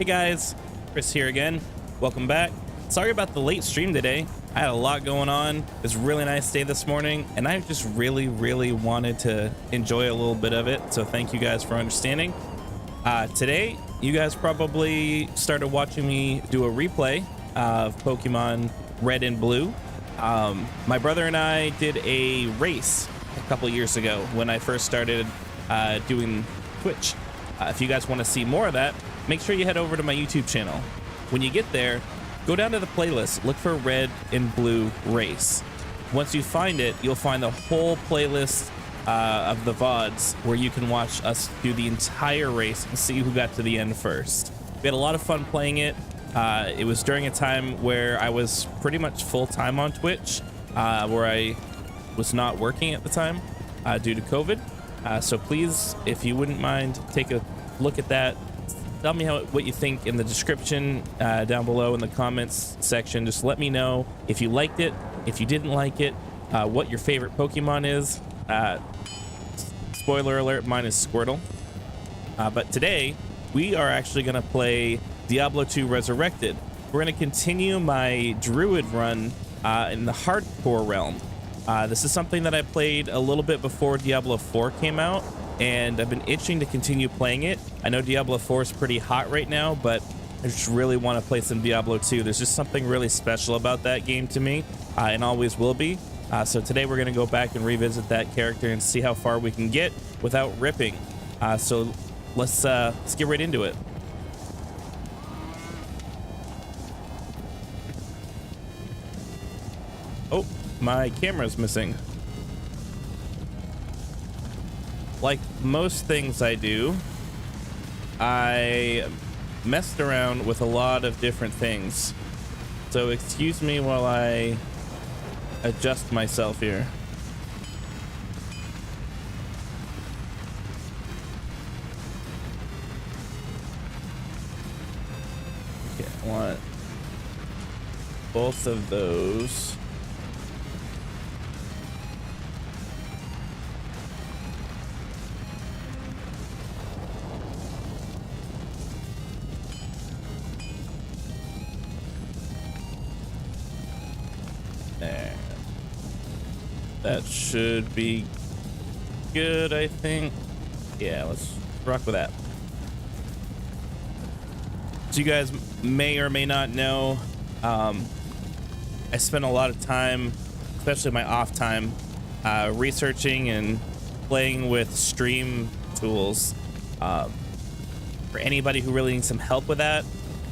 Hey guys, Chris here again. Welcome back. Sorry about the late stream today. I had a lot going on. It was a really nice day this morning, and I just really wanted to enjoy a little bit of it. So thank you guys for understanding. Today, you guys probably started watching me do a replay of Pokemon Red and Blue. My brother and I did a race a couple years ago when I first started doing Twitch. If you guys want to see more of that, make sure you head over to my YouTube channel. When you get there, go down to the playlist, look for Red and Blue Race. Once you find it, you'll find the whole playlist of the VODs where you can watch us do the entire race and see who got to the end first. We had a lot of fun playing it. It was during a time where I was pretty much full-time on Twitch, where I was not working at the time due to COVID. So please, if you wouldn't mind, take a look at that. Tell me what you think in the description down below in the comments section. Just let me know if you liked it, if you didn't like it, what your favorite Pokemon is. Spoiler alert, mine is Squirtle. But today, we are actually going to play Diablo 2 Resurrected. We're going to continue my Druid run in the hardcore realm. This is something that I played a little bit before Diablo 4 came out, and I've been itching to continue playing it. I know Diablo 4 is pretty hot right now, but I just really want to play some Diablo 2. There's just something really special about that game to me, and always will be. So today we're going to go back and revisit that character and see how far we can get without ripping. So let's get right into it. Oh, my camera's missing. Like most things I do, I messed around with a lot of different things. So excuse me while I adjust myself here. Okay, I want both of those. There. That should be good, I think. Yeah, let's rock with that. So you guys may or may not know, I spent a lot of time, especially my off time, researching and playing with stream tools. For anybody who really needs some help with that,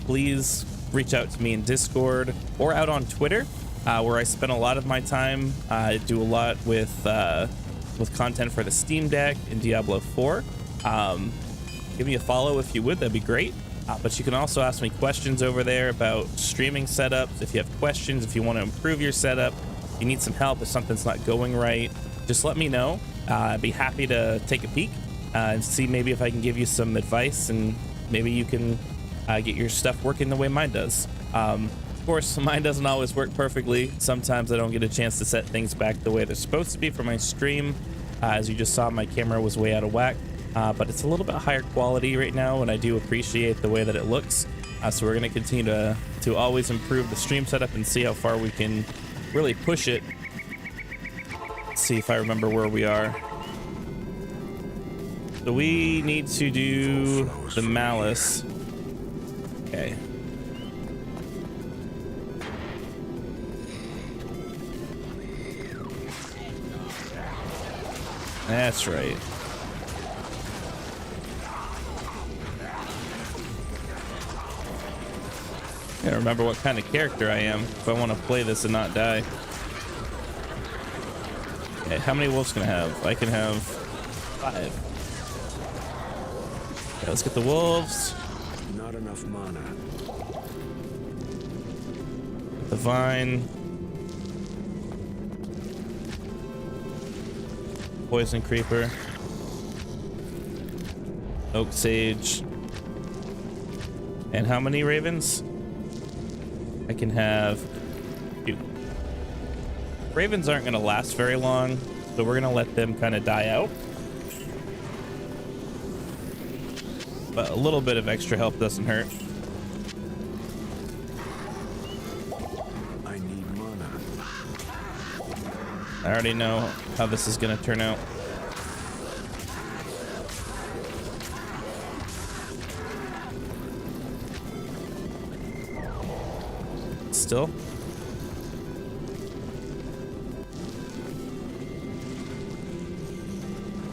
please reach out to me in Discord or out on Twitter. Where I spend a lot of my time. I do a lot with content for the Steam Deck in Diablo 4. Give me a follow if you would, that'd be great. But you can also ask me questions over there about streaming setups. If you have questions, if you want to improve your setup, you need some help if something's not going right, just let me know. I'd be happy to take a peek and see maybe if I can give you some advice, and maybe you can get your stuff working the way mine does. Of course, mine doesn't always work perfectly. Sometimes I don't get a chance to set things back the way they're supposed to be for my stream. As you just saw, my camera was way out of whack, but it's a little bit higher quality right now, and I do appreciate the way that it looks. So we're going to continue to always improve the stream setup and see how far we can really push it. Let's see if I remember where we are. So we need to do the Malice. Okay. That's right. Gotta remember what kind of character I am if I want to play this and not die. Okay, how many wolves can I have? I can have 5. Okay, let's get the wolves. Not enough mana. The vine. Poison creeper, oak sage, and how many ravens? I can have 2. Ravens aren't going to last very long, so we're going to let them kind of die out. But a little bit of extra help doesn't hurt. I already know how this is gonna turn out. Still.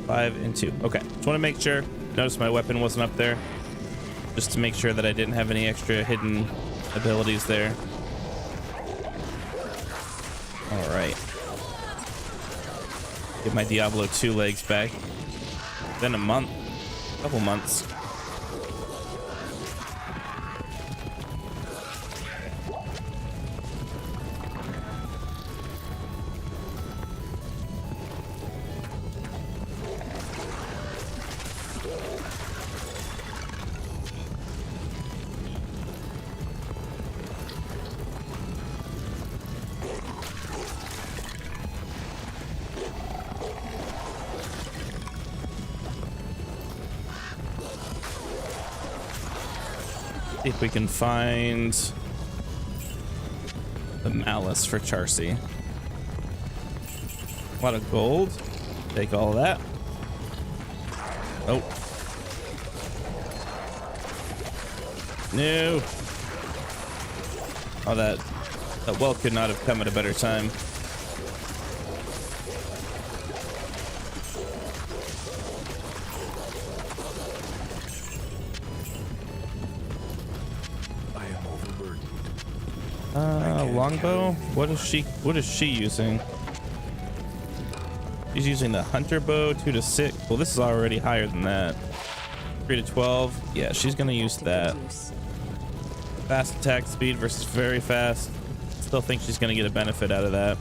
Five and 2. Okay, just want to make sure. Notice my weapon wasn't up there, just to make sure that I didn't have any extra hidden abilities there. All right. Get my Diablo 2 legs back. Been a month, couple months. See if we can find the malice for Charcy. A lot of gold. Take all of that. Oh. No. Oh, that well could not have come at a better time. Longbow? What is she using? She's using the hunter bow, 2 to 6. Well, this is already higher than that. 3 to 12. Yeah, she's gonna use that. Fast attack speed versus very fast. Still think she's gonna get a benefit out of that.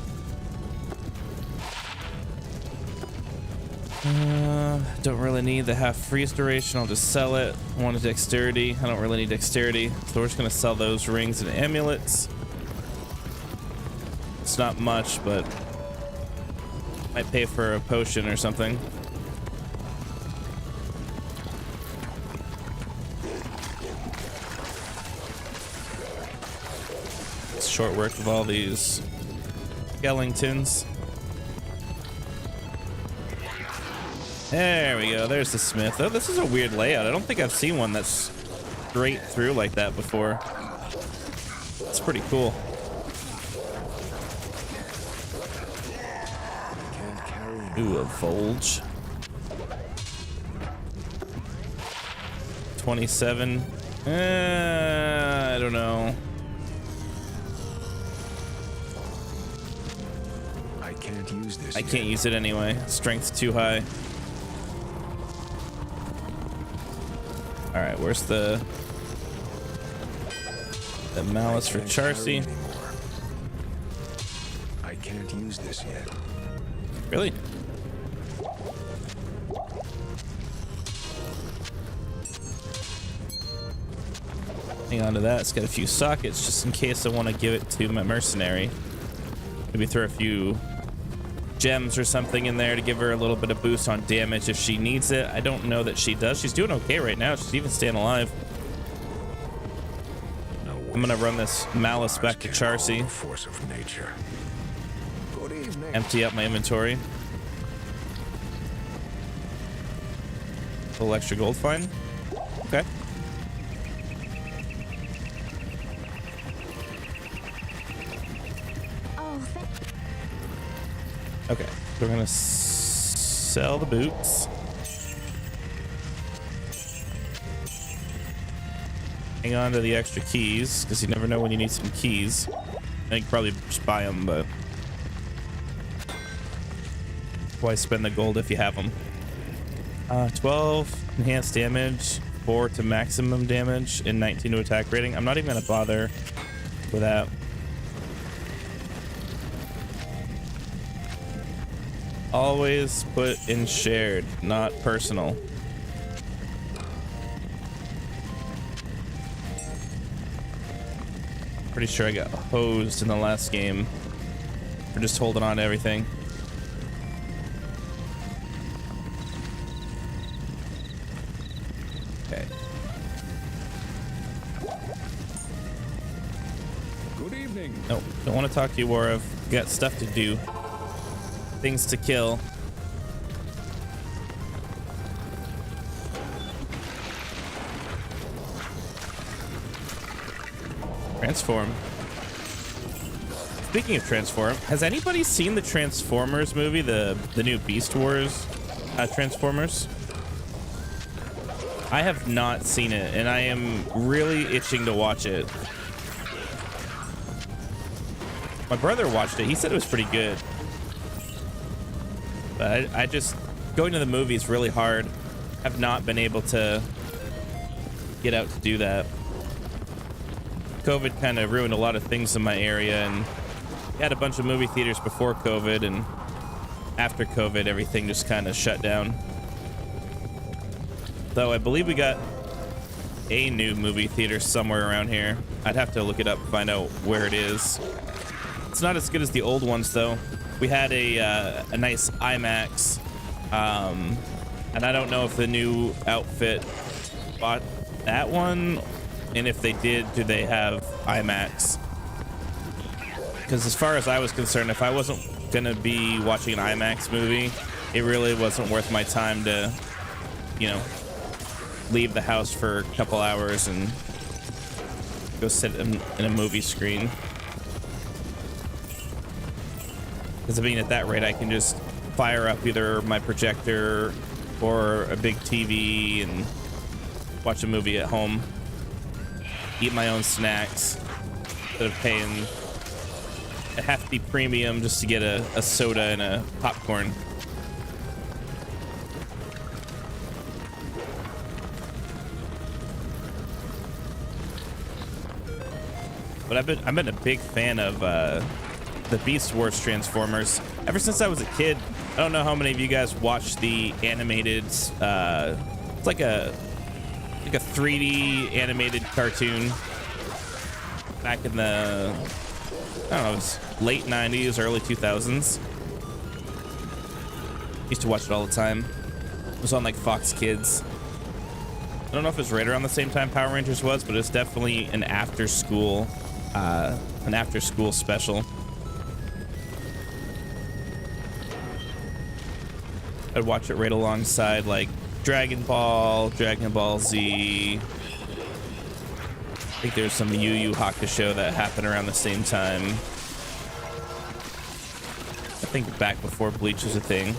Don't really need the half freeze duration. I'll just sell it. I want a dexterity. I don't really need dexterity, so we're just gonna sell those rings and amulets. It's not much, but might pay for a potion or something. It's short work of all these skeletons. There we go. There's the smith. Oh, this is a weird layout. I don't think I've seen one that's straight through like that before. It's pretty cool. Ooh, a Volge. 27. I don't know. I can't use this. I can't use it anyway. Strength's too high. All right, where's the malice for Charcy? I can't use this yet. Really? Hang on to that. It's got a few sockets just in case I want to give it to my mercenary. Maybe throw a few gems or something in there to give her a little bit of boost on damage if she needs it. I don't know that she does. She's doing okay right now. She's even staying alive. I'm gonna run this malice back to Charcy. Force of nature. Good evening. Empty up my inventory. A little extra gold, fine. Okay. Okay, so we're gonna sell the boots. Hang on to the extra keys, because you never know when you need some keys. I could probably just buy them, but why spend the gold if you have them? 12 enhanced damage, 4 to maximum damage, and 19 to attack rating. I'm not even gonna bother with that. Always put in shared, not personal. Pretty sure I got hosed in the last game for just holding on to everything. Okay. Good evening. Nope, don't want to talk to you, War. I've got stuff to do. things to kill. Transform. Speaking of Transform, has anybody seen the Transformers movie, the new Beast Wars Transformers? I have not seen it, and I am really itching to watch it. My brother watched it. He said it was pretty good. But I just, going to the movies is really hard. I've not been able to get out to do that. COVID kind of ruined a lot of things in my area, and we had a bunch of movie theaters before COVID, and after COVID, everything just kind of shut down. Though I believe we got a new movie theater somewhere around here. I'd have to look it up, find out where it is. It's not as good as the old ones, though. We had a nice IMAX, and I don't know if the new outfit bought that one, and if they did, do they have IMAX? Because as far as I was concerned, if I wasn't gonna be watching an IMAX movie, it really wasn't worth my time to, you know, leave the house for a couple hours and go sit in a movie screen. Because I mean, at that rate, I can just fire up either my projector or a big TV and watch a movie at home. Eat my own snacks instead of paying a hefty premium just to get a soda and a popcorn. But I've been a big fan of the Beast Wars Transformers ever since I was a kid. I don't know how many of you guys watched the animated. It's like a 3D animated cartoon back in the, I don't know, it was late 90s, early 2000s. Used to watch it all the time. It was on like Fox Kids. I don't know if it was right around the same time Power Rangers was, but it's definitely an after school special. I'd watch it right alongside like Dragon Ball, Dragon Ball Z. I think there's some Yu Yu Hakusho that happened around the same time. I think back before Bleach was a thing.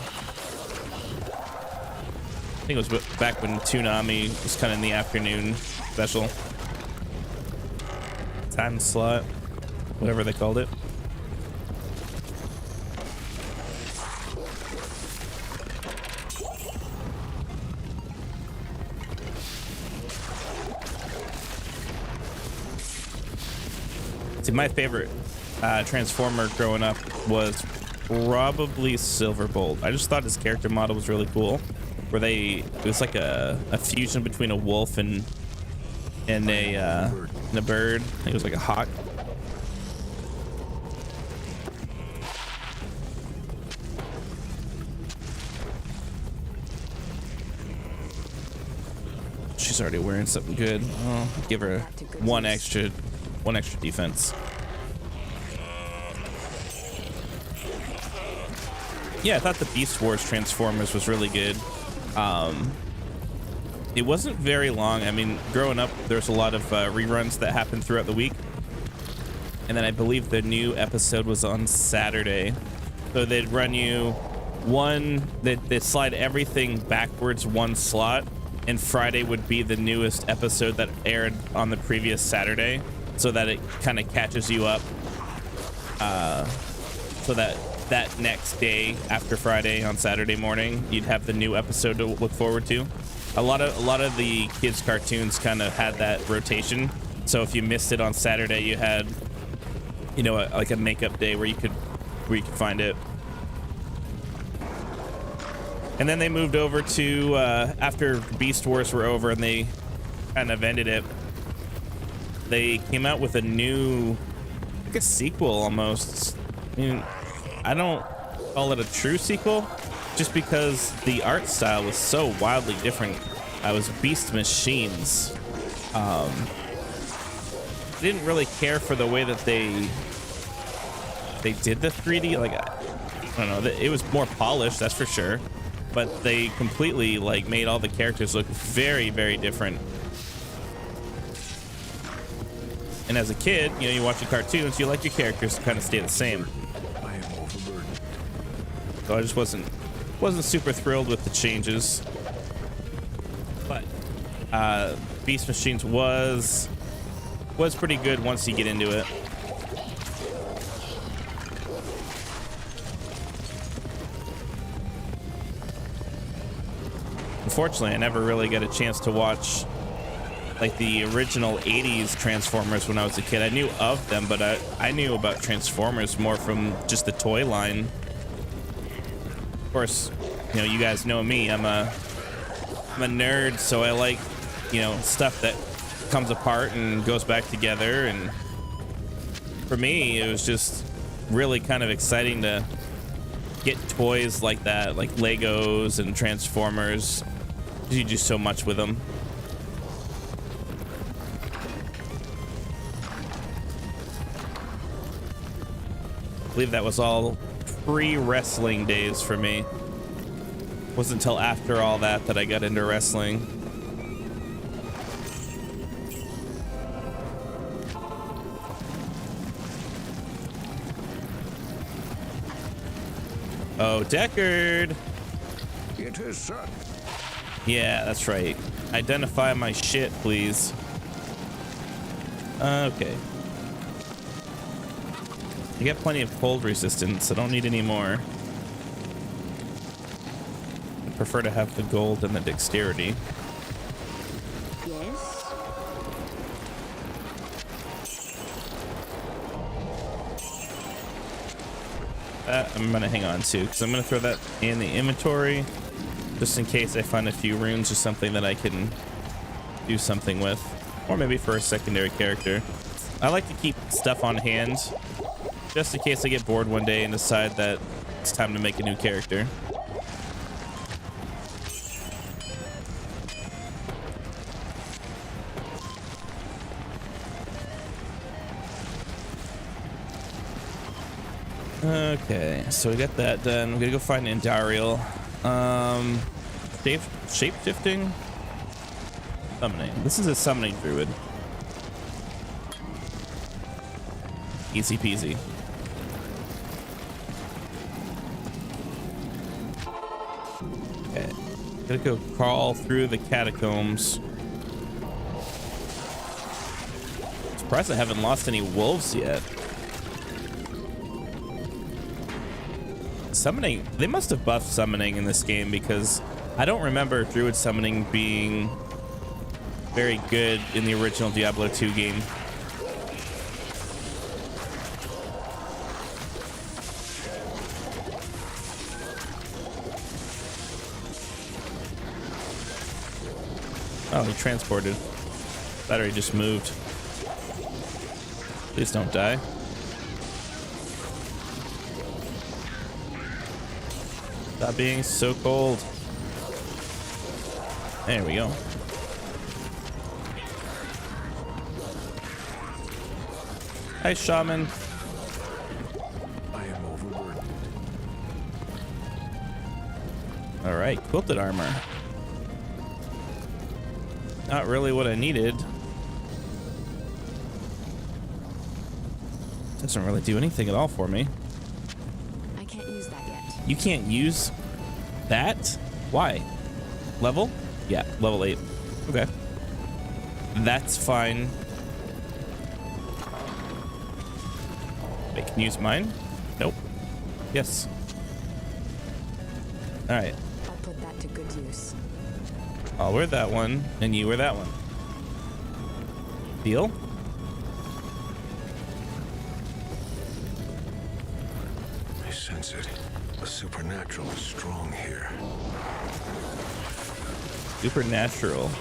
I think it was back when Toonami was kind of in the afternoon special. Time slot, whatever they called it. See, my favorite Transformer growing up was probably Silverbolt. I just thought his character model was really cool. Where it was like a fusion between a wolf and a bird. I think it was like a hawk. She's already wearing something good. I'll give her one extra defense. Yeah, I thought the Beast Wars Transformers was really good. It wasn't very long. I mean, growing up, there's a lot of reruns that happened throughout the week. And then I believe the new episode was on Saturday. So they'd run you they'd slide everything backwards one slot, and Friday would be the newest episode that aired on the previous Saturday, so that it kind of catches you up. So that next day after Friday on Saturday morning, you'd have the new episode to look forward to. A lot of the kids' cartoons kind of had that rotation. So if you missed it on Saturday, you had, you know, like a makeup day where you could find it. And then they moved over to after Beast Wars were over and they kind of ended it. They came out with a new, like a sequel almost. I mean, I don't call it a true sequel, just because the art style was so wildly different. I was Beast Machines. Didn't really care for the way that they did the 3D. Like, I don't know, it was more polished, that's for sure, but they completely like made all the characters look very, very different. And as a kid, you know, you watch the cartoons, you like your characters to kind of stay the same. I am overburdened. So I just wasn't super thrilled with the changes. But Beast Machines was pretty good once you get into it. Unfortunately, I never really got a chance to watch like the original 80s Transformers when I was a kid. I knew of them, but I knew about Transformers more from just the toy line. Of course, you know, you guys know me. I'm a nerd, so I like, you know, stuff that comes apart and goes back together. And for me, it was just really kind of exciting to get toys like that, like Legos and Transformers. You do so much with them. I believe that was all pre-wrestling days for me. It wasn't until after all that I got into wrestling. Oh, Deckard! It is, sir. Yeah, that's right. Identify my shit, please. Okay. I got plenty of cold resistance. I don't need any more. I prefer to have the gold and the dexterity. Yes. That I'm gonna hang on to because I'm gonna throw that in the inventory just in case I find a few runes or something that I can do something with, or maybe for a secondary character. I like to keep stuff on hand just in case I get bored one day and decide that it's time to make a new character. Okay, so we got that done. We're gonna go find Andariel. Shape shifting, summoning. This is a summoning druid. Easy peasy. Okay, gotta go crawl through the catacombs. Surprised I haven't lost any wolves yet. Summoning, they must have buffed summoning in this game because I don't remember druid summoning being very good in the original Diablo 2 game. Oh, he transported. Battery just moved. Please don't die. Stop being so cold. There we go. Hi, Shaman. I am overburdened. All right, quilted armor. Not really what I needed. Doesn't really do anything at all for me. I can't use that yet. You can't use that? Why? Level? Yeah, level 8. Okay. That's fine. Wait, can you use mine? Nope. Yes. Alright. I'll put that to good use. I'll wear that one, and you wear that one. Deal? I sense it. The supernatural is strong here. Supernatural.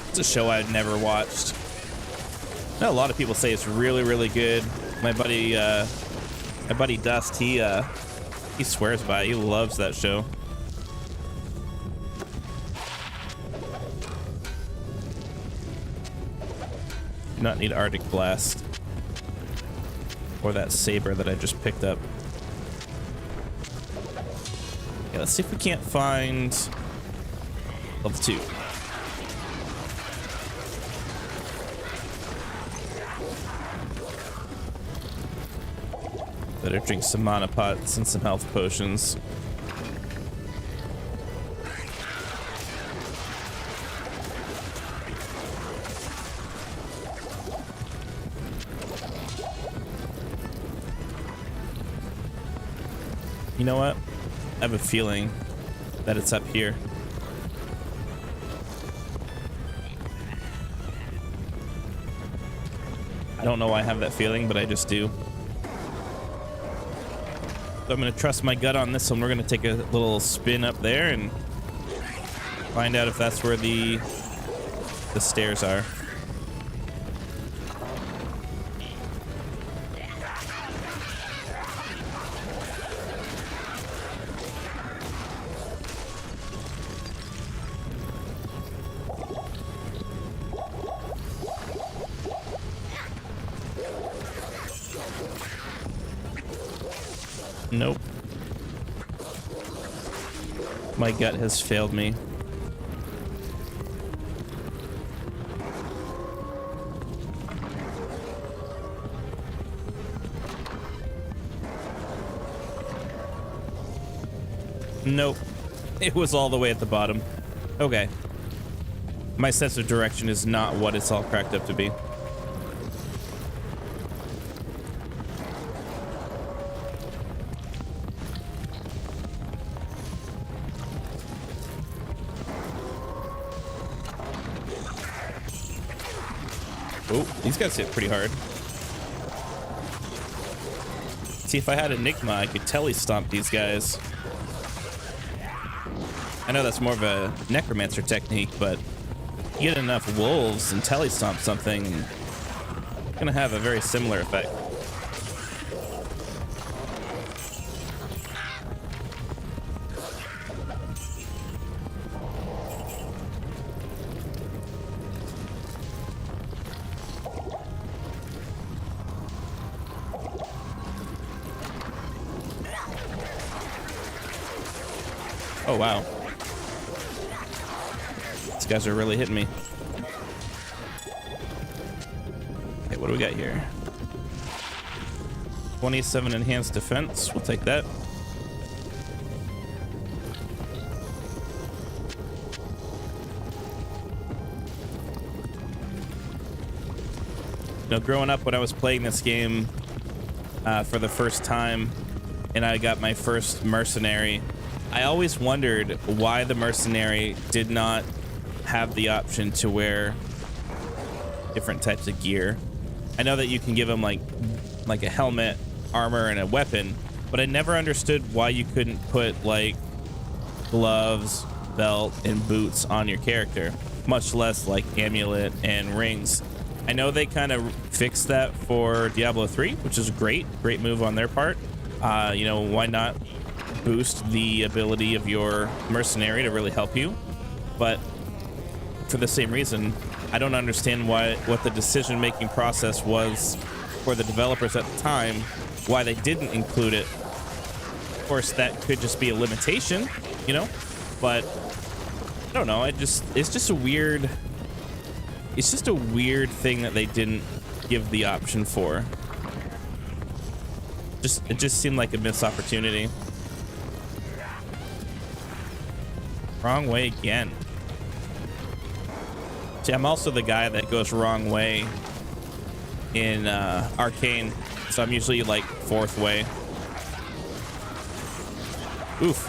It's a show I've never watched. I know a lot of people say it's really, really good. My buddy Dust, he swears by it. He loves that show. Do not need Arctic Blast or that saber that I just picked up. Yeah, let's see if we can't find level 2. Better drink some mana pots and some health potions. You know what? I have a feeling that it's up here. I don't know why I have that feeling, but I just do. So I'm going to trust my gut on this one. We're going to take a little spin up there and find out if that's where the stairs are. Nope. My gut has failed me. Nope. It was all the way at the bottom. Okay. My sense of direction is not what it's all cracked up to be. Oh, these guys hit pretty hard. See, if I had Enigma, I could telestomp these guys. I know that's more of a necromancer technique, but you get enough wolves and telestomp something, it's gonna have a very similar effect. Oh, wow. These guys are really hitting me. Okay, what do we got here? 27 enhanced defense. We'll take that. You know, growing up when I was playing this game for the first time and I got my first mercenary, I always wondered why the mercenary did not have the option to wear different types of gear. I know that you can give them like a helmet, armor, and a weapon, but I never understood why you couldn't put like gloves, belt, and boots on your character, much less like amulet and rings. I know they kind of fixed that for Diablo 3, which is great move on their part. You know, why not boost the ability of your mercenary to really help you? But for the same reason, I don't understand what the decision-making process was for the developers at the time, why they didn't include it. Of course, that could just be a limitation, you know, but I don't know. It's just a weird thing that they didn't give the option for. It just seemed like a missed opportunity. Wrong way again. See, I'm also the guy that goes wrong way in Arcane, so I'm usually like 4th way. Oof.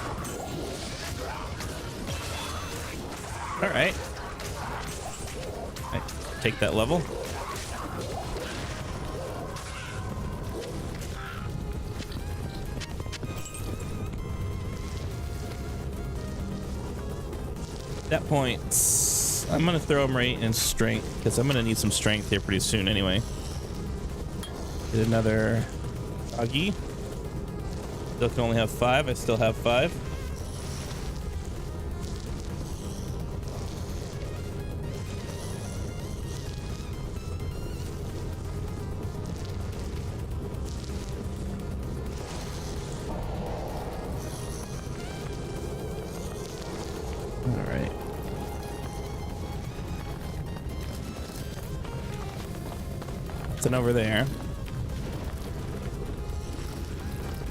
All right. Take that level. At that point, I'm gonna throw him right in strength because I'm gonna need some strength here pretty soon anyway. Get another doggy. Still can only have 5. I still have 5. nothing over there.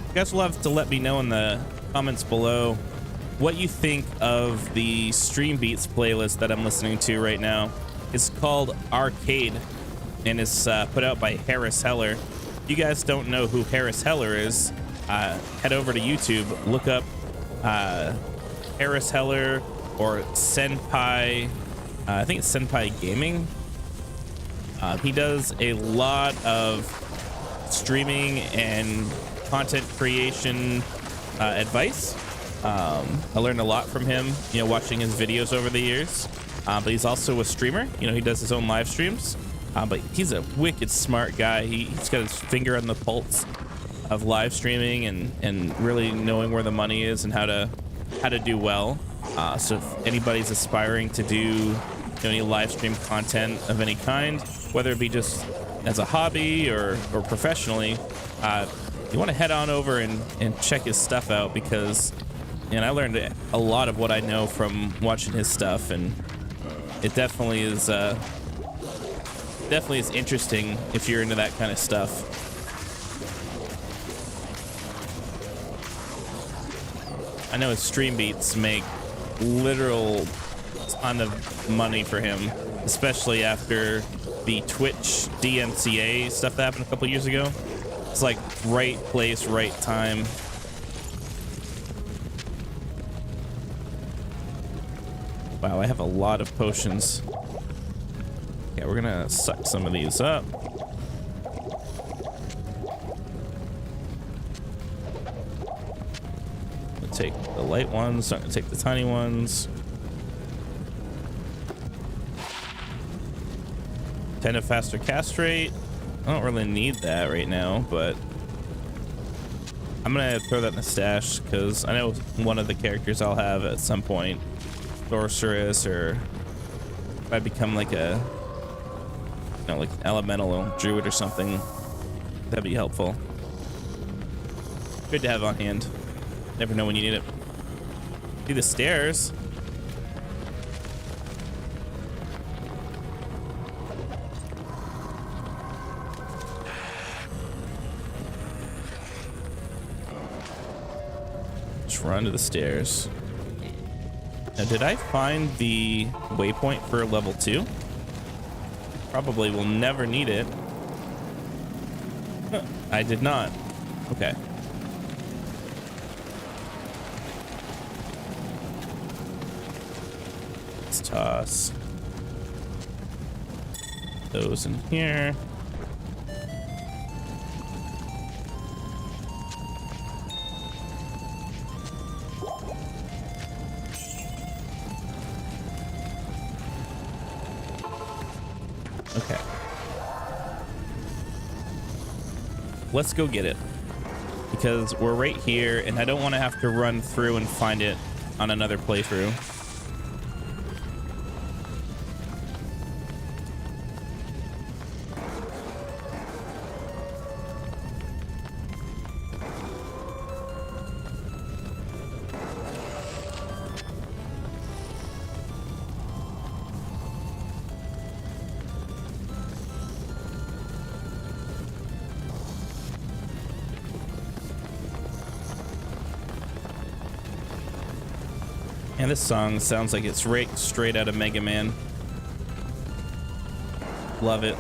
You guys will have to let me know in the comments below what you think of the Stream Beats playlist that I'm listening to right now. It's called Arcade and it's put out by Harris Heller. If you guys don't know who Harris Heller is, head over to YouTube, look up Harris Heller or Senpai, I think it's Senpai Gaming. He does a lot of streaming and content creation advice. I learned a lot from him, you know, watching his videos over the years. But he's also a streamer. You know, he does his own live streams. But he's a wicked smart guy. He's got his finger on the pulse of live streaming and really knowing where the money is and how to do well. So if anybody's aspiring to do, you know, any live stream content of any kind, whether it be just as a hobby or professionally, you want to head on over and check his stuff out, because I learned a lot of what I know from watching his stuff, and it definitely is interesting if you're into that kind of stuff. I know his stream beats make literal ton of money for him, especially after the Twitch DMCA stuff that happened a couple years ago. It's like right place, right time. Wow, I have a lot of potions. Yeah, we're gonna suck some of these up. We'll take the light ones, not gonna take the tiny ones. 10 of faster cast rate. I don't really need that right now, but I'm gonna throw that in the stash because I know one of the characters I'll have at some point, sorceress, or if I become like a, you know, like elemental druid or something, that'd be helpful. Good to have on hand. Never know when you need it. See the stairs. Run to the stairs. Now, did I find the waypoint for level 2? Probably will never need it. Huh, I did not. Okay. Let's toss those in here. Okay. Let's go get it, because we're right here and I don't want to have to run through and find it on another playthrough. And this song sounds like it's right straight out of Mega Man. Love it.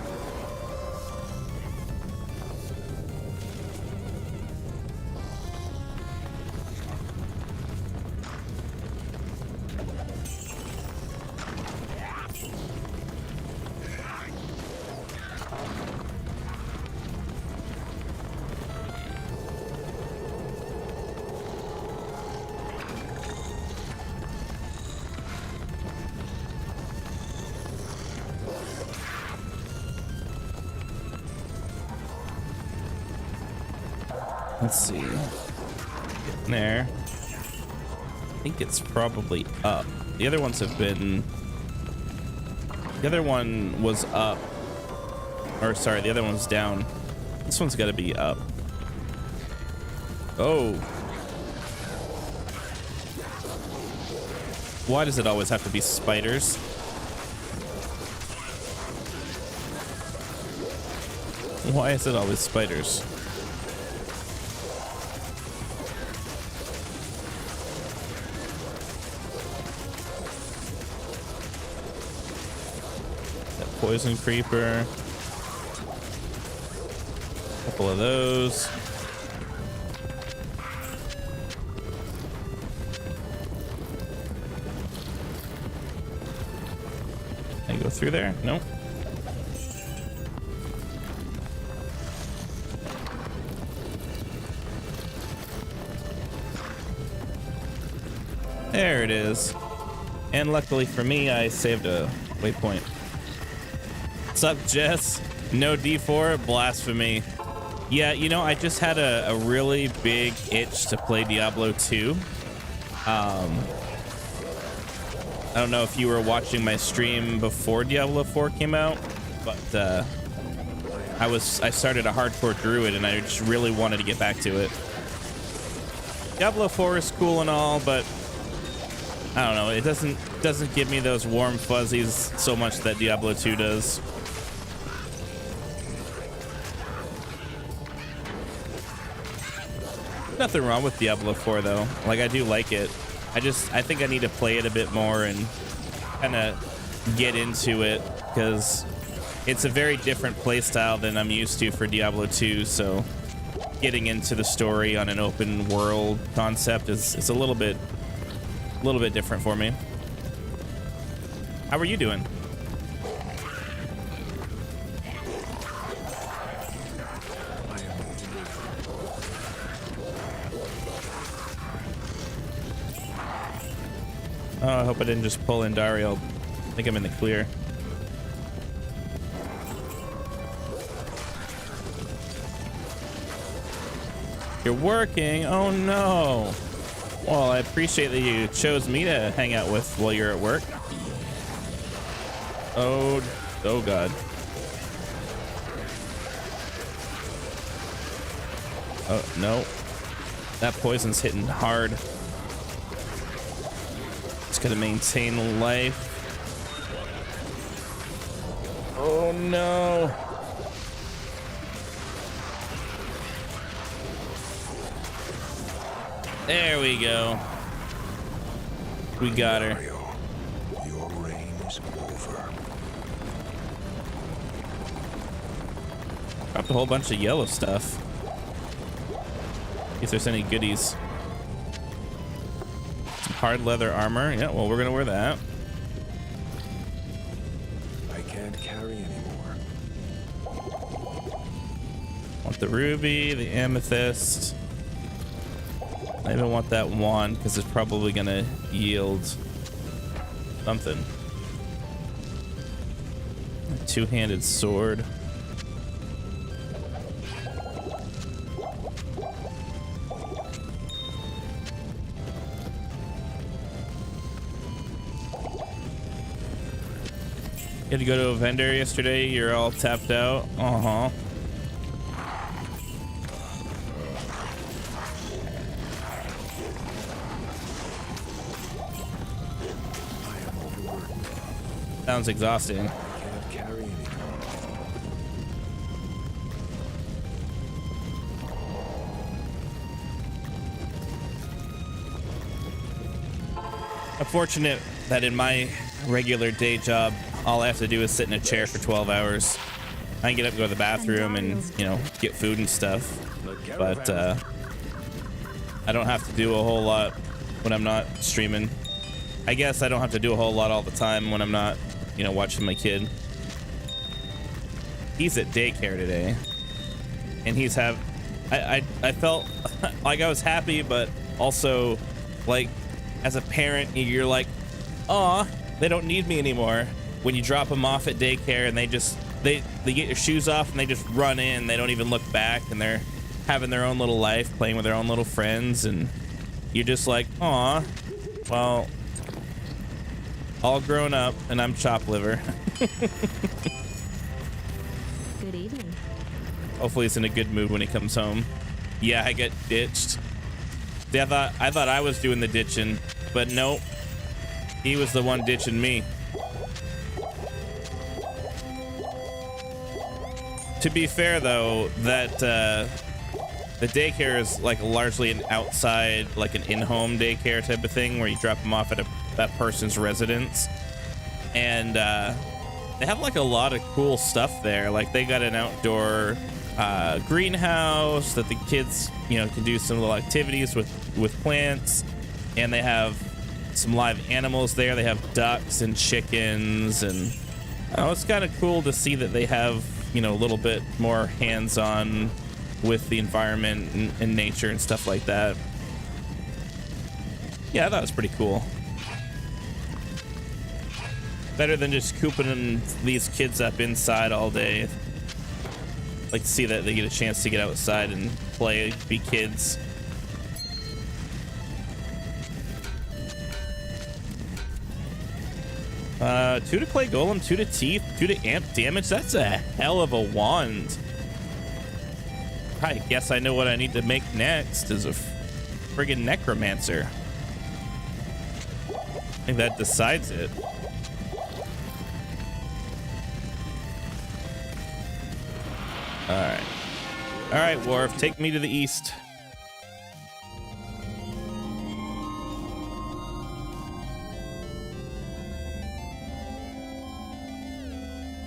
Let's see. Getting there. I think it's probably up. The other ones have been... The other one was up. Or sorry, the other one's down. This one's got to be up. Oh. Why does it always have to be spiders? Why is it always spiders? That poison creeper. Couple of those. Can I go through there? Nope. There it is. And luckily for me, I saved a waypoint. What's up, Jess? No D4? Blasphemy. Yeah, you know, I just had a really big itch to play Diablo 2. I don't know if you were watching my stream before Diablo 4 came out, but I started a hardcore Druid and I just really wanted to get back to it. Diablo 4 is cool and all, but I don't know, it doesn't give me those warm fuzzies so much that Diablo 2 does. Nothing wrong with Diablo 4 though. Like, I do like it. I think I need to play it a bit more and kind of get into it, because it's a very different playstyle than I'm used to for Diablo 2. So getting into the story on an open world concept is a little bit different for me. How are you doing? Oh, I hope I didn't just pull in Dario. I think I'm in the clear. You're working? Oh no. Well, I appreciate that you chose me to hang out with while you're at work. Oh God. Oh, no. That poison's hitting hard. Just gotta maintain life. Oh no. There we go. We got her. Your reign is over. Dropped a whole bunch of yellow stuff. If there's any goodies. Some hard leather armor. Yeah, well, we're gonna wear that. I can't carry anymore. Want the ruby, the amethyst. I even want that wand because it's probably gonna yield something. A two-handed sword. You had to go to a vendor yesterday. You're all tapped out. Uh-huh. Sounds exhausting. I can't carry anymore. I'm fortunate that in my regular day job, all I have to do is sit in a chair for 12 hours. I can get up and go to the bathroom and, you know, get food and stuff. But I don't have to do a whole lot when I'm not streaming. I guess I don't have to do a whole lot all the time when I'm not, you know, watching my kid. He's at daycare today. And he's I felt like I was happy, but also, like, as a parent, you're like, aw, they don't need me anymore. When you drop them off at daycare and they get your shoes off and they just run in, they don't even look back, and they're having their own little life, playing with their own little friends, and you're just like, aw, well, all grown up and I'm chop liver. Good evening. Hopefully he's in a good mood when he comes home. Yeah, I get ditched. See, I thought I was doing the ditching, but nope. He was the one ditching me. To be fair though, that the daycare is like largely an outside, like an in-home daycare type of thing where you drop them off at that person's residence. And they have like a lot of cool stuff there. Like they got an outdoor greenhouse that the kids, you know, can do some little activities with plants. And they have some live animals there. They have ducks and chickens, and oh, it's kind of cool to see that they have, you know, a little bit more hands-on with the environment and nature and stuff like that. Yeah, I thought it was pretty cool. Better than just cooping these kids up inside all day. I'd like to see that they get a chance to get outside and play, be kids. Two to clay golem, 2 to teeth, 2 to amp damage. That's a hell of a wand. I guess I know what I need to make next is a friggin' necromancer. I think that decides it. All right, Worf, take me to the east.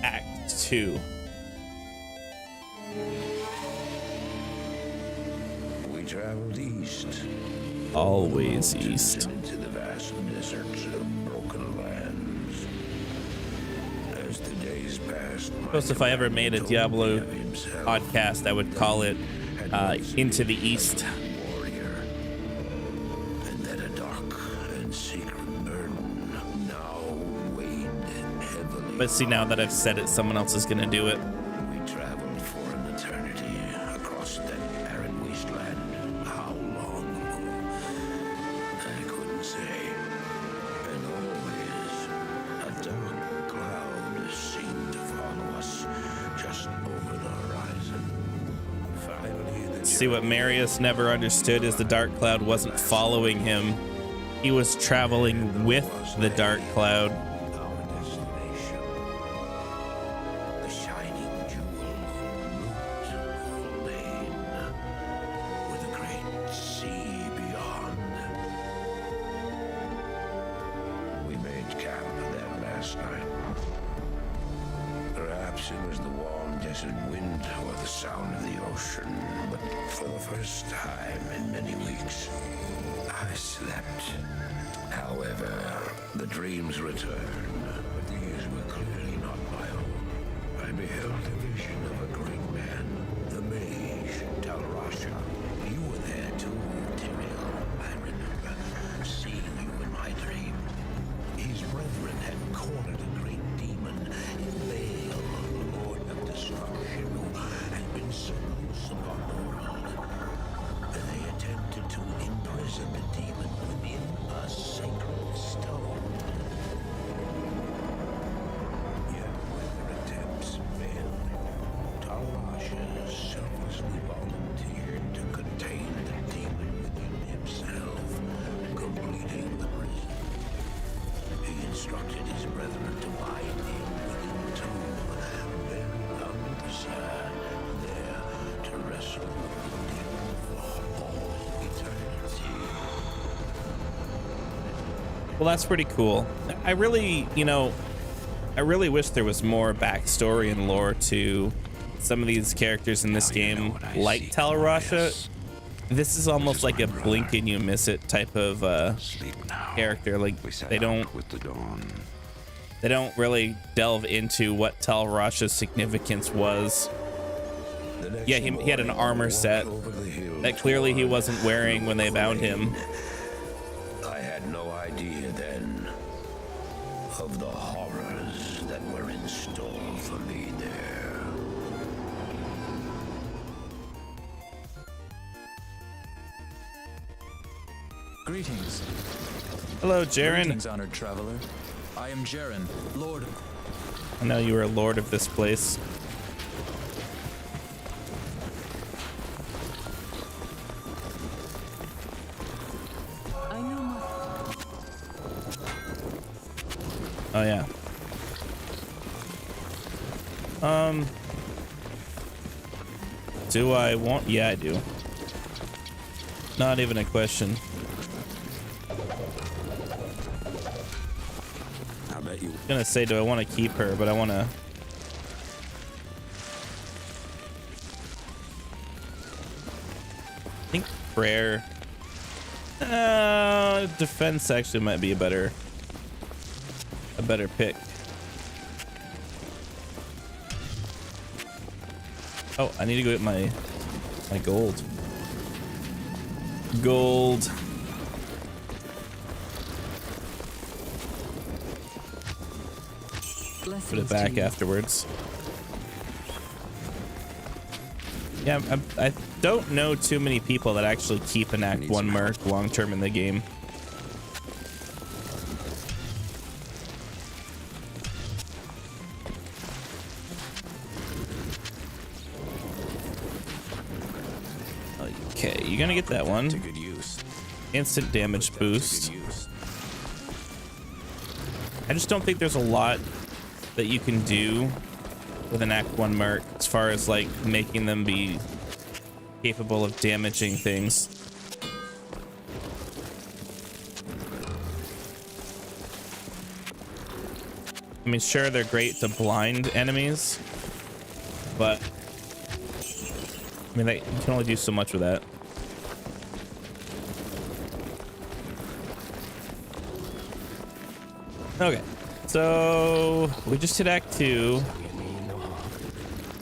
Act 2. We traveled east. Always east. Into the vast deserts of broken lands. As the days passed, Suppose if I ever made a Diablo podcast, I would call it Into the East. warrior, and that a dark and secret burden now weighed heavily. But see, now that I've said it, someone else is gonna do it. We traveled for an eternity across that arid wasteland. How long ago? I couldn't say. And always a dark cloud seemed to follow us just over the horizon. Finally, the See, what Marius never understood is the dark cloud wasn't following him. He was traveling with the dark cloud. our destination. The shining jewel, root lane, with a great sea beyond. We made camp there last night. Perhaps it was the warm desert wind or the sound of the ocean, but for the first time in many weeks, I slept. However, the dreams returned, but these were clearly not my own. I beheld a vision of a great man, the mage, Talrasha. You were there too, Tyrael. I remember seeing you in my dream. His brethren had cornered a great demon in Baal, the Lord of Destruction, who had been so loose upon the world. They attempted to imprison the demon within a sacred stone. Yet when their attempts failed, Talrasha selflessly volunteered to contain the demon within himself, completing the prison. He instructed his brethren to bind him within the tomb, buried under the sand, there to wrestle with the demon for all eternity. Well, that's pretty cool. I really, I really wish there was more backstory and lore to some of these characters in this game, like Talrasha. This is almost like a blink and you miss it type of character. Like they don't really delve into what Talrasha's significance was. Yeah, he had an armor set that clearly he wasn't wearing when they bound him. I had no idea then of the horrors that were in store for me there. Greetings. Hello, Jaren. Greetings, honored traveler. I am Jaren, Lord. I know you were a lord of this place. I know my Oh yeah. Do I want? Yeah, I do. Not even a question. I bet you. I'm gonna say, do I want to keep her? But I want to. I think prayer. Defense actually might be a better pick. Oh, I need to go get my gold. Gold. Put it back afterwards. Yeah, I don't know too many people that actually keep an Act 1 merc long term in the game. Okay, you're gonna get that one. To good use. Instant damage To boost. good use. I just don't think there's a lot that you can do with an Act 1 merc as far as like making them be capable of damaging things. I mean, sure, they're great to blind enemies, but I mean, you can only do so much with that. Okay, so we just hit Act 2.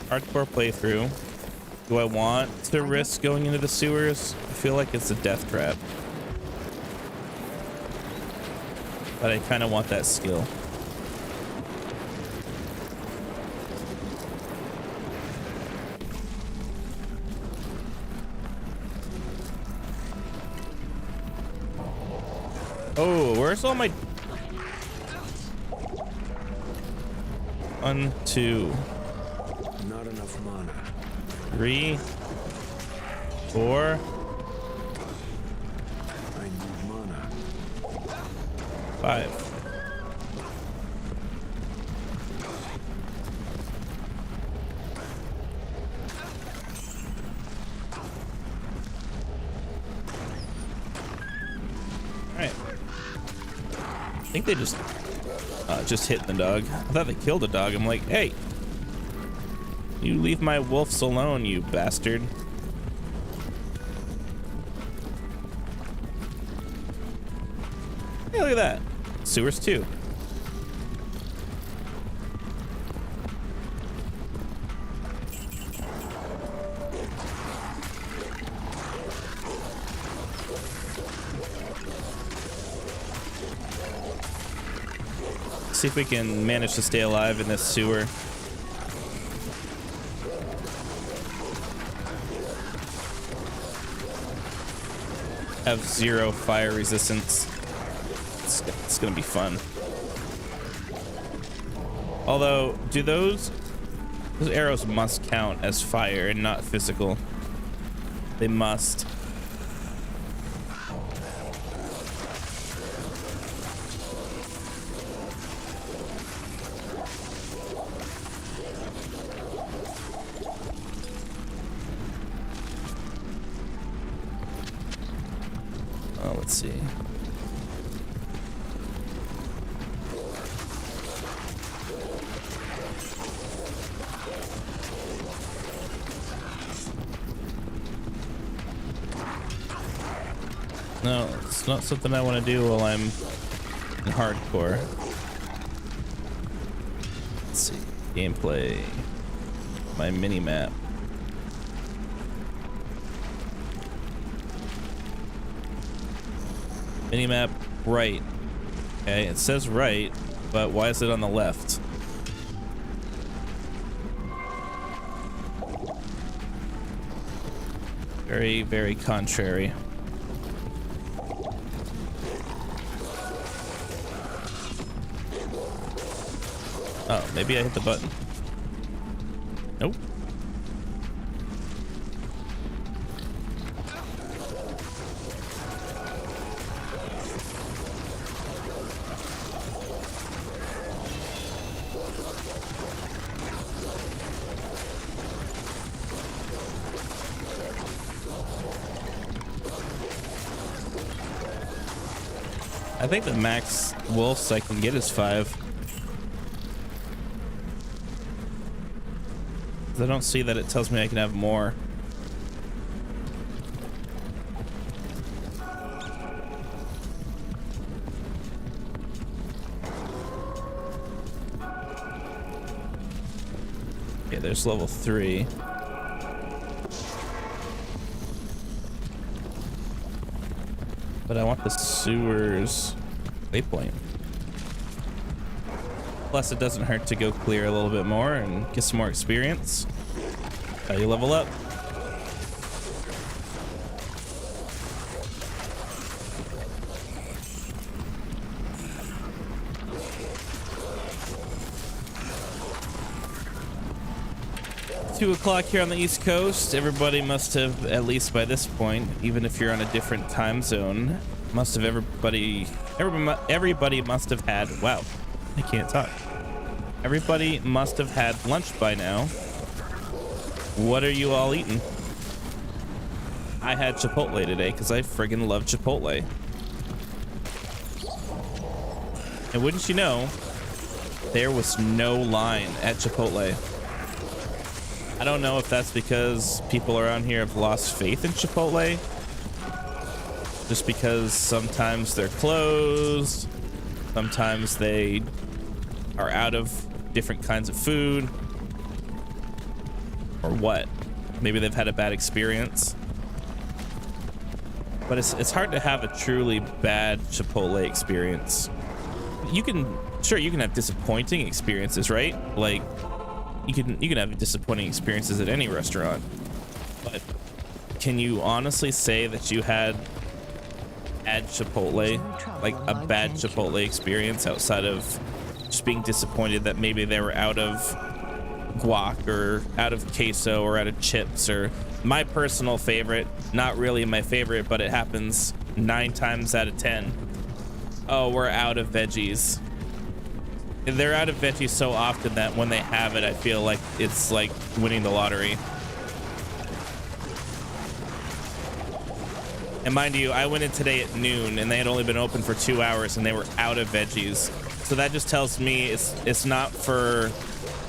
Hardcore playthrough. Do I want to risk going into the sewers? I feel like it's a death trap. But I kind of want that skill. Oh, where's all my... 1, 2, Not enough mana. 3, 4, I need mana. 5. Alright. I think they just hit the dog. I thought they killed the dog. I'm like, hey, you leave my wolves alone, you bastard. Hey, look at that. Sewers 2. See if we can manage to stay alive in this sewer. Have 0 fire resistance. It's gonna be fun. Although, do those arrows must count as fire and not physical? They must. Let's see. No, it's not something I want to do while I'm in hardcore. Let's see. Gameplay. My mini map. Minimap right. Okay, it says right, but why is it on the left? Very, very contrary. Oh, maybe I hit the button. Nope. I think the max wolves I can get is 5. I don't see that it tells me I can have more. Okay, there's level 3. But I want the sewers waypoint. Plus, it doesn't hurt to go clear a little bit more and get some more experience. How you level up. It's 2 o'clock here on the East Coast. Everybody must have, at least by this point, even if you're on a different time zone, must have everybody must have had, wow, I can't talk. Everybody must have had lunch by now. What are you all eating? I had Chipotle today because I friggin' love Chipotle. And wouldn't you know, there was no line at Chipotle. I don't know if that's because people around here have lost faith in Chipotle. Just because sometimes they're closed, sometimes they are out of different kinds of food, or what. Maybe they've had a bad experience. But it's hard to have a truly bad Chipotle experience. You can have disappointing experiences, right? Like you can have disappointing experiences at any restaurant. But can you honestly say that you had Chipotle, like a bad Chipotle experience, outside of just being disappointed that maybe they were out of guac or out of queso or out of chips? Or my personal favorite, not really my favorite, but it happens 9 times out of 10. Oh, we're out of veggies. They're out of veggies so often that when they have it, I feel like it's like winning the lottery. And mind you, I went in today at noon and they had only been open for 2 hours and they were out of veggies. So that just tells me it's not for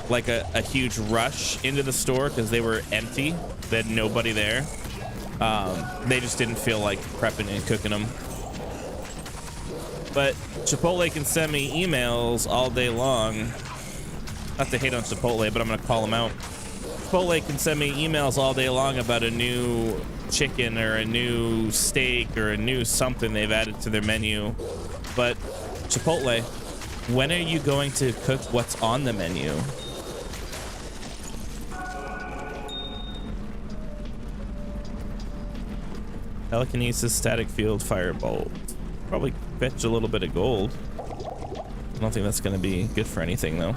like a huge rush into the store because they were empty. They had nobody there. They just didn't feel like prepping and cooking them. But Chipotle can send me emails all day long. Not to hate on Chipotle, but I'm gonna call them out. Chipotle can send me emails all day long about a new chicken or a new steak or a new something they've added to their menu. But Chipotle, when are you going to cook what's on the menu? Telekinesis, static field, firebolt. Probably fetch a little bit of gold. I don't think that's going to be good for anything though.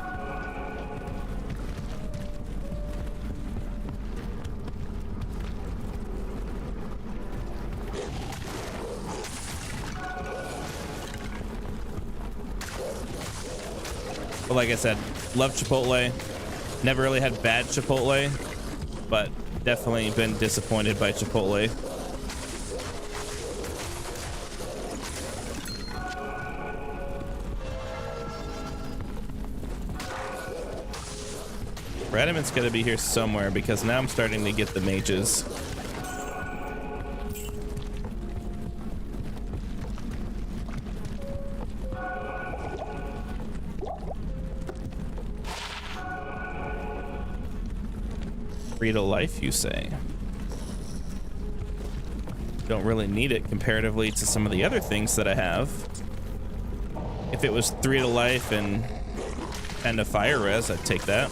But like I said, love Chipotle. Never really had bad Chipotle, but definitely been disappointed by Chipotle. Radiment's got to be here somewhere because now I'm starting to get the mages. Free to life, you say? Don't really need it comparatively to some of the other things that I have. If it was 3 to life and 10 to fire res, I'd take that.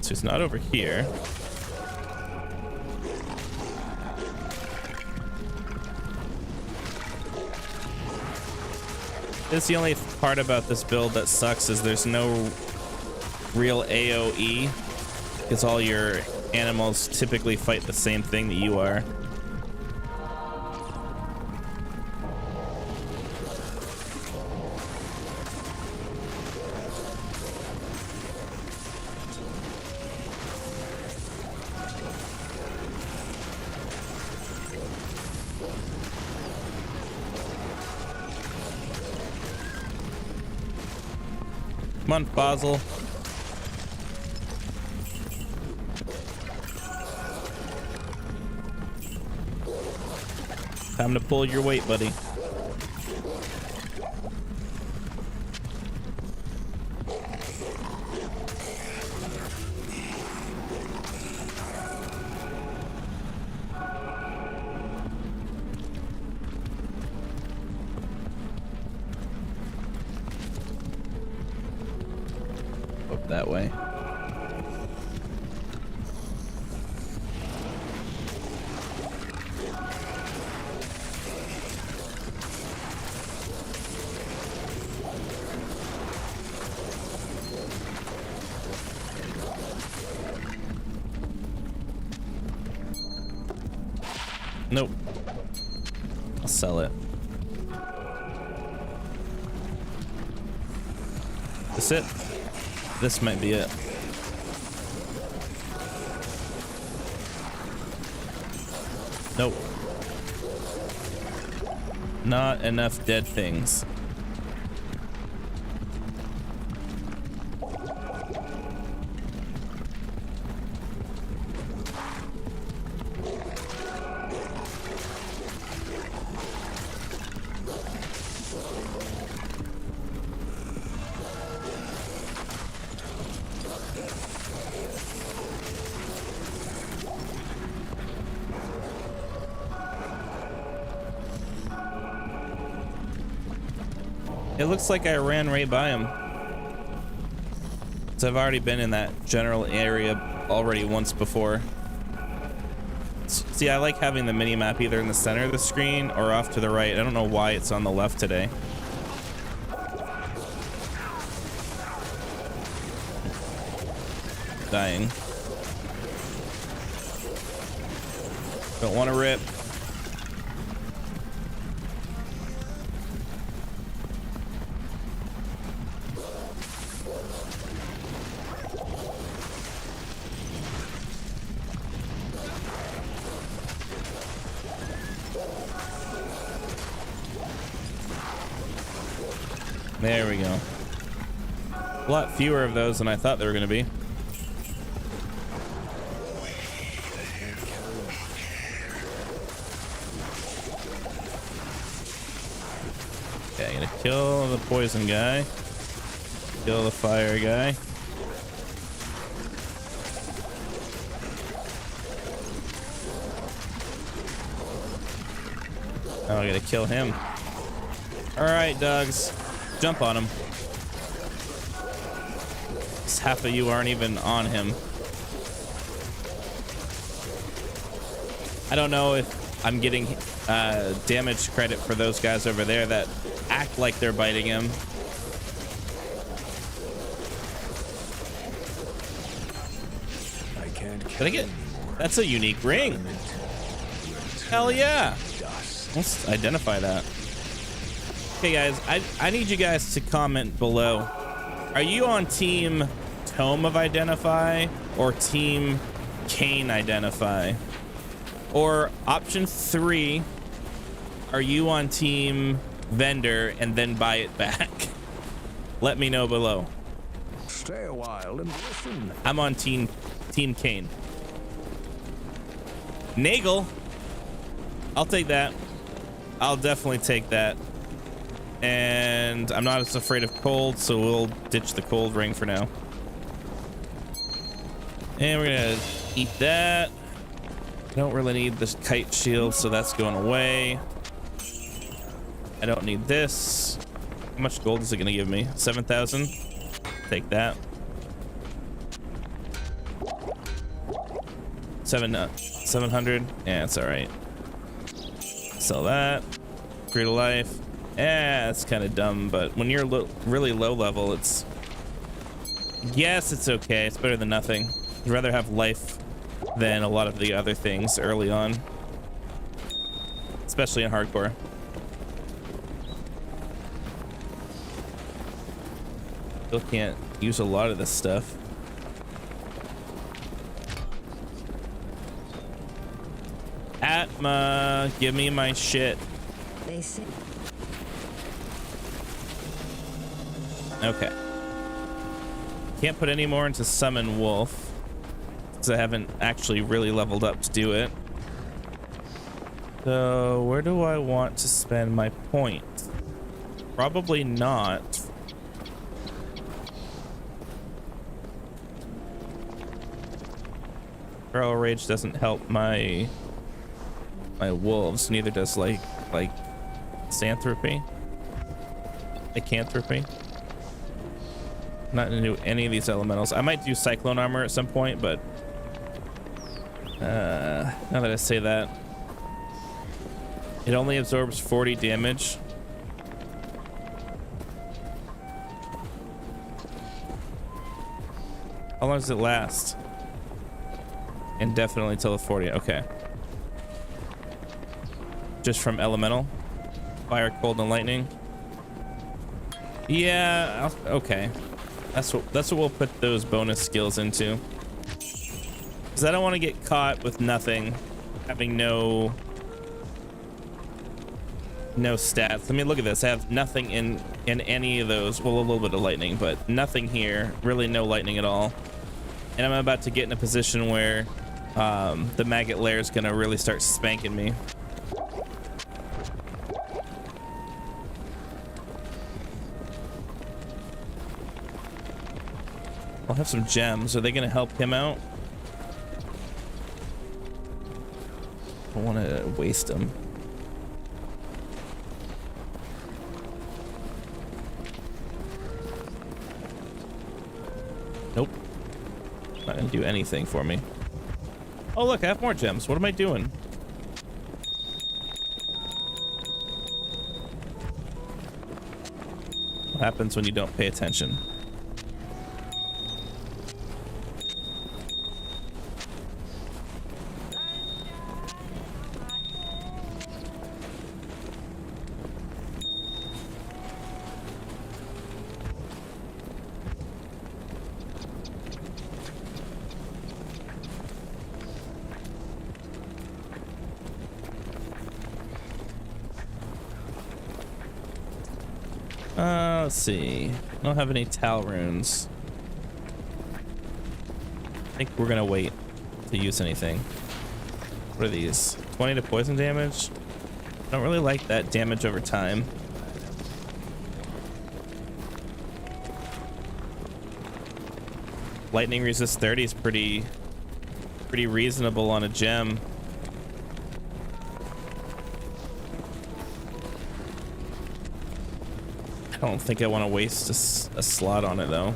So it's not over here. That's the only part about this build that sucks, is there's no real AoE, because all your animals typically fight the same thing that you are. Come on, Basil. Time to pull your weight, buddy. Up that way. Nope. I'll sell it. This it? This might be it. Nope. Not enough dead things. It looks like I ran right by him. So I've already been in that general area already once before. See, I like having the mini map either in the center of the screen or off to the right. I don't know why it's on the left today. Dying. Don't want to rip. There we go. A lot fewer of those than I thought there were going to be. Okay, I'm gonna kill the poison guy. Kill the fire guy. Oh, I gotta kill him. Alright, dogs. Jump on him. Half of you aren't even on him. I don't know if I'm getting damage credit for those guys over there that act like they're biting him. I can't Did I get? That's a unique ring. Hell yeah. Let's identify that. Okay, guys, I need you guys to comment below. Are you on Team Tome of Identify or Team Kane Identify? Or option 3, are you on Team Vendor and then buy it back? Let me know below. Stay a while and listen. I'm on Team Kane. Nagel. I'll take that. I'll definitely take that. And I'm not as afraid of cold, so we'll ditch the cold ring for now. And we're gonna eat that. Don't really need this kite shield, so that's going away. I don't need this. How much gold is it gonna give me? 7,000. Take that. 700. Yeah, it's all right. Sell that. Free to life. Yeah, it's kind of dumb, but when you're really low level, it's... Yes, it's okay. It's better than nothing. I'd rather have life than a lot of the other things early on. Especially in hardcore. Still can't use a lot of this stuff. Atma, give me my shit. They say. Okay. Can't put any more into summon wolf because I haven't actually really leveled up to do it. So where do I want to spend my points? Probably not. Feral Rage doesn't help my wolves. Neither does like Lycanthropy. Not gonna do any of these elementals. I might do Cyclone Armor at some point, but now that I say that, it only absorbs 40 damage. How long does it last? Indefinitely till the 40. Okay. Just from elemental, fire, cold, and lightning. Yeah. Okay. That's what we'll put those bonus skills into. Because I don't want to get caught with nothing, having no stats. I mean, look at this. I have nothing in any of those. Well, a little bit of lightning, but nothing here. Really no lightning at all. And I'm about to get in a position where the maggot lair is gonna really start spanking me. I'll have some gems. Are they gonna help him out? I don't want to waste them. Nope. Not gonna do anything for me. Oh look, I have more gems. What am I doing? What happens when you don't pay attention? Let's see. I don't have any Tal runes. I think we're gonna wait to use anything. What are these? 20 to poison damage? I don't really like that damage over time. Lightning resist 30 is pretty reasonable on a gem. I don't think I want to waste a slot on it though.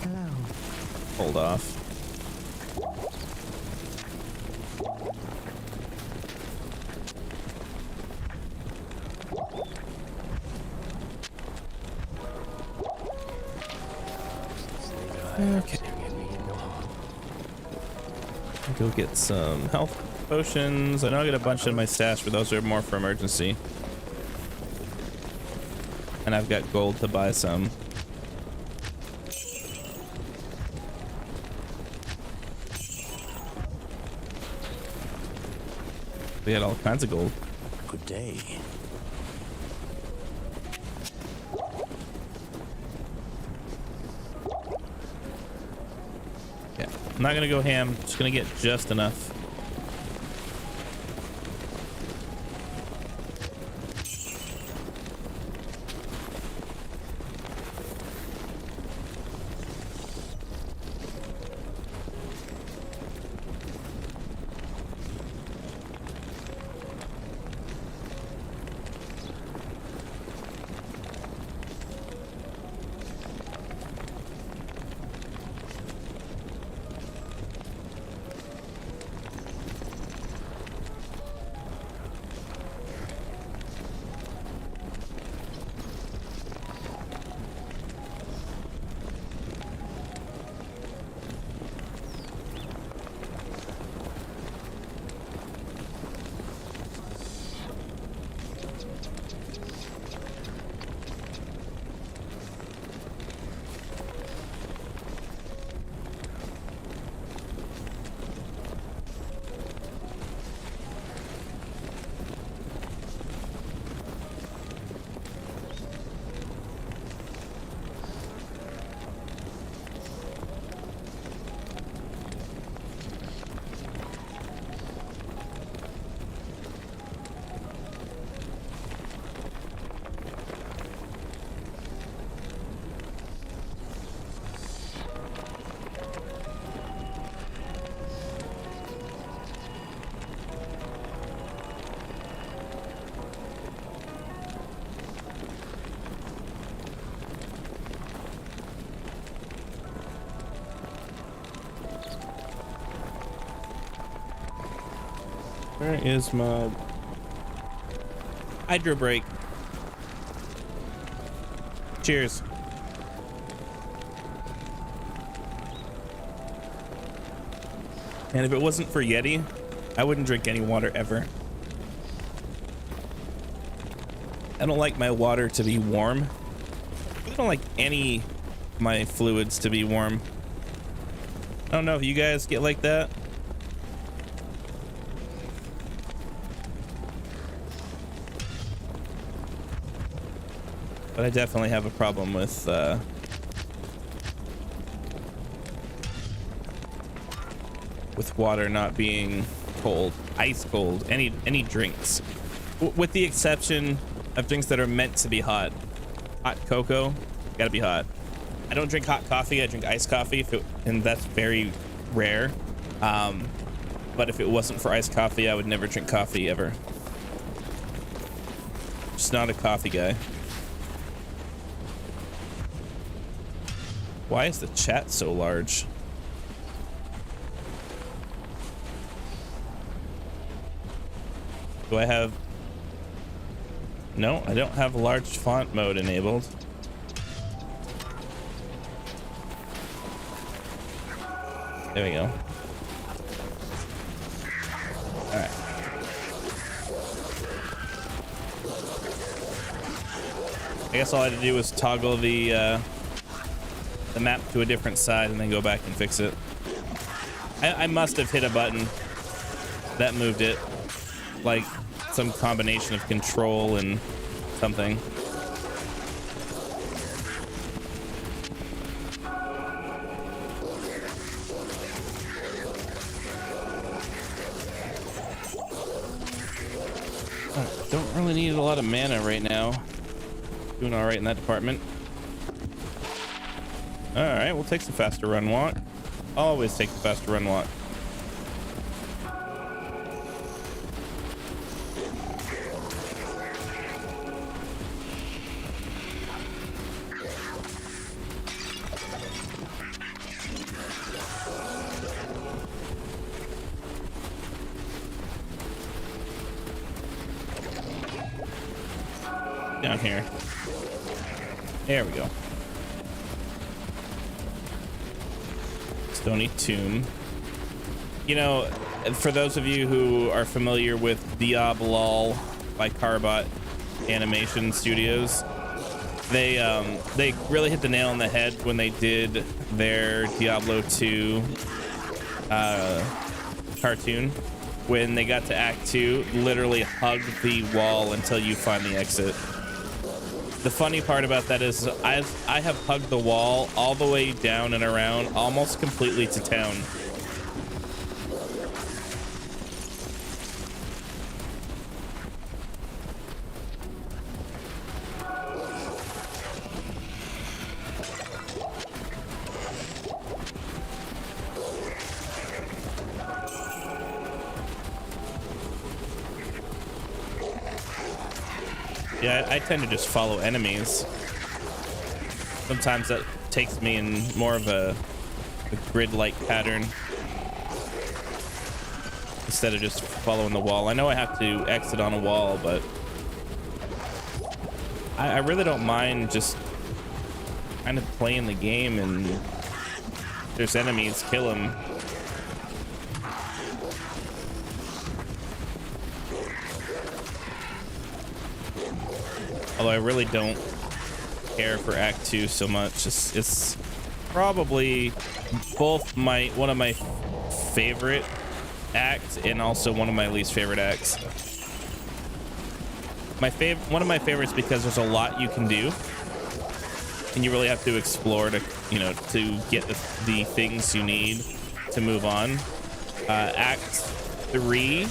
Hello. Hold off. Okay. Go get some health potions. I know I got a bunch in my stash, but those are more for emergency. And I've got gold to buy some. We had all kinds of gold. Good day. Yeah, I'm not gonna go ham. Just gonna get just enough. Where is my hydro break? Cheers. And if it wasn't for Yeti, I wouldn't drink any water ever. I don't like my water to be warm. I don't like any of my fluids to be warm. I don't know if you guys get like that. But I definitely have a problem with water not being cold, ice cold, any drinks, with the exception of drinks that are meant to be hot. Hot cocoa, gotta be hot. I don't drink hot coffee. I drink iced coffee, and that's very rare. But if it wasn't for iced coffee, I would never drink coffee ever. Just not a coffee guy. Why is the chat so large? Do I have... No, I don't have large font mode enabled. There we go. All right. I guess all I had to do was toggle the map to a different side and then go back and fix it. I must have hit a button that moved it, like some combination of control and something. Don't really need a lot of mana right now. Doing all right in that department. All right, we'll take the faster run walk. Always take the faster run walk. Down here. There we go. Stony Tomb. You know, for those of you who are familiar with Diablo by Carbot Animation Studios, they really hit the nail on the head when they did their Diablo 2 cartoon. When they got to Act 2, literally hug the wall until you find the exit. The funny part about that is I have hugged the wall all the way down and around, almost completely to town. Yeah, I tend to just follow enemies. Sometimes that takes me in more of a grid-like pattern instead of just following the wall. I know I have to exit on a wall, but I really don't mind just kind of playing the game, and if there's enemies, kill them. Although I really don't care for Act 2 so much. It's probably both one of my favorite acts and also one of my least favorite acts. One of my favorites because there's a lot you can do, and you really have to explore to get the things you need to move on. Act 3,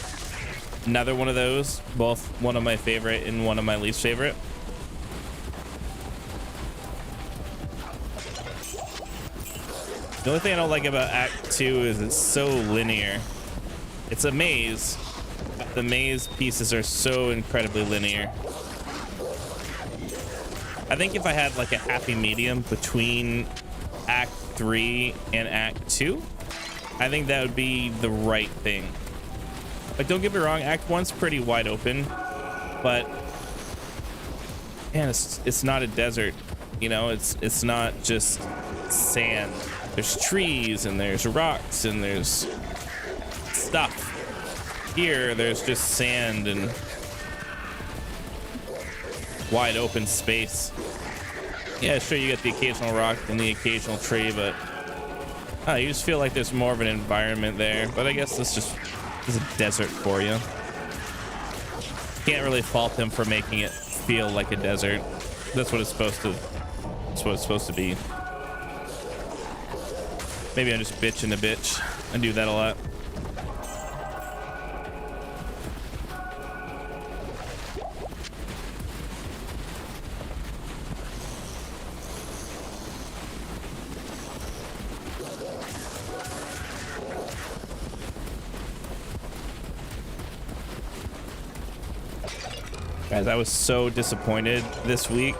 another one of those, both one of my favorite and one of my least favorite. The only thing I don't like about Act 2 is it's so linear. It's a maze, but the maze pieces are so incredibly linear. I think if I had like a happy medium between Act 3 and Act 2, I think that would be the right thing. Like, don't get me wrong, Act 1's pretty wide open, but man, it's not a desert, you know. It's not just sand. There's trees and there's rocks and there's stuff. Here there's just sand and wide open space. Yeah, sure, you get the occasional rock and the occasional tree, but you just feel like there's more of an environment there. But I guess this is a desert for you. Can't really fault them for making it feel like a desert. That's what it's supposed to. That's what it's supposed to be. Maybe I'm just bitching a bitch. I do that a lot. Guys, I was so disappointed this week.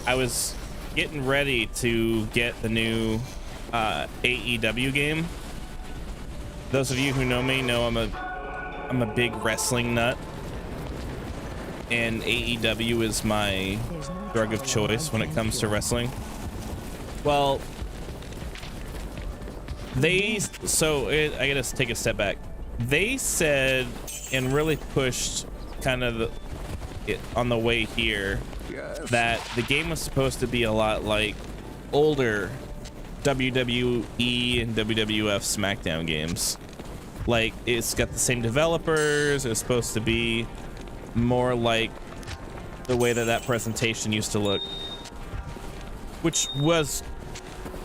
I was getting ready to get the new AEW game. Those of you who know me know I'm a big wrestling nut, and AEW is my drug of choice when it comes to wrestling. Well, I gotta take a step back. They said and really pushed kind of on the way here that the game was supposed to be a lot like older WWE and WWF SmackDown games. Like, it's got the same developers. It's supposed to be more like the way that presentation used to look, which was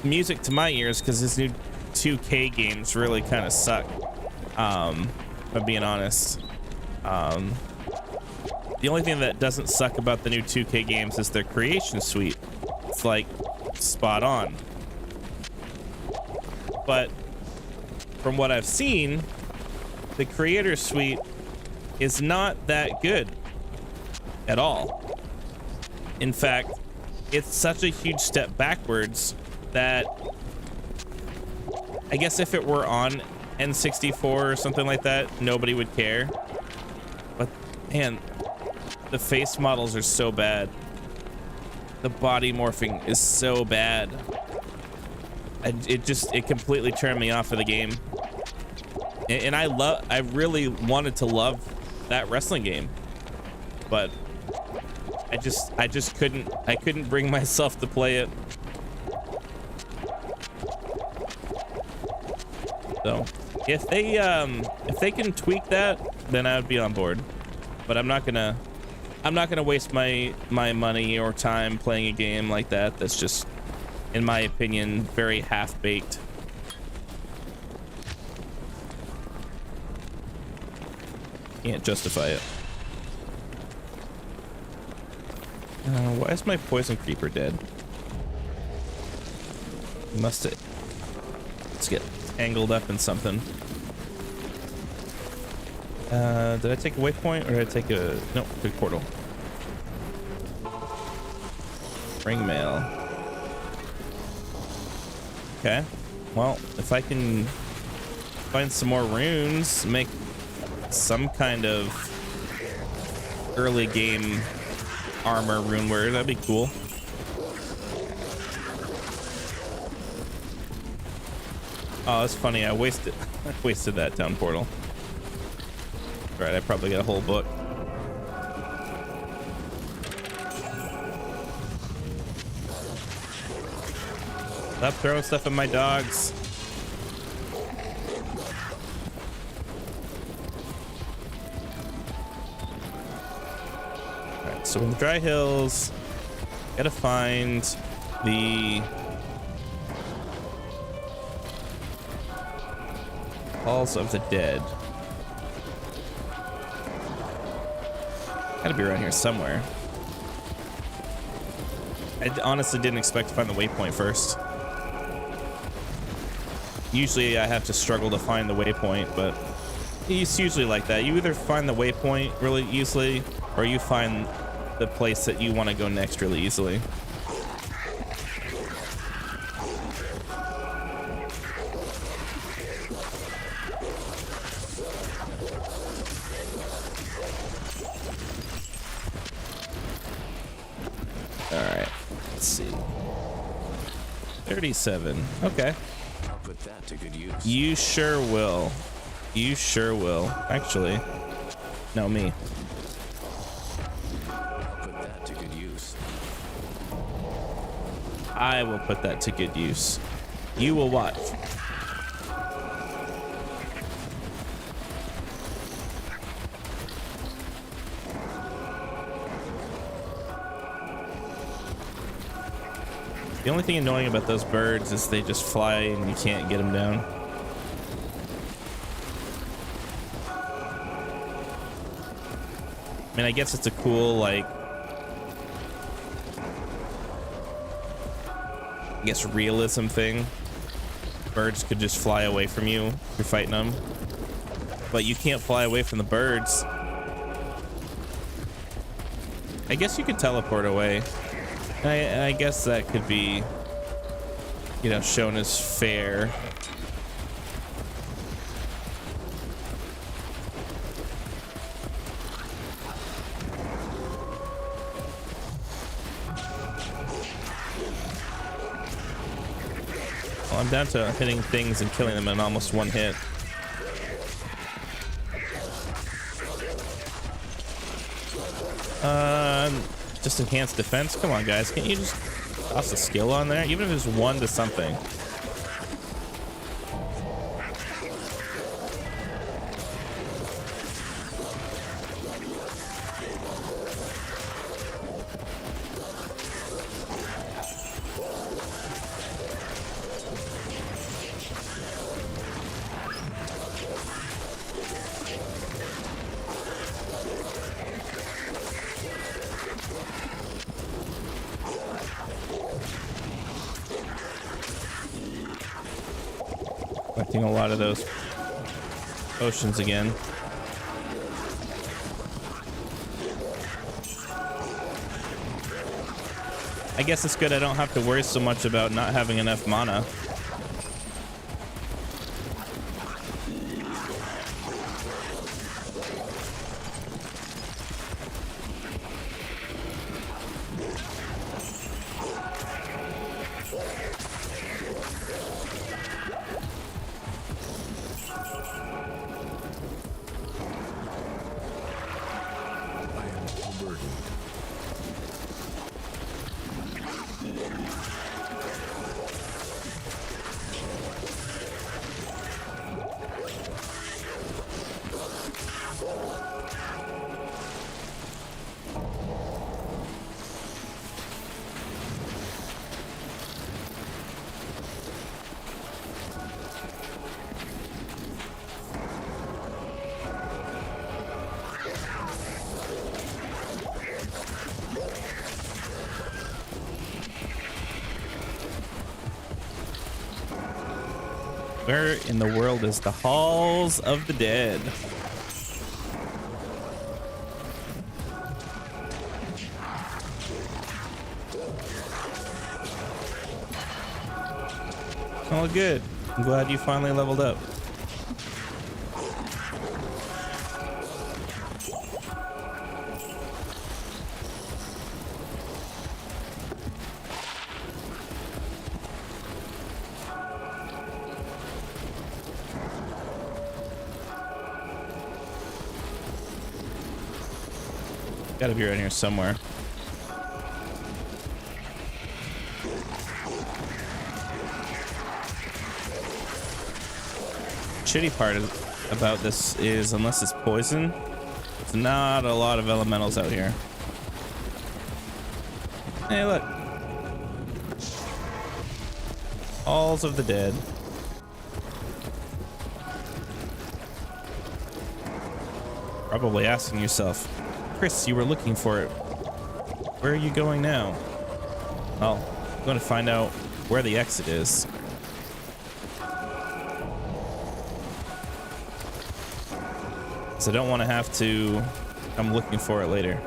music to my ears because this new 2K games really kind of suck, if I'm being honest. The only thing that doesn't suck about the new 2K games is their creation suite. It's like spot on. But from what I've seen, the creator suite is not that good at all. In fact, it's such a huge step backwards that I guess if it were on N64 or something like that, nobody would care. But man, the face models are so bad. The body morphing is so bad. It completely turned me off of the game. And I really wanted to love that wrestling game, but I just couldn't bring myself to play it. So if they can tweak that, then I would be on board. But I'm not gonna waste my money or time playing a game like that. That's just, in my opinion, very half-baked. Can't justify it. Why is my poison creeper dead? Let's get tangled up in something. Did I take a waypoint or did I take a... No, big portal. Ring mail. Okay. Well, if I can find some more runes, make some kind of early game armor rune wear, that'd be cool. Oh, that's funny. I wasted that down portal. All right, I probably got a whole book. Stop throwing stuff at my dogs. All right, so in the Dry Hills, gotta find the Halls of the Dead. Gotta be around here somewhere. I honestly didn't expect to find the waypoint first. Usually I have to struggle to find the waypoint, but it's usually like that. You either find the waypoint really easily, or you find the place that you want to go next really easily. 37. Okay. I'll put that to good use. You sure will. You sure will. Actually, no, me. I'll put that to good use. I will put that to good use. You will watch. The only thing annoying about those birds is they just fly and you can't get them down. I mean, I guess it's a cool, like, I guess realism thing. Birds could just fly away from you if you're fighting them. But you can't fly away from the birds. I guess you could teleport away. I guess that could be, you know, shown as fair. Well, I'm down to hitting things and killing them in almost one hit. Just enhanced defense. Come on, guys. Can't you just toss a skill on there? Even if it's 1 to something. Collecting a lot of those potions again. I guess it's good I don't have to worry so much about not having enough mana. Where in the world is the Halls of the Dead? Oh, good. I'm glad you finally leveled up. Gotta be around here somewhere. Shitty part about this is, unless it's poison, there's not a lot of elementals out here. Hey, look. Halls of the Dead. Probably asking yourself, Chris, you were looking for it. Where are you going now? Well, I'm going to find out where the exit is. So I don't want to have to come looking for it later.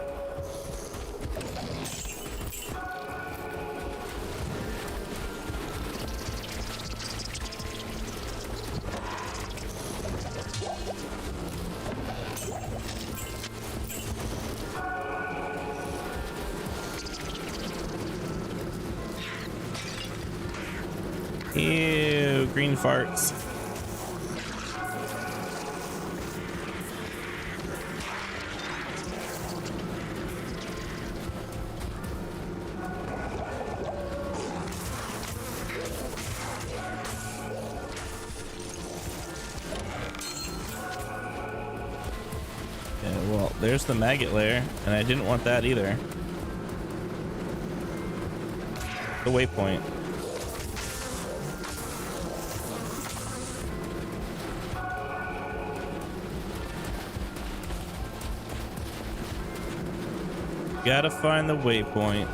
Ew, green farts. Yeah, well, there's the maggot lair, and I didn't want that either. The waypoint. Gotta find the waypoint.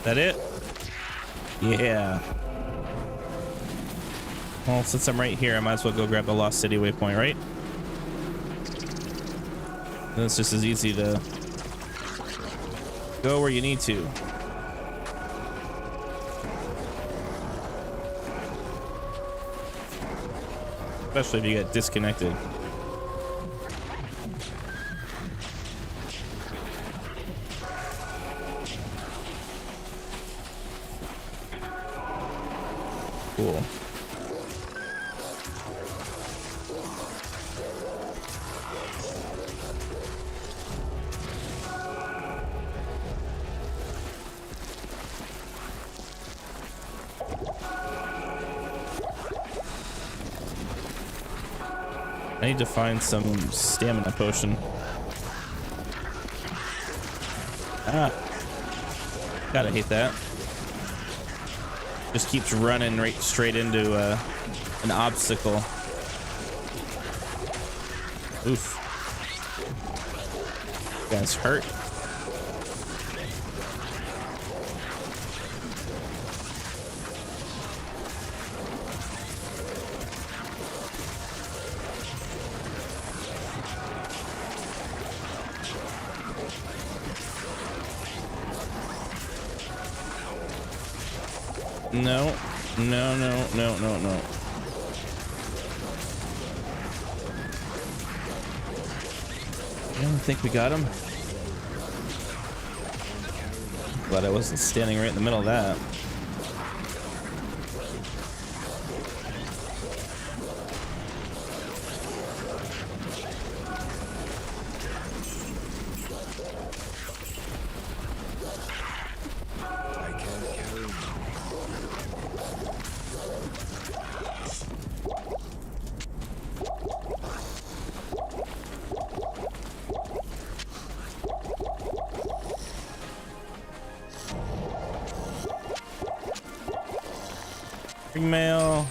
That it? Yeah. Well, since I'm right here, I might as well go grab the Lost City waypoint, right? And it's just as easy to go where you need to. Especially if you get disconnected. Cool. I need to find some stamina potion. Ah. Gotta hate that. Just keeps running right straight into an obstacle. Oof. You guys hurt. No, no, no, no, no, no. I don't think we got him. Glad I wasn't standing right in the middle of that. Mail.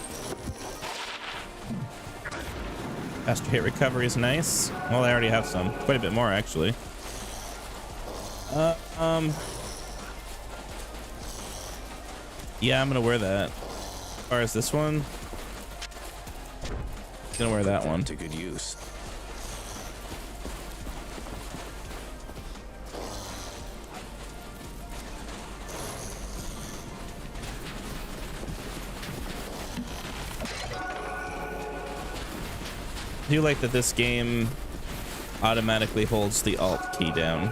Faster hit recovery is nice. Well, I already have some. Quite a bit more, actually. Yeah, I'm gonna wear that. As far as this one, I'm gonna wear that one. To good use. I do like that this game automatically holds the Alt key down.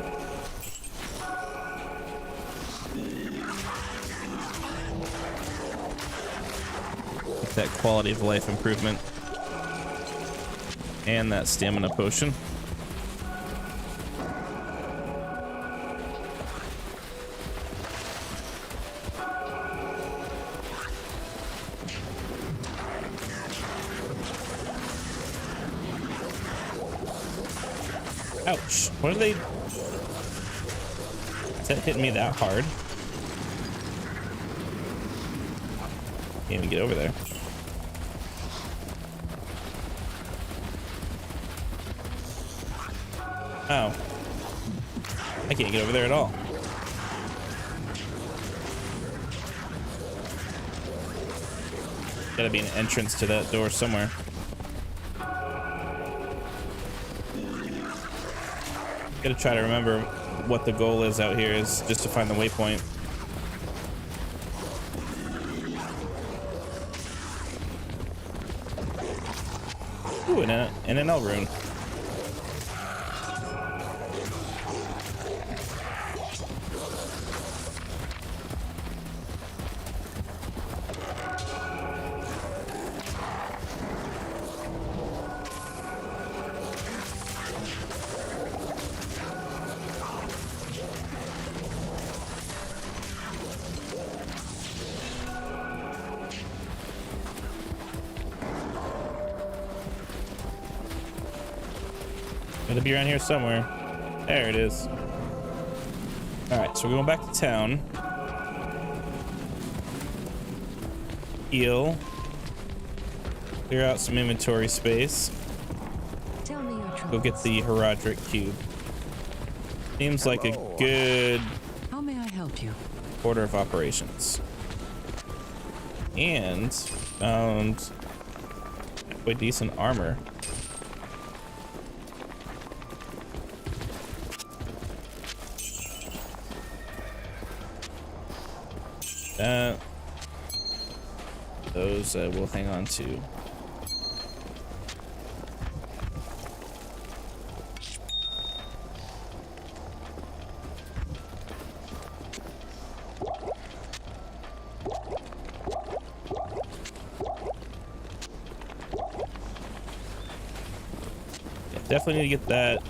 Like that quality of life improvement. And that stamina potion. Ouch. What are they? Is that hitting me that hard? Can't even get over there. Oh. I can't get over there at all. Gotta be an entrance to that door somewhere. Gotta try to remember what the goal is out here, is just to find the waypoint. Ooh, and an L rune. It'll be around here somewhere. There it is. All right, so we're going back to town. Heal. Clear out some inventory space. Tell me your troubles. Go get the Herodric cube. Seems like a good How may I help you? order of operations. And found quite decent armor. Those we'll hang on to. Yeah, definitely need to get that.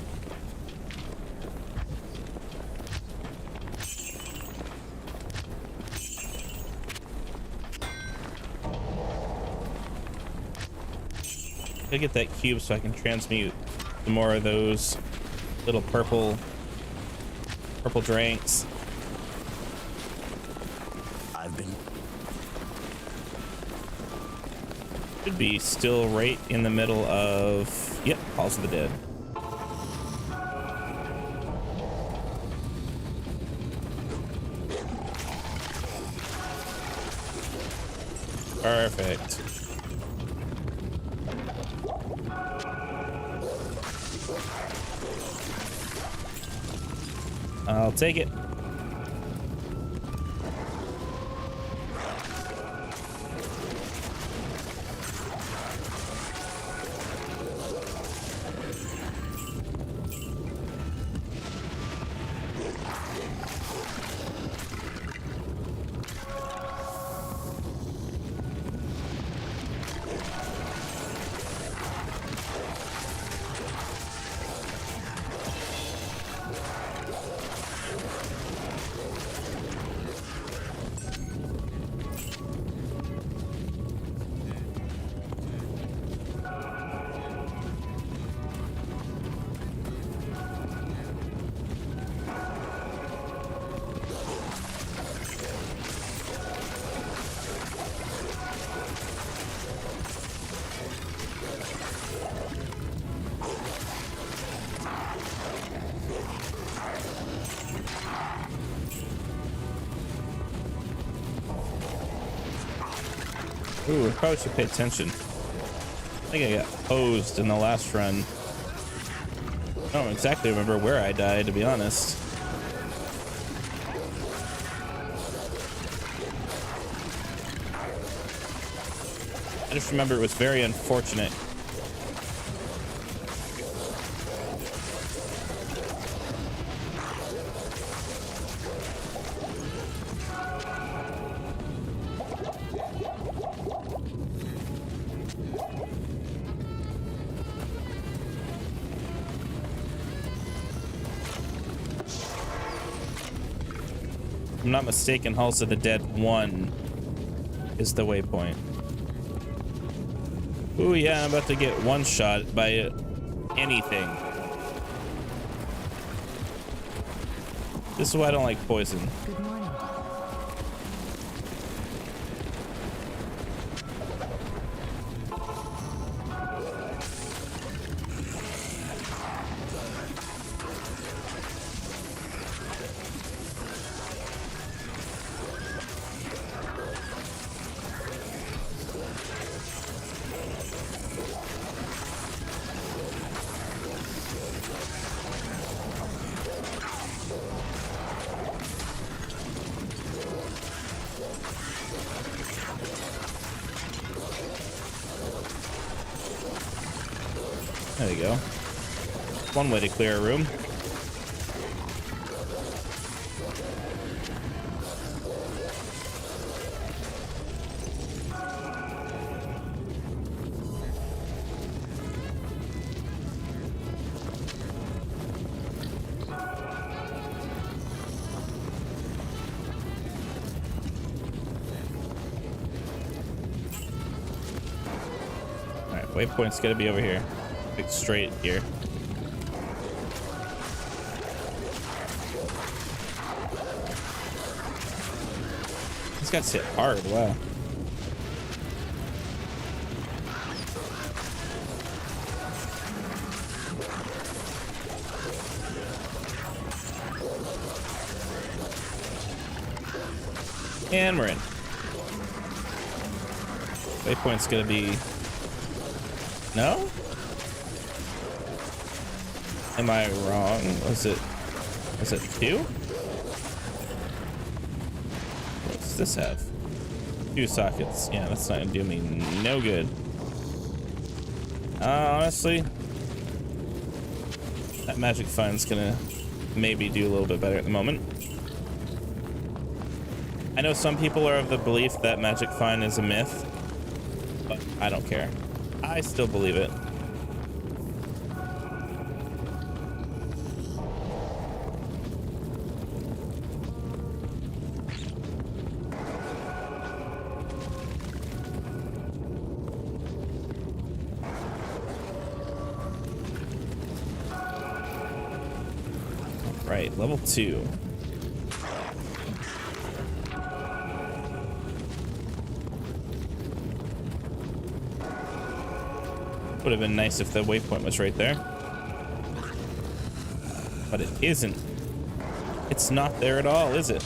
I get that cube so I can transmute some more of those little purple drinks. I've been Should be still right in the middle of, yep, Halls of the Dead. Perfect. I'll take it. Ooh, I probably should pay attention. I think I got hosed in the last run. I don't exactly remember where I died, to be honest. I just remember it was very unfortunate. If I'm not mistaken, Halls of the Dead 1 is the waypoint. Ooh, yeah, I'm about to get one shot by anything. This is why I don't like poison. Good morning. There you go. One way to clear a room. Waypoint's gonna be over here. Like straight here. This guy's hit hard, wow. And we're in. Waypoint's gonna be... No? Am I wrong? Was it 2? What does this have? 2 sockets. Yeah, that's not gonna do me no good. Honestly, that magic fine's gonna maybe do a little bit better at the moment. I know some people are of the belief that magic fine is a myth, but I don't care. I still believe it. All right, level 2. Would have been nice if the waypoint was right there. But it isn't. It's not there at all, is it?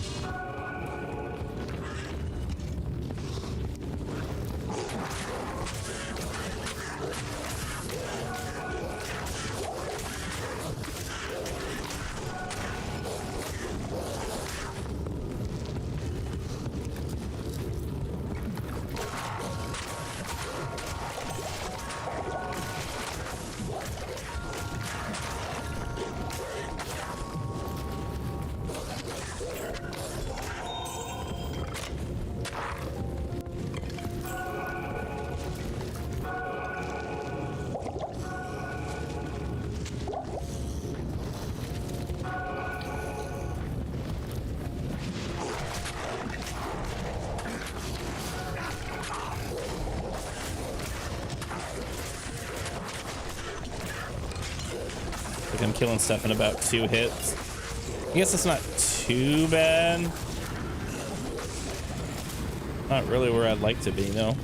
I'm killing stuff in about 2 hits. I guess it's not too bad. Not really where I'd like to be, no.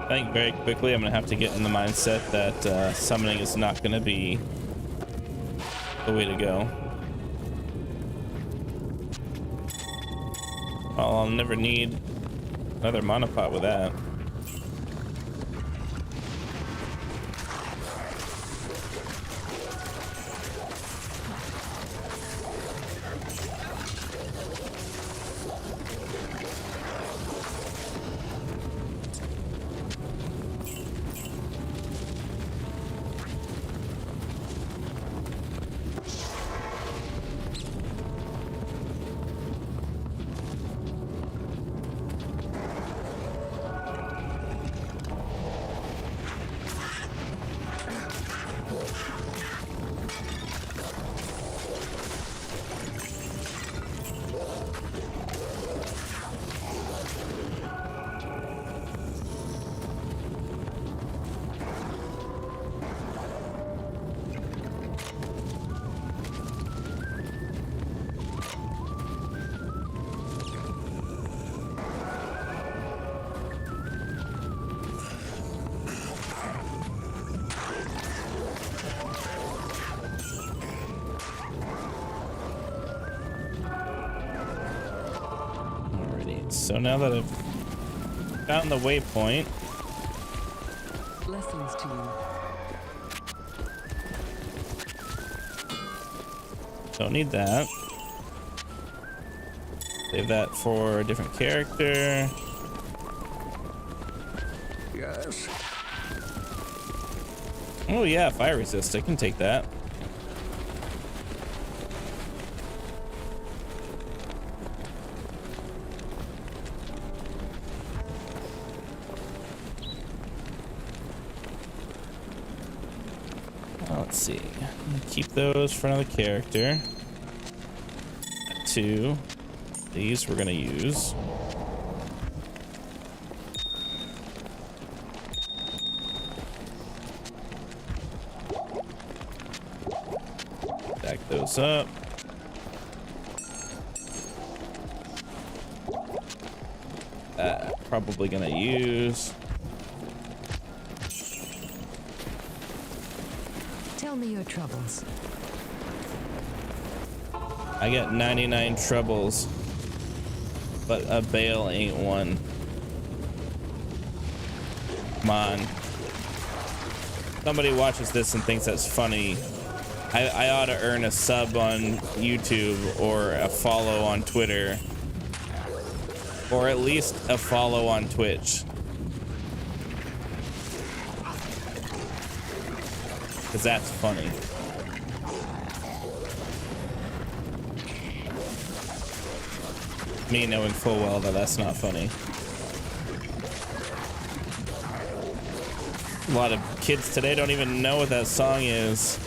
I think very quickly I'm gonna have to get in the mindset that summoning is not gonna be the way to go. Well, I'll never need another monopod with that. So now that I've Found the waypoint. Blessings to you. Don't need that. Save that for a different character. Yes. Oh yeah, fire resist. I can take that. Let's see. Keep those for another character. 2. These we're gonna use. Back those up. Probably gonna use. Tell me your troubles. I got 99 troubles, but a bale ain't one. Come on. Somebody watches this and thinks that's funny. I ought to earn a sub on YouTube or a follow on Twitter. Or at least a follow on Twitch. Because that's funny. Me knowing full well that that's not funny. A lot of kids today don't even know what that song is.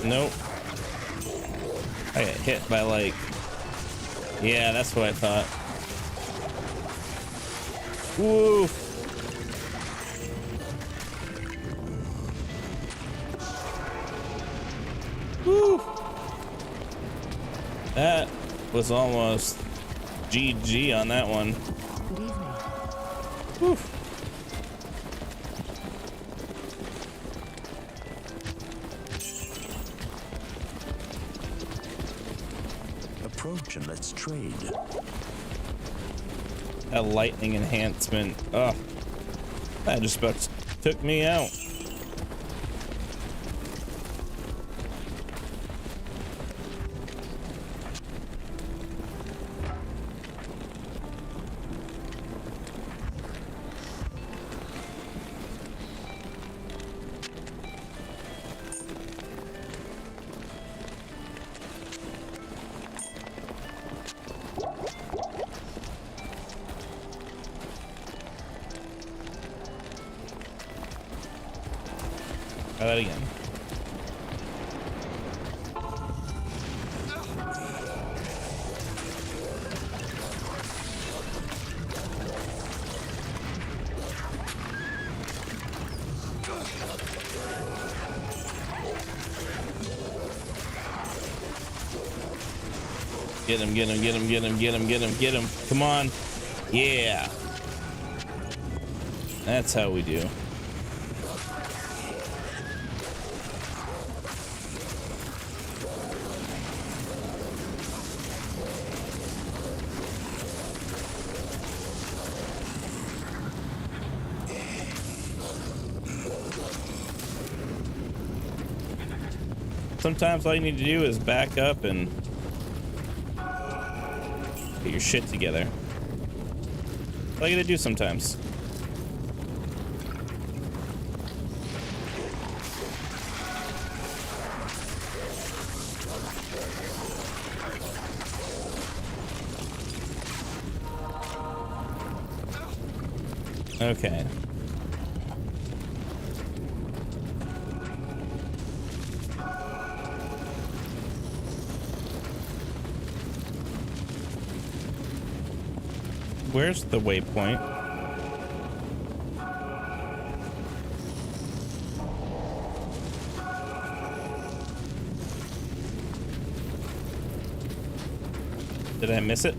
Nope. I got hit by like... Yeah, that's what I thought. Woo! Woo! That was almost GG on that one. Good evening. Woo! Approach and let's trade. That lightning enhancement. Oh, that just about took me out. Try that again. Get him, get him, get him, get him, get him, get him, get him. Come on. Yeah. That's how we do. Sometimes all you need to do is back up and get your shit together. That's all you gotta do sometimes. Okay. Where's the waypoint? Did I miss it?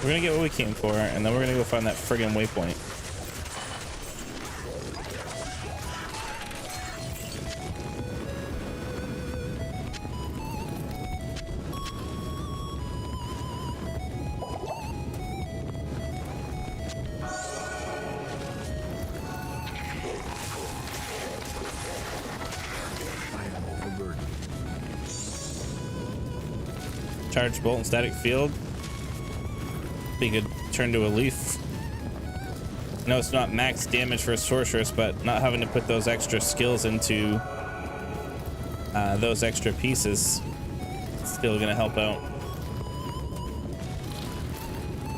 We're gonna get what we came for, and then we're gonna go find that friggin' waypoint. I am overburdened. Charge bolt and static field. Be good. Turn to a leaf. No, it's not max damage for a sorceress, but not having to put those extra skills into those extra pieces, it's still gonna help out.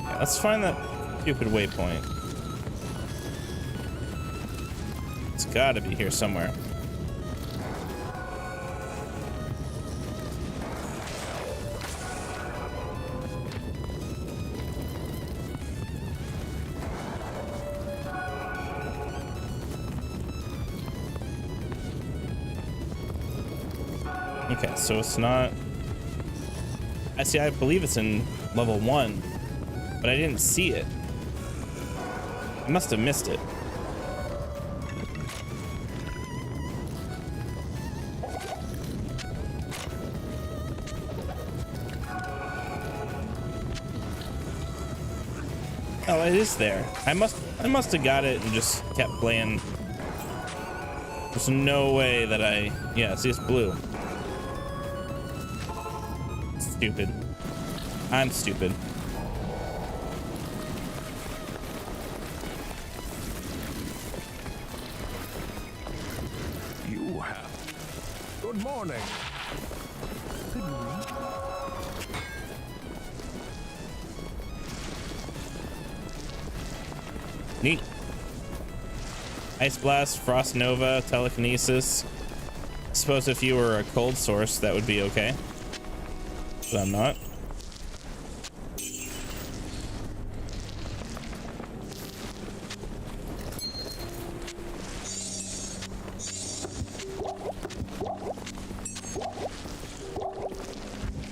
Yeah, let's find that stupid waypoint. It's gotta be here somewhere. Okay, so it's not. I see. I believe it's in level 1, but I didn't see it. I must have missed it. Oh, it is there. I must have got it and just kept playing. There's no way that I. Yeah, see, it's blue. Stupid. I'm stupid. You have. Good morning. Good morning. Neat. Ice Blast, Frost Nova, Telekinesis. I suppose if you were a cold source, that would be okay. But I'm not.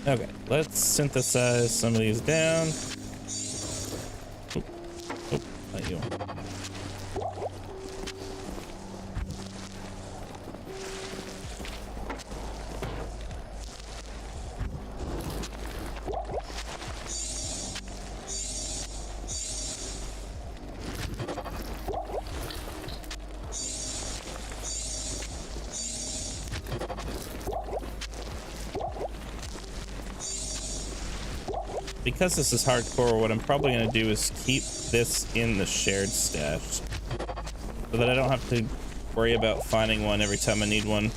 Okay, let's synthesize some of these down. Oop, oop, not you. Because this is hardcore, what I'm probably going to do is keep this in the shared stash so that I don't have to worry about finding one every time I need one.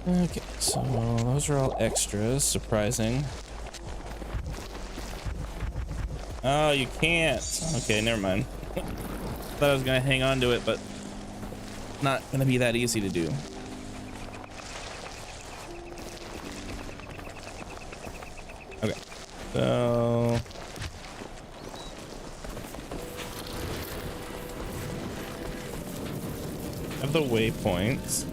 Okay, so those are all extras. Surprising. Oh, you can't. Okay, never mind. Thought I was gonna hang on to it, but not gonna be that easy to do. Okay, so have the waypoints.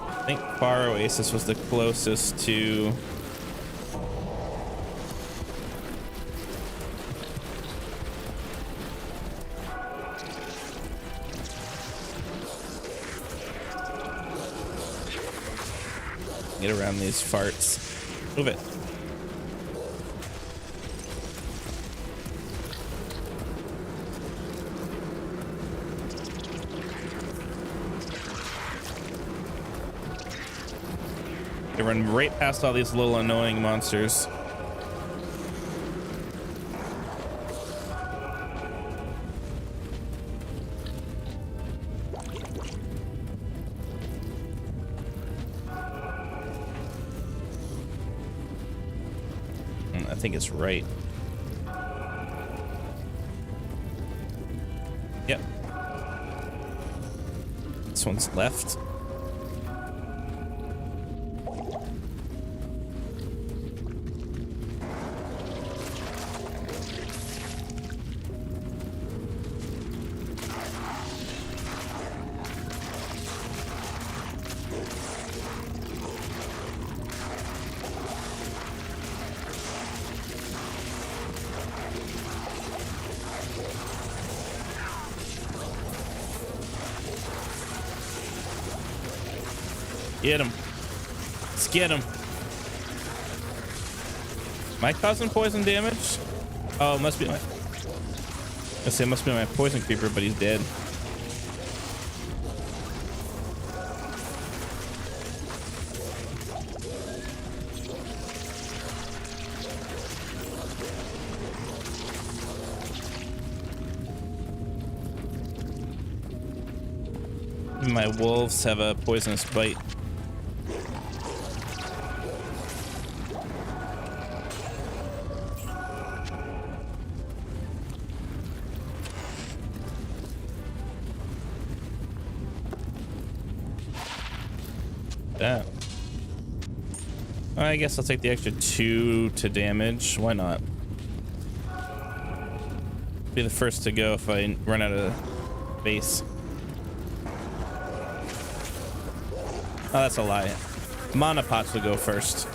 I think Bar Oasis was the closest to. Get around these farts. Move it. They run right past all these little annoying monsters. I think it's right. Yep. This one's left. Get him. Let's get him. Am I causing poison damage? Oh, it must be my... I say it must be my poison creeper, but he's dead. My wolves have a poisonous bite. That. I guess I'll take the extra 2 to damage. Why not? Be the first to go if I run out of base. Oh, that's a lie. Mana pots will go first.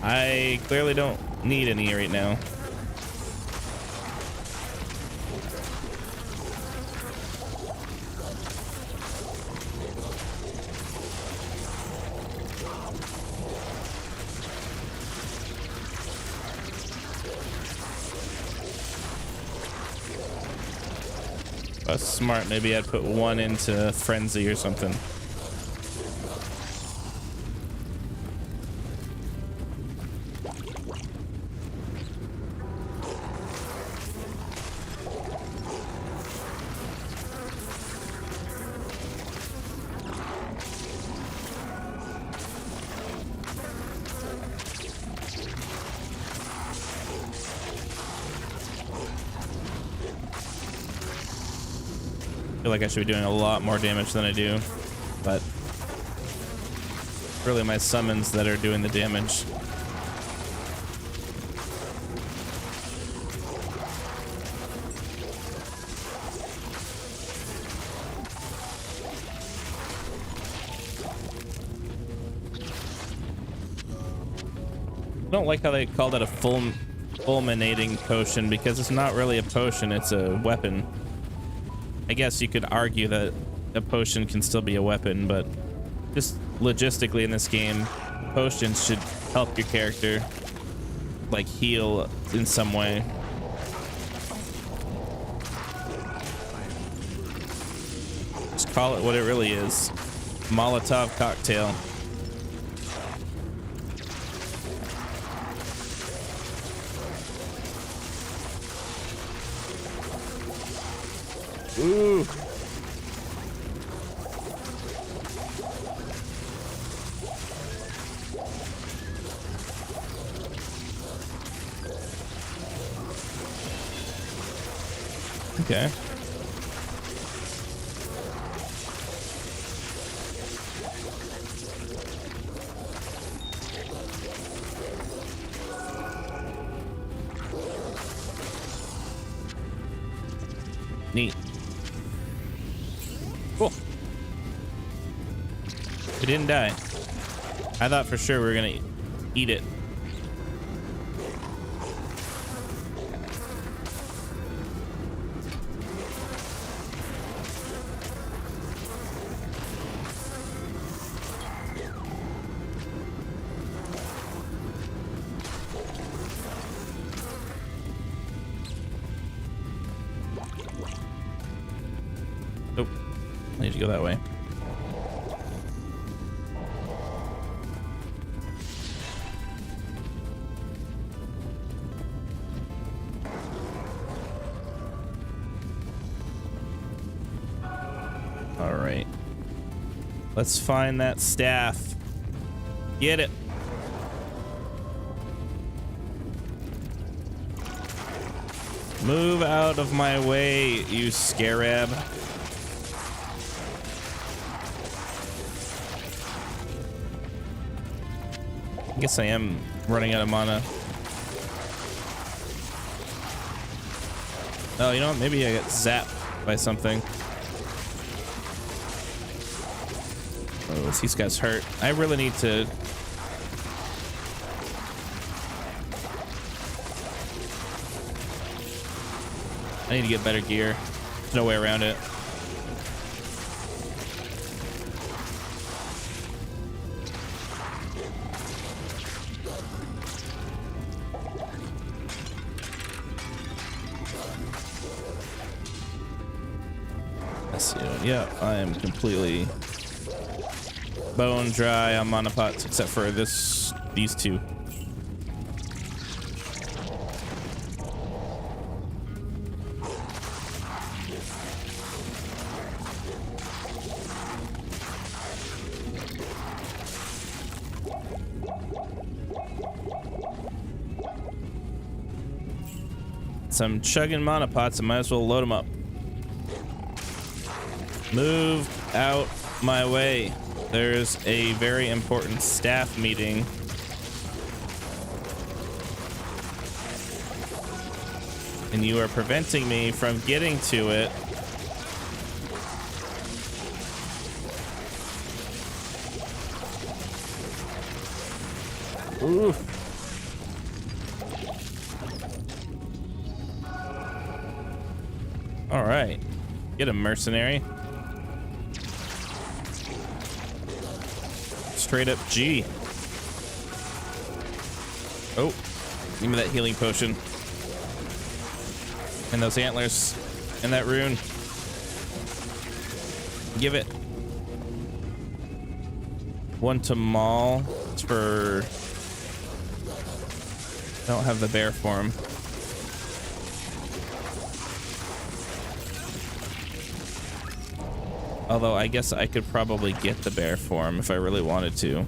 I clearly don't need any right now. If I was smart, maybe I'd put 1 into Frenzy or something. I feel like I should be doing a lot more damage than I do, but really my summons that are doing the damage. I don't like how they call that a fulminating potion, because it's not really a potion, it's a weapon. I guess you could argue that a potion can still be a weapon, but just logistically in this game, potions should help your character, like, heal in some way. Just call it what it really is. Molotov cocktail. Ooh. Okay. Neat. Cool. We didn't die. I thought for sure we were gonna eat it. I need to go that way. All right. Let's find that staff. Get it. Move out of my way, you scarab. I guess I am running out of mana. Oh, you know what? Maybe I got zapped by something. Oh, these guys hurt. I really need to... I need to get better gear. There's no way around it. Let's see. Yeah, I am completely bone dry on mana pots, except for these two. So I'm chugging mana pots, I might as well load them up. Move out my way. There's a very important staff meeting. And you are preventing me from getting to it. Ooh. All right, get a mercenary. Straight up G. Oh, give me that healing potion. And those antlers and that rune. Give it. One to Maul. It's for... I don't have the bear form. Although I guess I could probably get the bear form if I really wanted to.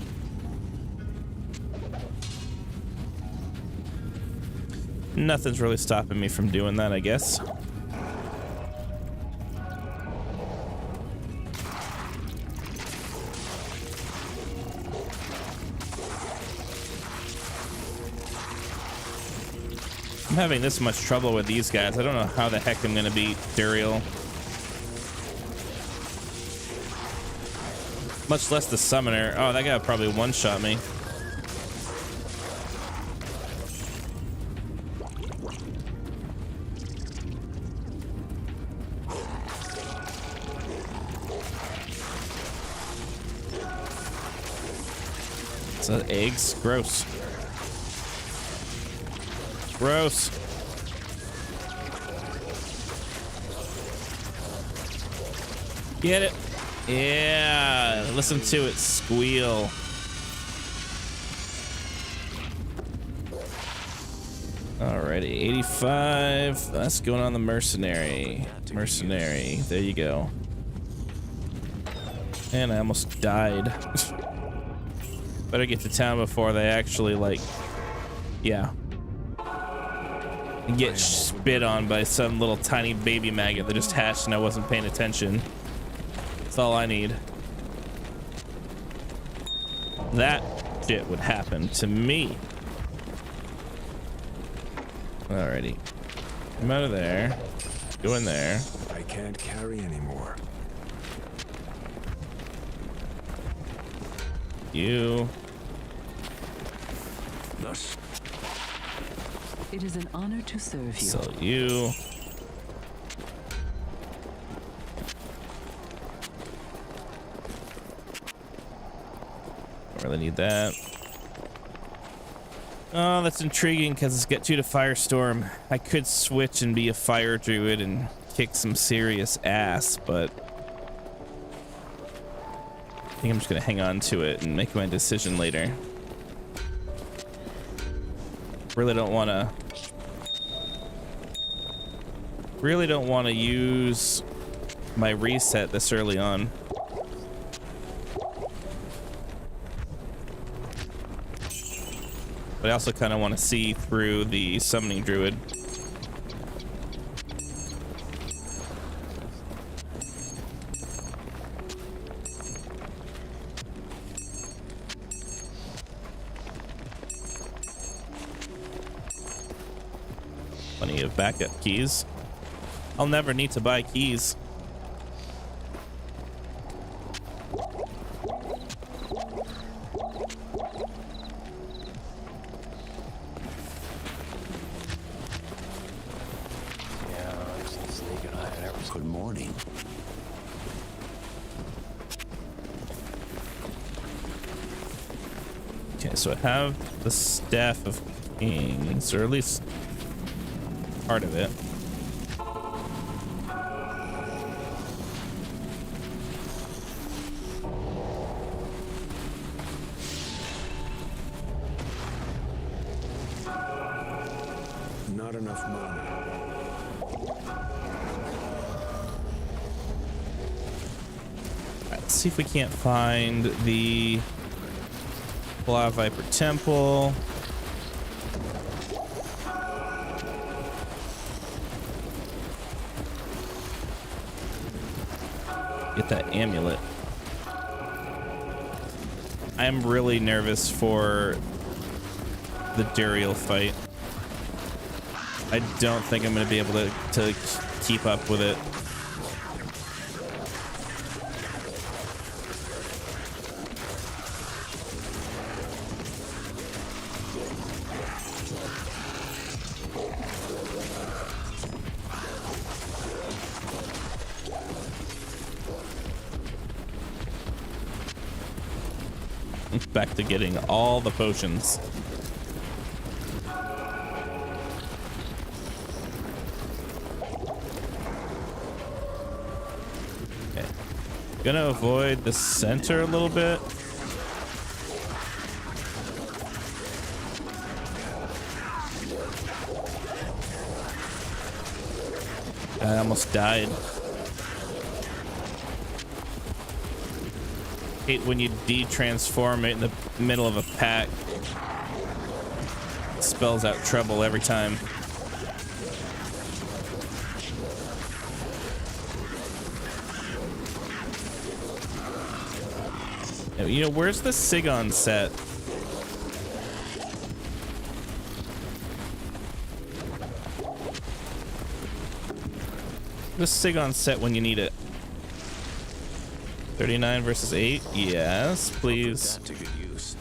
Nothing's really stopping me from doing that, I guess. I'm having this much trouble with these guys. I don't know how the heck I'm gonna beat Duriel. Much less the summoner. Oh, that guy probably one-shot me. So eggs, gross. Gross. Get it. Yeah, listen to it squeal. Alrighty, 85. That's going on the mercenary. Mercenary, there you go. And I almost died. Better get to town before they actually, like, yeah. Get spit on by some little tiny baby maggot that just hatched and I wasn't paying attention. That's all I need. That shit would happen to me. Alrighty. Come out of there. Go in there. I can't carry anymore. You. Thus. It is an honor to serve you. So you. Don't really need that. Oh, that's intriguing because it's got 2 to Firestorm. I could switch and be a fire druid and kick some serious ass, but I think I'm just gonna hang on to it and make my decision later. Really don't want to use my reset this early on. But I also kind of want to see through the summoning druid. Plenty of backup keys. I'll never need to buy keys. Good morning. Okay, so I have the Staff of Kings, or at least part of it. Not enough money. Let's see if we can't find the Blah Viper Temple. Get that amulet. I'm really nervous for the Duriel fight. I don't think I'm going to be able to keep up with it. Back to getting all the potions. Okay. Gonna avoid the center a little bit. I almost died. Hate when you de-transform it in the middle of a pack. It spells out trouble every time. You know, where's the Sigon set? The Sigon set when you need it. 39 versus 8. Yes, please. Put that to good use.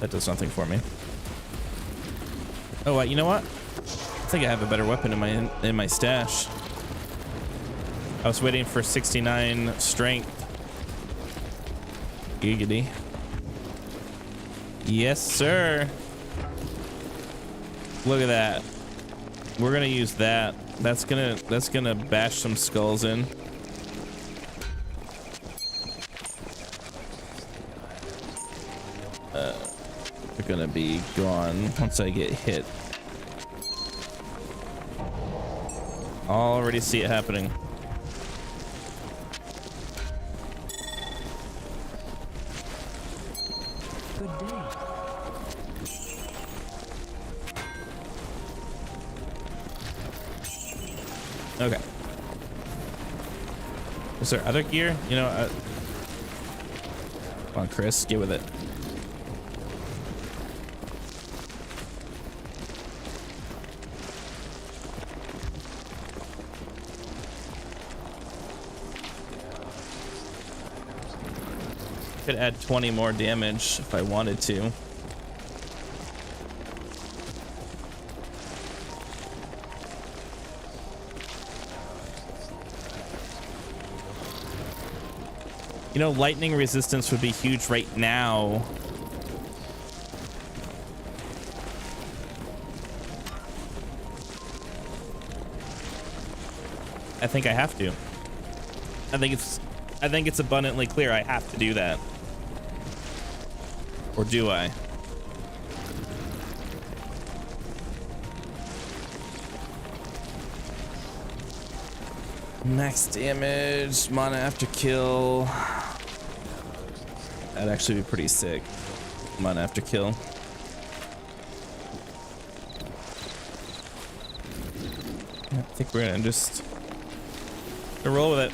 That does nothing for me. Oh, you know what? I think I have a better weapon in my stash. I was waiting for 69 strength. Giggity. Yes, sir. Look at that. We're gonna use that. That's gonna bash some skulls in. They're gonna be gone once I get hit. Already see it happening. Good day. Okay. Is there other gear? You know, come on, Chris, get with it. Could add 20 more damage if I wanted to. You know, lightning resistance would be huge right now. I think I have to. I think it's abundantly clear I have to do that. Or do I? Max damage, mana after kill. That'd actually be pretty sick. Mana after kill. I think we're gonna just roll with it.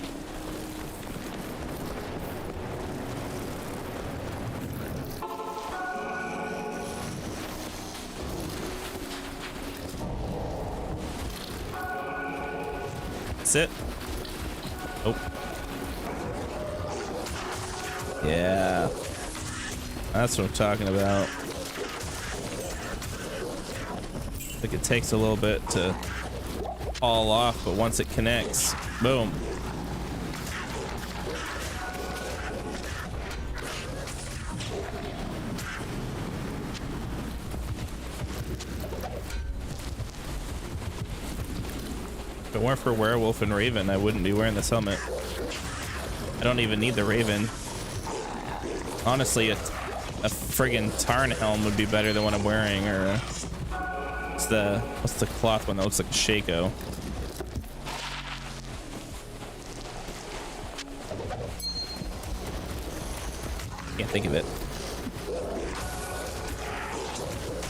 That's it. Oh. Yeah. That's what I'm talking about. I think it takes a little bit to fall off, but once it connects, boom. If it weren't for Werewolf and Raven, I wouldn't be wearing this helmet. I don't even need the Raven. Honestly, a friggin' Tarn helm would be better than what I'm wearing, or what's the cloth one that looks like a Shaco? Can't think of it.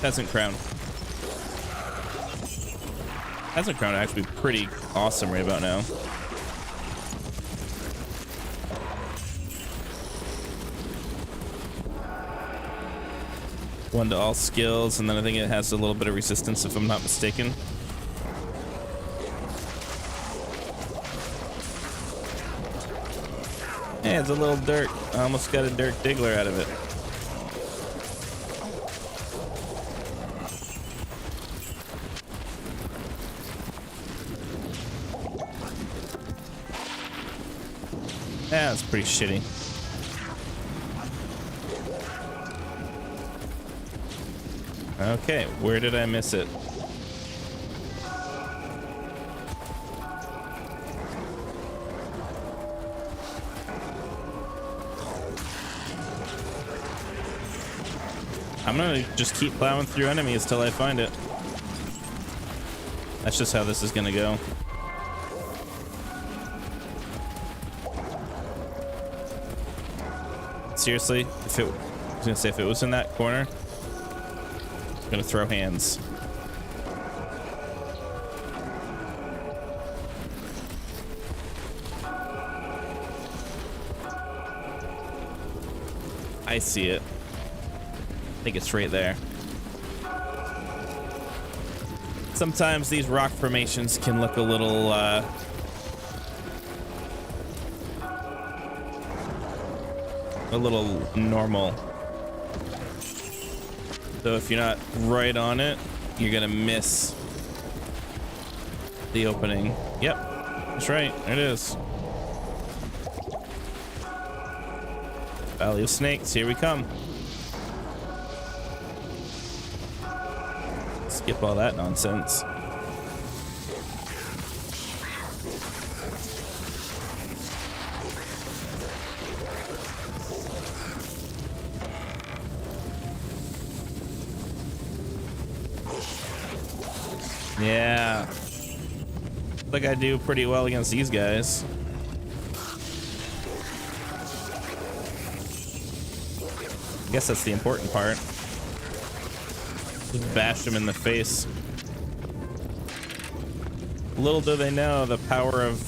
Peasant Crown. Peasant Crown would actually be pretty awesome right about now. One to all skills, and then I think it has a little bit of resistance if I'm not mistaken. Yeah, it's a little dirt. I almost got a dirt diggler out of it. Yeah, it's pretty shitty. Okay, where did I miss it? I'm gonna just keep plowing through enemies till I find it. That's just how this is gonna go. Seriously, I was gonna say if it was in that corner, I'm gonna throw hands. I see it. I think it's right there. Sometimes these rock formations can look a little normal. So if you're not right on it, you're gonna miss the opening. Yep, that's right. There it is. Valley of Snakes, here we come. Skip all that nonsense. Yeah. Looks like I do pretty well against these guys. I guess that's the important part. Just bash them in the face. Little do they know the power of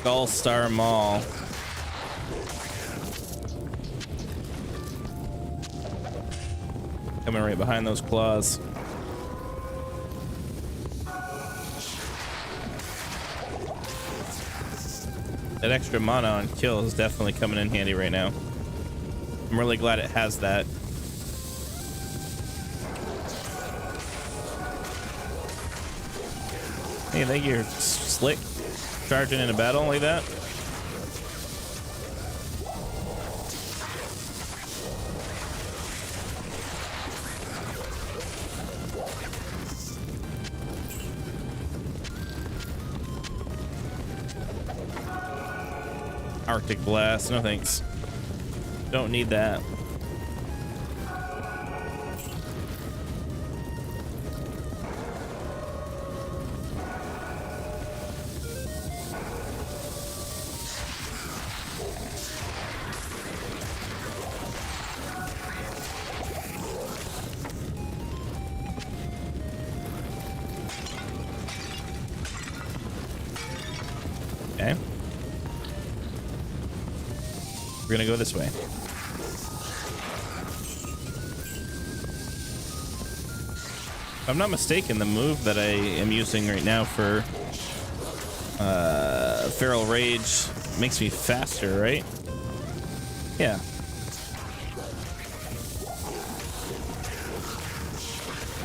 Gullstar Maul. Coming right behind those claws. That extra mana on kill is definitely coming in handy right now. I'm really glad it has that. Hey, think you're slick charging in a battle like that? Arctic blast. No thanks. Don't need that. Okay. We're gonna go this way. If I'm not mistaken, the move that I am using right now for Feral Rage makes me faster, right? Yeah.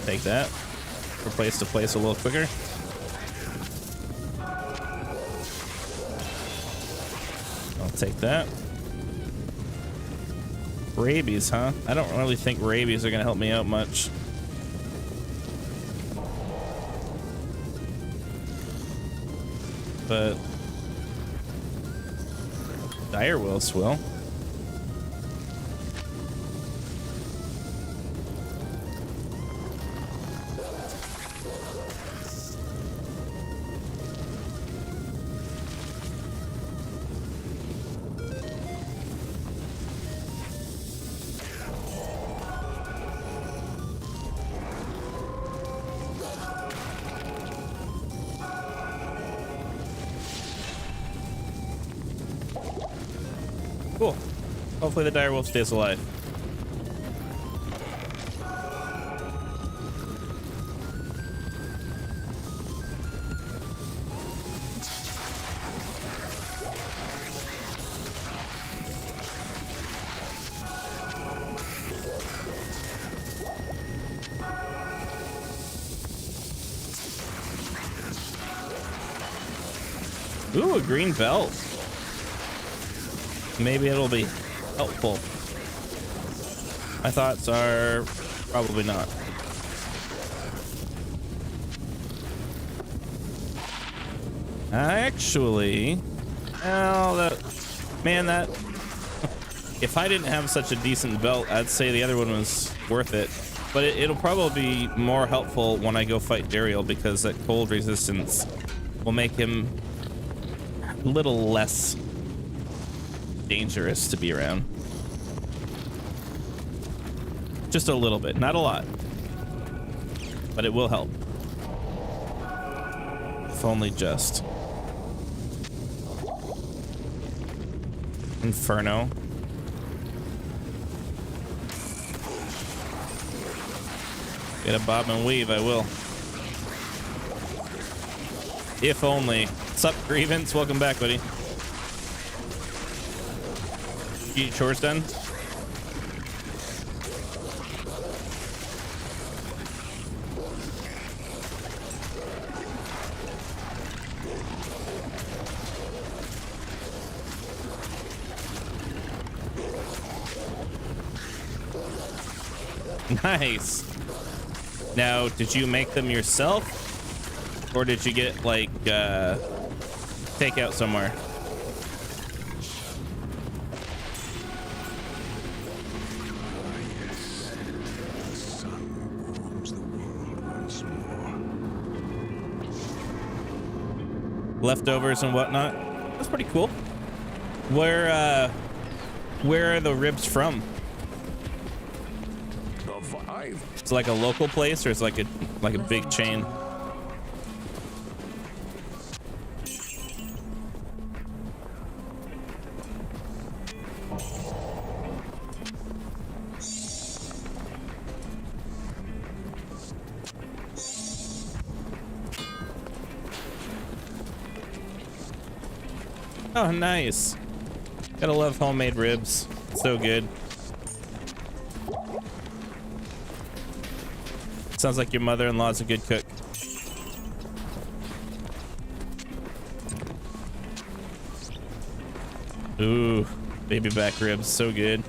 Take that. From place to place a little quicker. I'll take that. Rabies, huh? I don't really think rabies are gonna help me out much. But dire wolves will. Cool. Hopefully the dire wolf stays alive. Ooh, a green belt. Maybe it'll be helpful. My thoughts are probably not. Actually, well, that if I didn't have such a decent belt, I'd say the other one was worth it. But it'll probably be more helpful when I go fight Dariel, because that cold resistance will make him a little less dangerous to be around. Just a little bit, not a lot, but it will help. If only just. Inferno. Get a bob and weave, I will. If only. Sup, Grievance? Welcome back, buddy. Get your chores done. Nice. Now, did you make them yourself, or did you get like takeout somewhere? Leftovers and whatnot. That's pretty cool. Where are the ribs from? It's like a local place, or it's like a big chain? Oh, nice. Gotta love homemade ribs. So good. Sounds like your mother-in-law's a good cook. Ooh, baby back ribs, so good.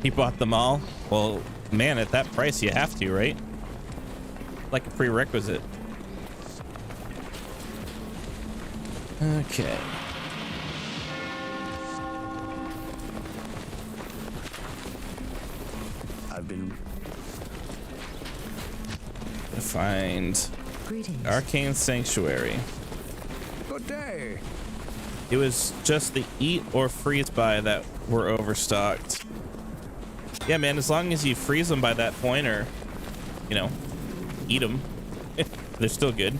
You bought them all? Well, man, at that price, you have to, right? Like a prerequisite. Okay. I've been... Find Greetings. Arcane Sanctuary. Good day. It was just the eat or freeze by that were overstocked. Yeah, man, as long as you freeze them by that point or, you know, eat them, they're still good.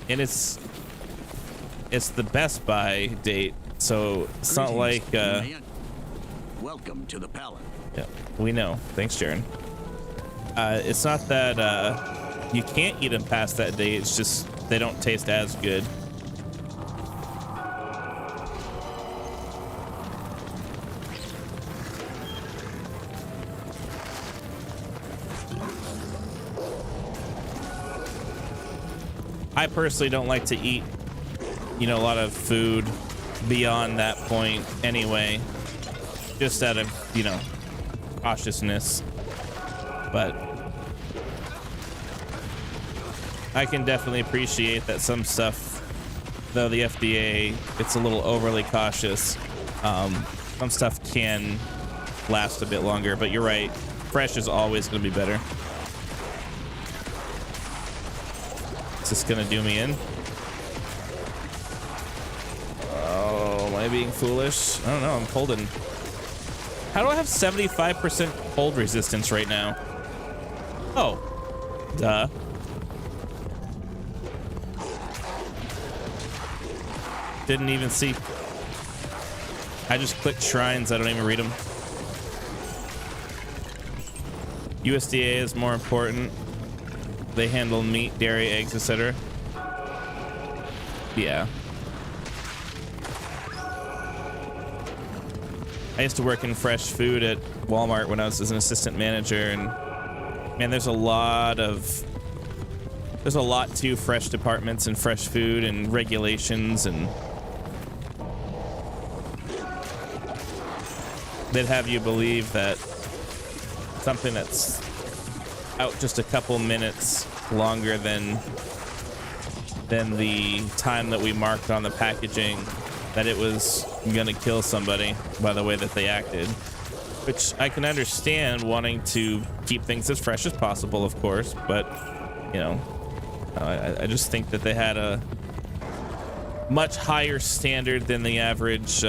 And it's the best by date, so it's not like Welcome to the palace. yeah, we know. Thanks, Jaren. It's not that you can't eat them past that date, it's just they don't taste as good. I personally don't like to eat, you know, a lot of food beyond that point anyway, just out of, you know, cautiousness. But I can definitely appreciate that some stuff, though the FDA, it's a little overly cautious. Some stuff can last a bit longer, but you're right. Fresh is always going to be better. Is this going to do me in? Oh, am I being foolish? I don't know. I'm holding. How do I have 75% hold resistance right now? Oh, duh. Didn't even see. I just clicked shrines. I don't even read them. USDA is more important. They handle meat, dairy, eggs, etc. Yeah. I used to work in fresh food at Walmart when I was as an assistant manager, and man, there's a lot to fresh departments and fresh food and regulations, and they'd have you believe that something that's out just a couple minutes longer than the time that we marked on the packaging, that it was gonna kill somebody by the way that they acted, which I can understand, wanting to keep things as fresh as possible, of course, but you know, I just think that they had a much higher standard than the average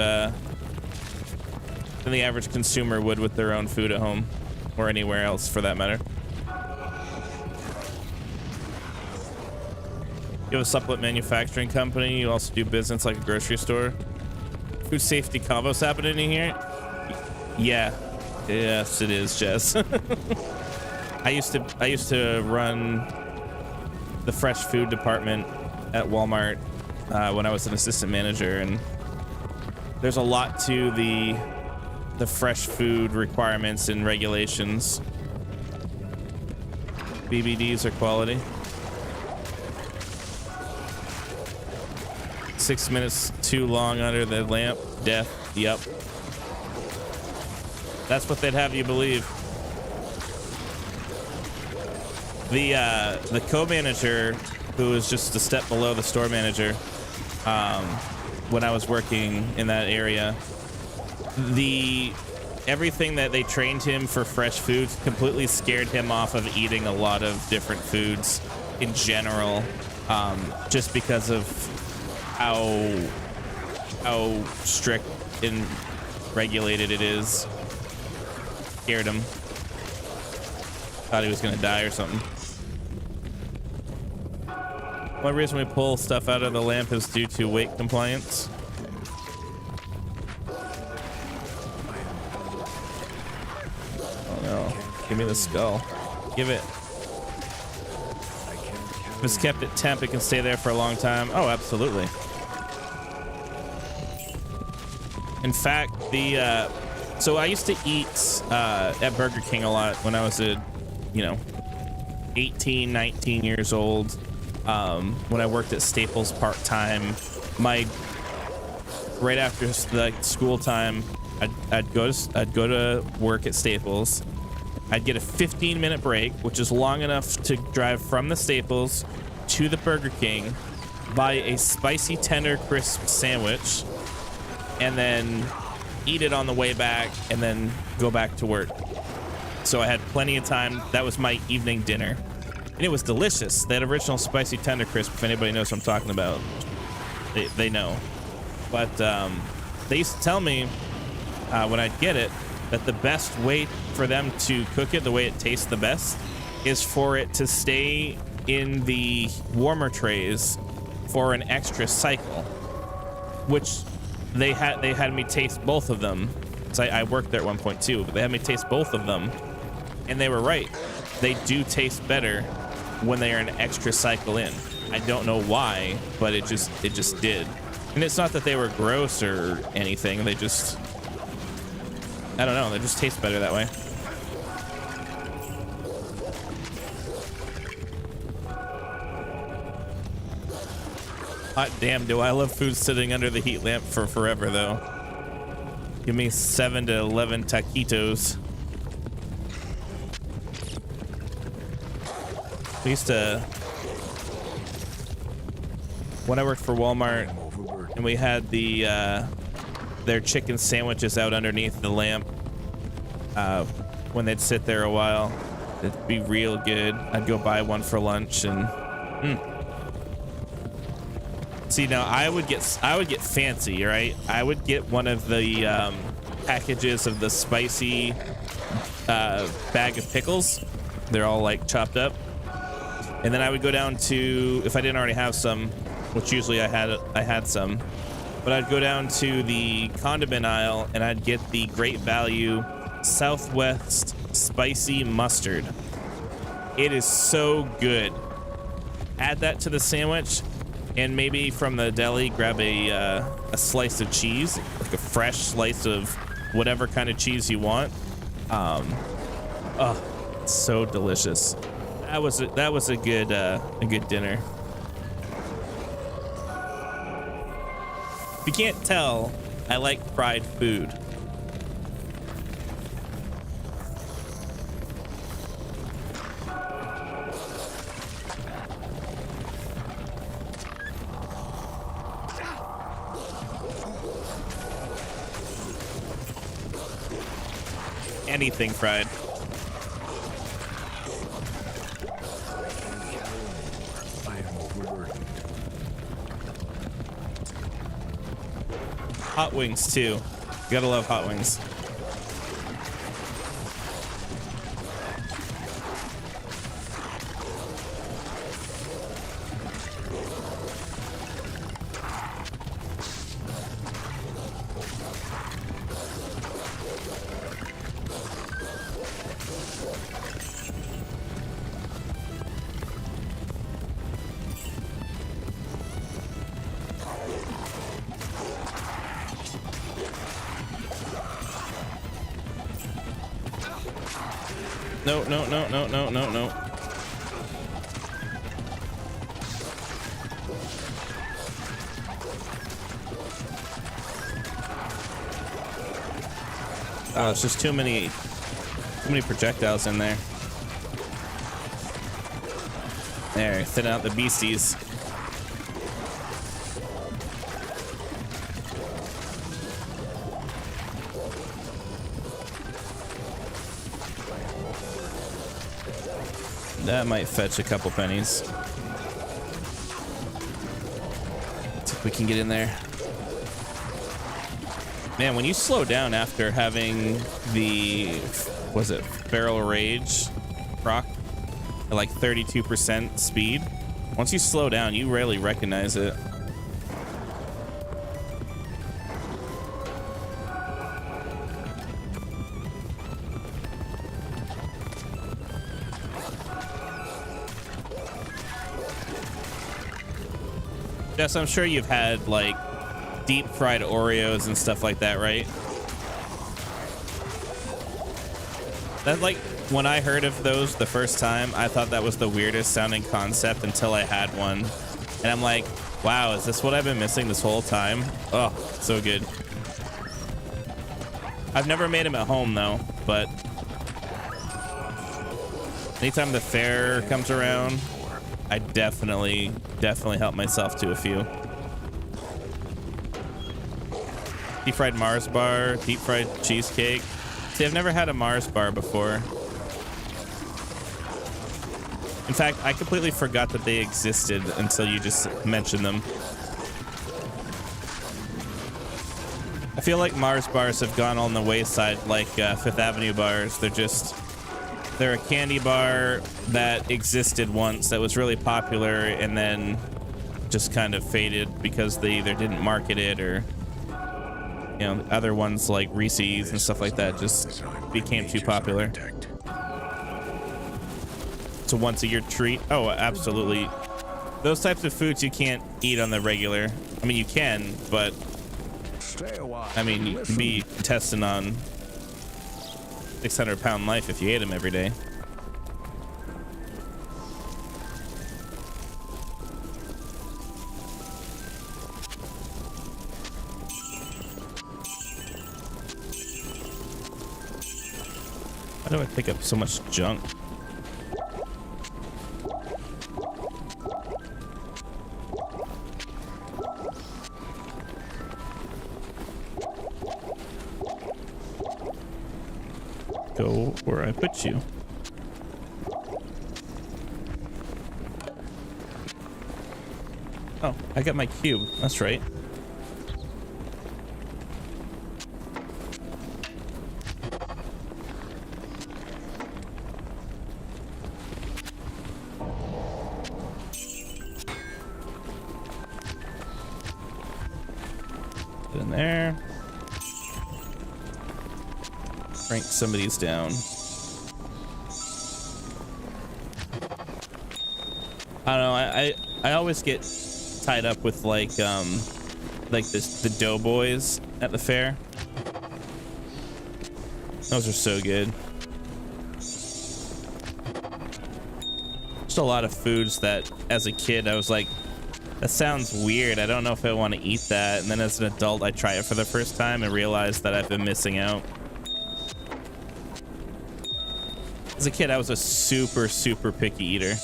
consumer would with their own food at home or anywhere else for that matter. You have a supplement manufacturing company. You also do business like a grocery store. Food safety combos happening in here? Yeah. Yes, it is, Jess. I used to run the fresh food department at Walmart when I was an assistant manager, and there's a lot to the fresh food requirements and regulations. BBDs are quality. 6 minutes too long under the lamp. Death. Yep. That's what they'd have you believe. The co-manager, who was just a step below the store manager, when I was working in that area, everything that they trained him for fresh foods completely scared him off of eating a lot of different foods in general, just because of how strict and regulated it is. Scared him. Thought he was gonna die or something. One reason we pull stuff out of the lamp is due to weight compliance. Oh no. Give me the skull. Give it. If it's kept at temp, it can stay there for a long time. Oh, absolutely. In fact, so I used to eat at Burger King a lot when I was 18, 19 years old. When I worked at Staples part-time, right after like school time, I'd go to work at Staples. I'd get a 15-minute break, which is long enough to drive from the Staples to the Burger King, buy a spicy tender crisp sandwich, and then eat it on the way back, and then go back to work. So I had plenty of time. That was my evening dinner, and it was delicious. That original spicy tender crisp, if anybody knows what I'm talking about, they know. But they used to tell me when I'd get it that the best way for them to cook it, the way it tastes the best, is for it to stay in the warmer trays for an extra cycle, which they had me taste both of them. So I worked there at one point too, but they had me taste both of them, and they were right. They do taste better when they are an extra cycle in. I don't know why, but it just did. And it's not that they were gross or anything. They just, I don't know, they just taste better that way. Hot damn, do I love food sitting under the heat lamp for forever, though. Give me 7 to 11 taquitos. We used to, when I worked for Walmart, and we had their chicken sandwiches out underneath the lamp, when they'd sit there a while, it'd be real good. I'd go buy one for lunch, and see, now I would get fancy, right? I would get one of the packages of the spicy bag of pickles. They're all like chopped up, and then I would go down to, if I didn't already have some, which usually I had some, but I'd go down to the condiment aisle and I'd get the Great Value Southwest Spicy Mustard. It is so good. Add that to the sandwich, and maybe from the deli grab a slice of cheese, like a fresh slice of whatever kind of cheese you want. Oh, it's so delicious. That was a good dinner. If you can't tell, I like fried food. Anything fried. I am overburdened. Hot wings too. You gotta love hot wings. No. Oh, it's just too many projectiles in there. There, thin out the beasties. That might fetch a couple pennies. Let's see if we can get in there. Man, when you slow down after having the, was it Barrel Rage proc at like 32% speed, once you slow down, you rarely recognize it. Jess, I'm sure you've had like deep fried Oreos and stuff like that, right? That, like, when I heard of those the first time, I thought that was the weirdest sounding concept until I had one. And I'm like, wow, is this what I've been missing this whole time? Oh, so good. I've never made them at home though, but anytime the fair comes around, I definitely help myself to a few. Deep fried Mars bar, deep fried cheesecake. See, I've never had a Mars bar before. In fact, I completely forgot that they existed until you just mentioned them. I feel like Mars bars have gone on the wayside like Fifth Avenue bars. They're a candy bar that existed once that was really popular and then just kind of faded because they either didn't market it or, you know, other ones like Reese's and stuff like that just became too popular. It's a once-a-year treat. Oh, absolutely. Those types of foods you can't eat on the regular. I mean, you can, but I mean, you can be testing on 600-pound life if you ate them every day. Why do I pick up so much junk? Go where I put you. Oh, I got my cube. That's right. Get in there. Crank some of these down. I don't know. I always get tied up with like the doughboys at the fair. Those are so good. Just a lot of foods that as a kid I was like, that sounds weird. I don't know if I want to eat that. And then as an adult I try it for the first time and realize that I've been missing out. As a kid, I was a super picky eater.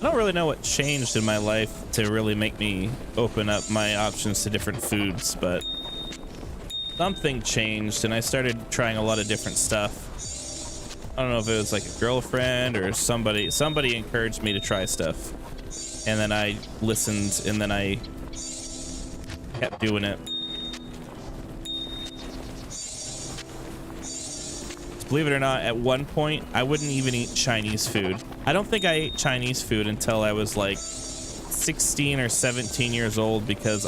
I don't really know what changed in my life to really make me open up my options to different foods, but something changed and I started trying a lot of different stuff. I don't know if it was like a girlfriend or somebody encouraged me to try stuff. And then I listened and then I kept doing it. Believe it or not, at one point, I wouldn't even eat Chinese food. I don't think I ate Chinese food until I was like 16 or 17 years old because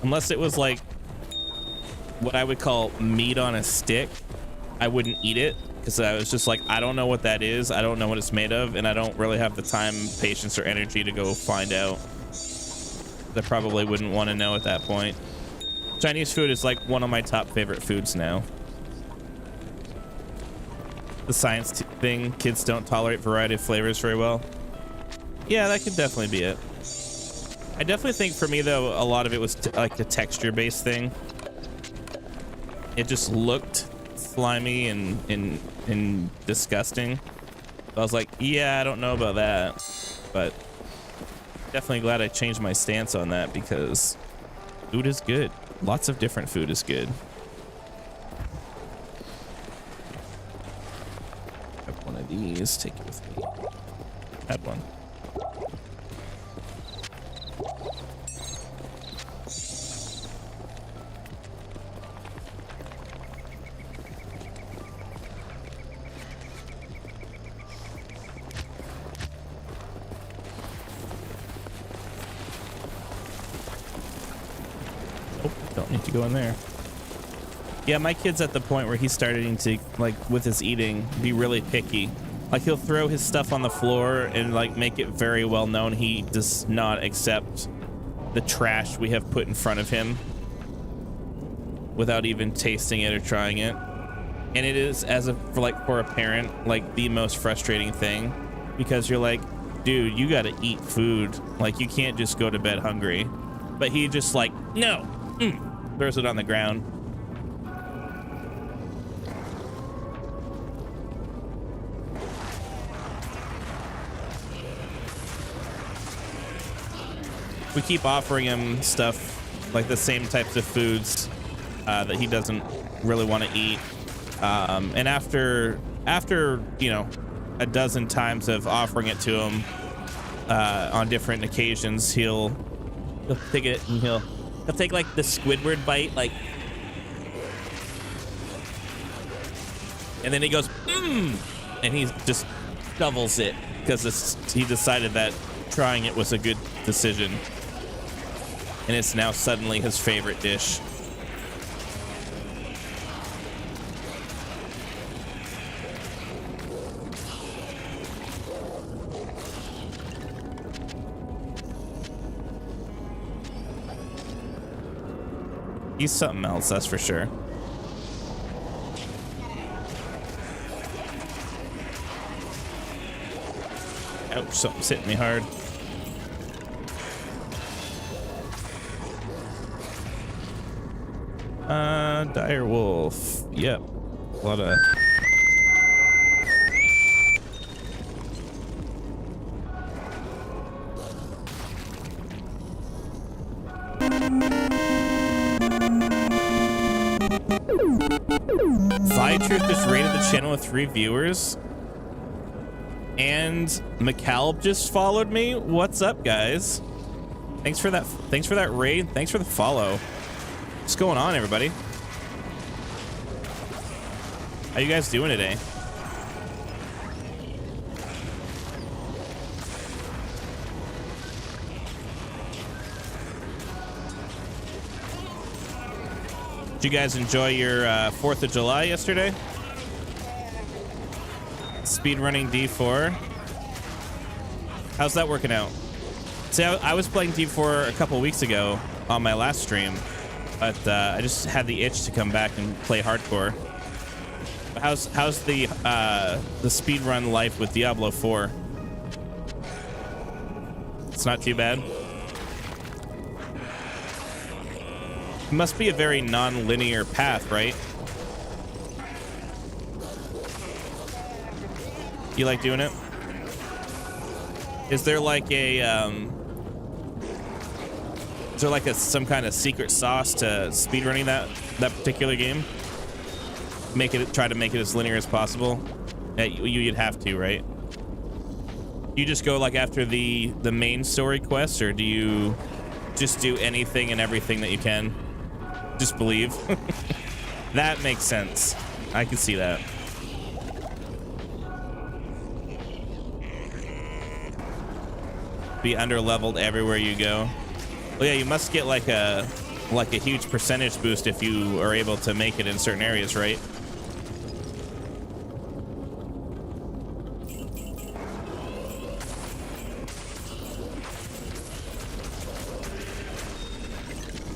unless it was like what I would call meat on a stick, I wouldn't eat it because I was just like, I don't know what that is. I don't know what it's made of, and I don't really have the time, patience, or energy to go find out. I probably wouldn't want to know at that point. Chinese food is like one of my top favorite foods now. The science thing, kids don't tolerate variety of flavors very well. Yeah, that could definitely be it. I definitely think for me though, a lot of it was like the texture-based thing. It just looked slimy and disgusting. So I was like, yeah, I don't know about that, but definitely glad I changed my stance on that because food is good. Lots of different food is good. Grab one of these, take it with me. Had one. Need to go in there. Yeah, my kid's at the point where he's starting to, like, with his eating, be really picky. Like, he'll throw his stuff on the floor and, like, make it very well known he does not accept the trash we have put in front of him. without even tasting it or trying it. And it is, for a parent, like the most frustrating thing, because you're like, dude, you gotta eat food. Like, you can't just go to bed hungry. But he just like, no, throws it on the ground. We keep offering him stuff like the same types of foods that he doesn't really want to eat. And after you know, a dozen times of offering it to him on different occasions, he'll take it and he'll take like the Squidward bite, like, and then he goes, and he just shovels it because he decided that trying it was a good decision, and it's now suddenly his favorite dish. He's something else, that's for sure. Ouch, something's hitting me hard. Dire wolf. Yep. A lot of... Truth just rated the channel with 3 viewers, and McCalb just followed me. What's up, guys? Thanks for that raid. Thanks for the follow. What's going on, everybody? How you guys doing today? Did you guys enjoy your 4th of July yesterday? Speedrunning D4. How's that working out? See, I was playing D4 a couple weeks ago on my last stream, but I just had the itch to come back and play hardcore. How's the speedrun life with Diablo 4? It's not too bad. It must be a very non-linear path, right? You like doing it? Is there like a some kind of secret sauce to speedrunning that particular game? Try to make it as linear as possible. Yeah, you'd have to, right? You just go like after the main story quests, or do you just do anything and everything that you can? Just believe. That makes sense. I can see that. Be underleveled everywhere you go. Well, yeah, you must get like a huge percentage boost if you are able to make it in certain areas, right?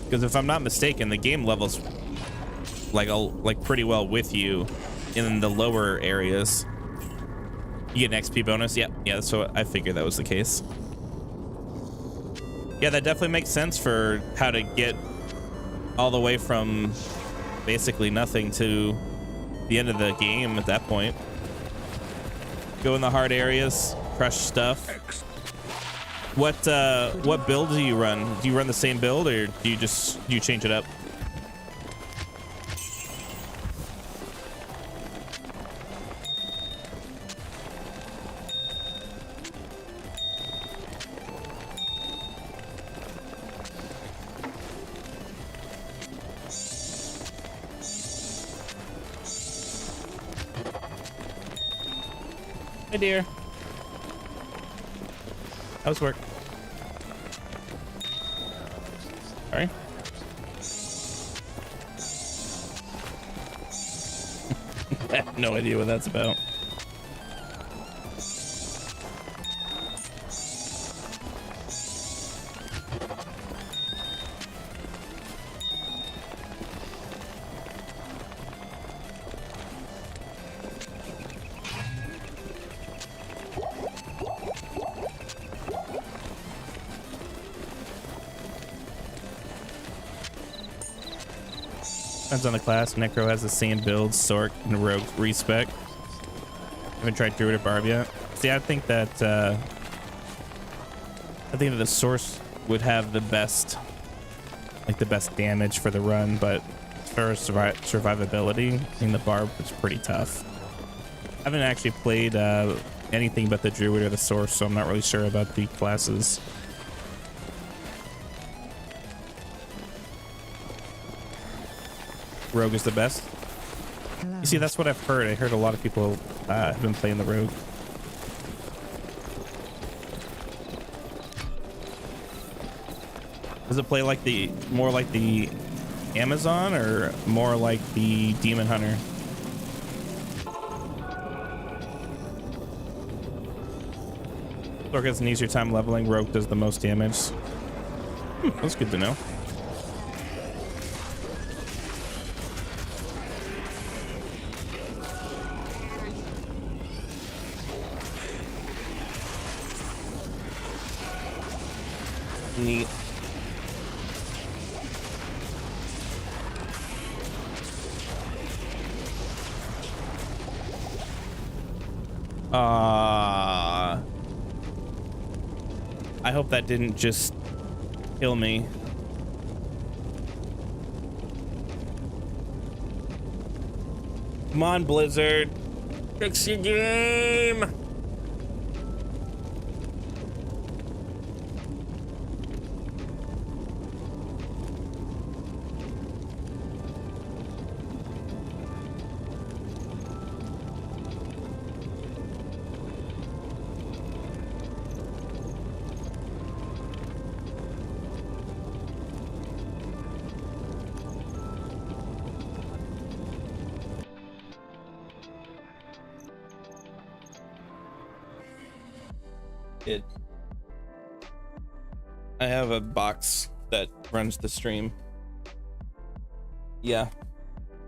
Because if I'm not mistaken, the game levels like pretty well with you in the lower areas. You get an XP bonus. Yeah, that's what I figured that was the case. Yeah, that definitely makes sense for how to get all the way from basically nothing to the end of the game at that point. Go in the hard areas, crush stuff. What build do you run? Do you run the same build, or do you change it up? Hey, dear. How's work? Sorry. I have no idea what that's about. Depends on the class. Necro has the same build, Sork and Rogue respec. Haven't tried Druid or Barb yet. See, I think that the source would have the best, like the best damage for the run, but as far as survivability, I think the Barb was pretty tough. I haven't actually played anything but the Druid or the source, so I'm not really sure about the classes. Rogue is the best. Hello. You see, that's what I've heard. I heard a lot of people have been playing the Rogue. Does it play like more like the Amazon or more like the Demon Hunter? Sork has an easier time leveling. Rogue does the most damage. That's good to know. Neat. I hope that didn't just kill me. Come on, Blizzard. Fix your game. I have a box that runs the stream. Yeah.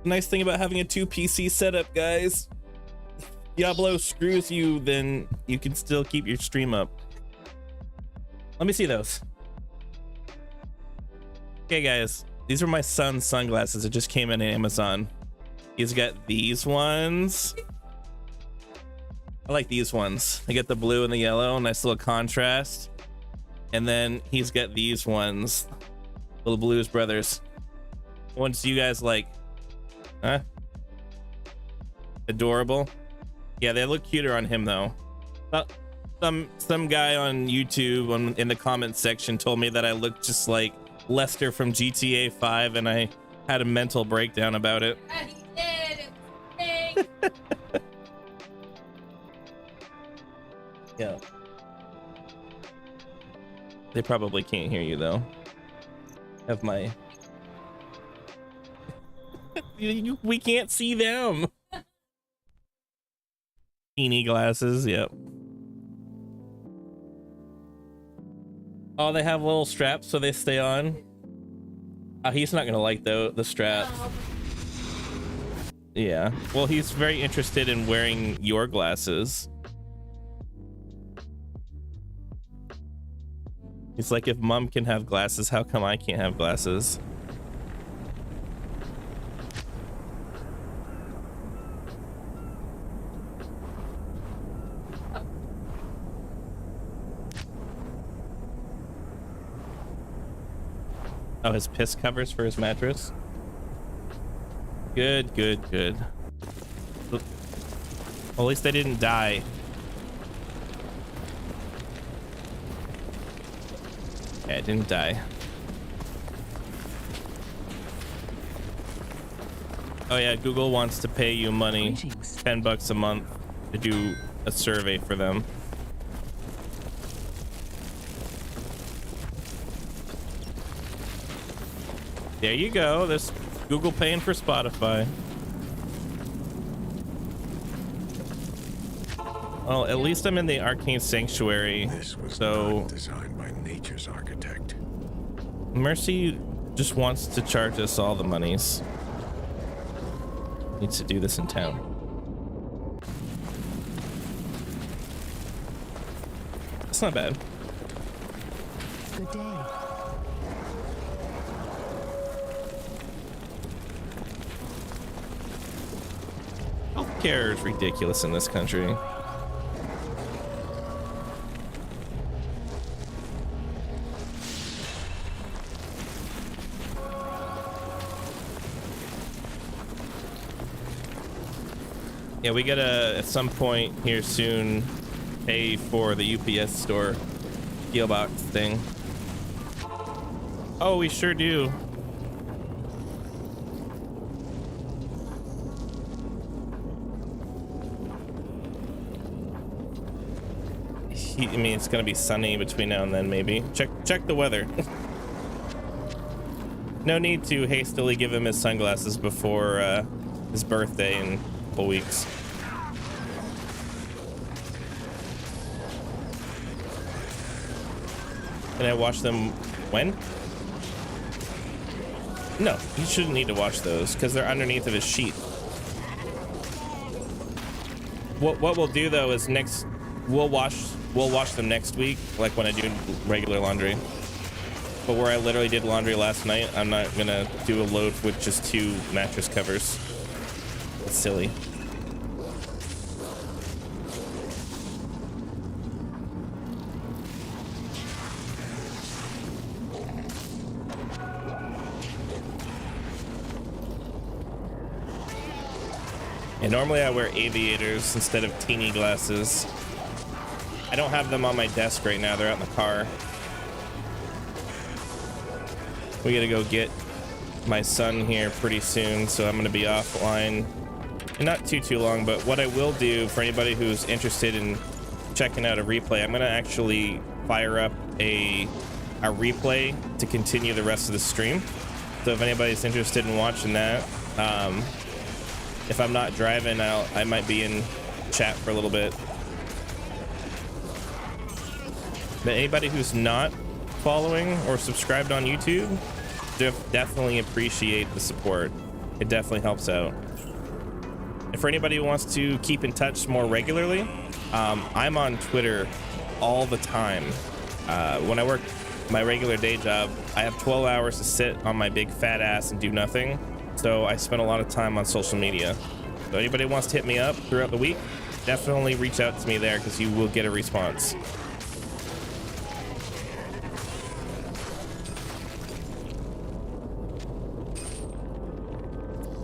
Nice thing about having a 2 PC setup, guys. If Diablo screws you, then you can still keep your stream up. Let me see those. Okay, guys. These are my son's sunglasses. It just came in Amazon. He's got these ones. I like these ones. They get the blue and the yellow, nice little contrast. And then he's got these ones, little Blues Brothers. Ones you guys like, huh? Adorable. Yeah, they look cuter on him though. Some guy on YouTube in the comments section told me that I looked just like Lester from GTA 5, and I had a mental breakdown about it. And he did. It was Yeah. They probably can't hear you though. Have my we can't see them. Teeny glasses, yep. Oh, they have little straps so they stay on. Oh, he's not gonna like the strap. Yeah, well, he's very interested in wearing your glasses. He's like, if mom can have glasses, how come I can't have glasses? Oh, his piss covers for his mattress. Good, good, good. Well, at least they didn't die. Yeah, it didn't die. Oh yeah, Google wants to pay you money, Greetings. $10 a month, to do a survey for them. There you go. There's Google paying for Spotify. Well, at least I'm in the Arcane Sanctuary, This was so not designed by nature's architect. Mercy just wants to charge us all the monies. Needs to do this in town. That's not bad. Good day. Healthcare is ridiculous in this country. Yeah, we gotta, at some point here soon, pay for the UPS store PO box thing. Oh, we sure do. I mean, it's gonna be sunny between now and then, maybe. Check the weather. No need to hastily give him his sunglasses before his birthday in a couple weeks. Can I watch them when? No, you shouldn't need to watch those because they're underneath of his sheet. What we'll do though is we'll wash them next week, like when I do regular laundry. But where I literally did laundry last night, I'm not gonna do a load with just 2 mattress covers. It's silly. And normally I wear aviators instead of teeny glasses. I don't have them on my desk right now. They're out in the car. We gotta go get my son here pretty soon, so I'm gonna be offline. And not too long, but what I will do for anybody who's interested in checking out a replay, I'm gonna actually fire up a replay to continue the rest of the stream. So if anybody's interested in watching that, if I'm not driving, I might be in chat for a little bit. But anybody who's not following or subscribed on YouTube, definitely appreciate the support. It definitely helps out. And for anybody who wants to keep in touch more regularly, I'm on Twitter all the time. When I work my regular day job, I have 12 hours to sit on my big fat ass and do nothing. So I spend a lot of time on social media. So anybody who wants to hit me up throughout the week, definitely reach out to me there because you will get a response.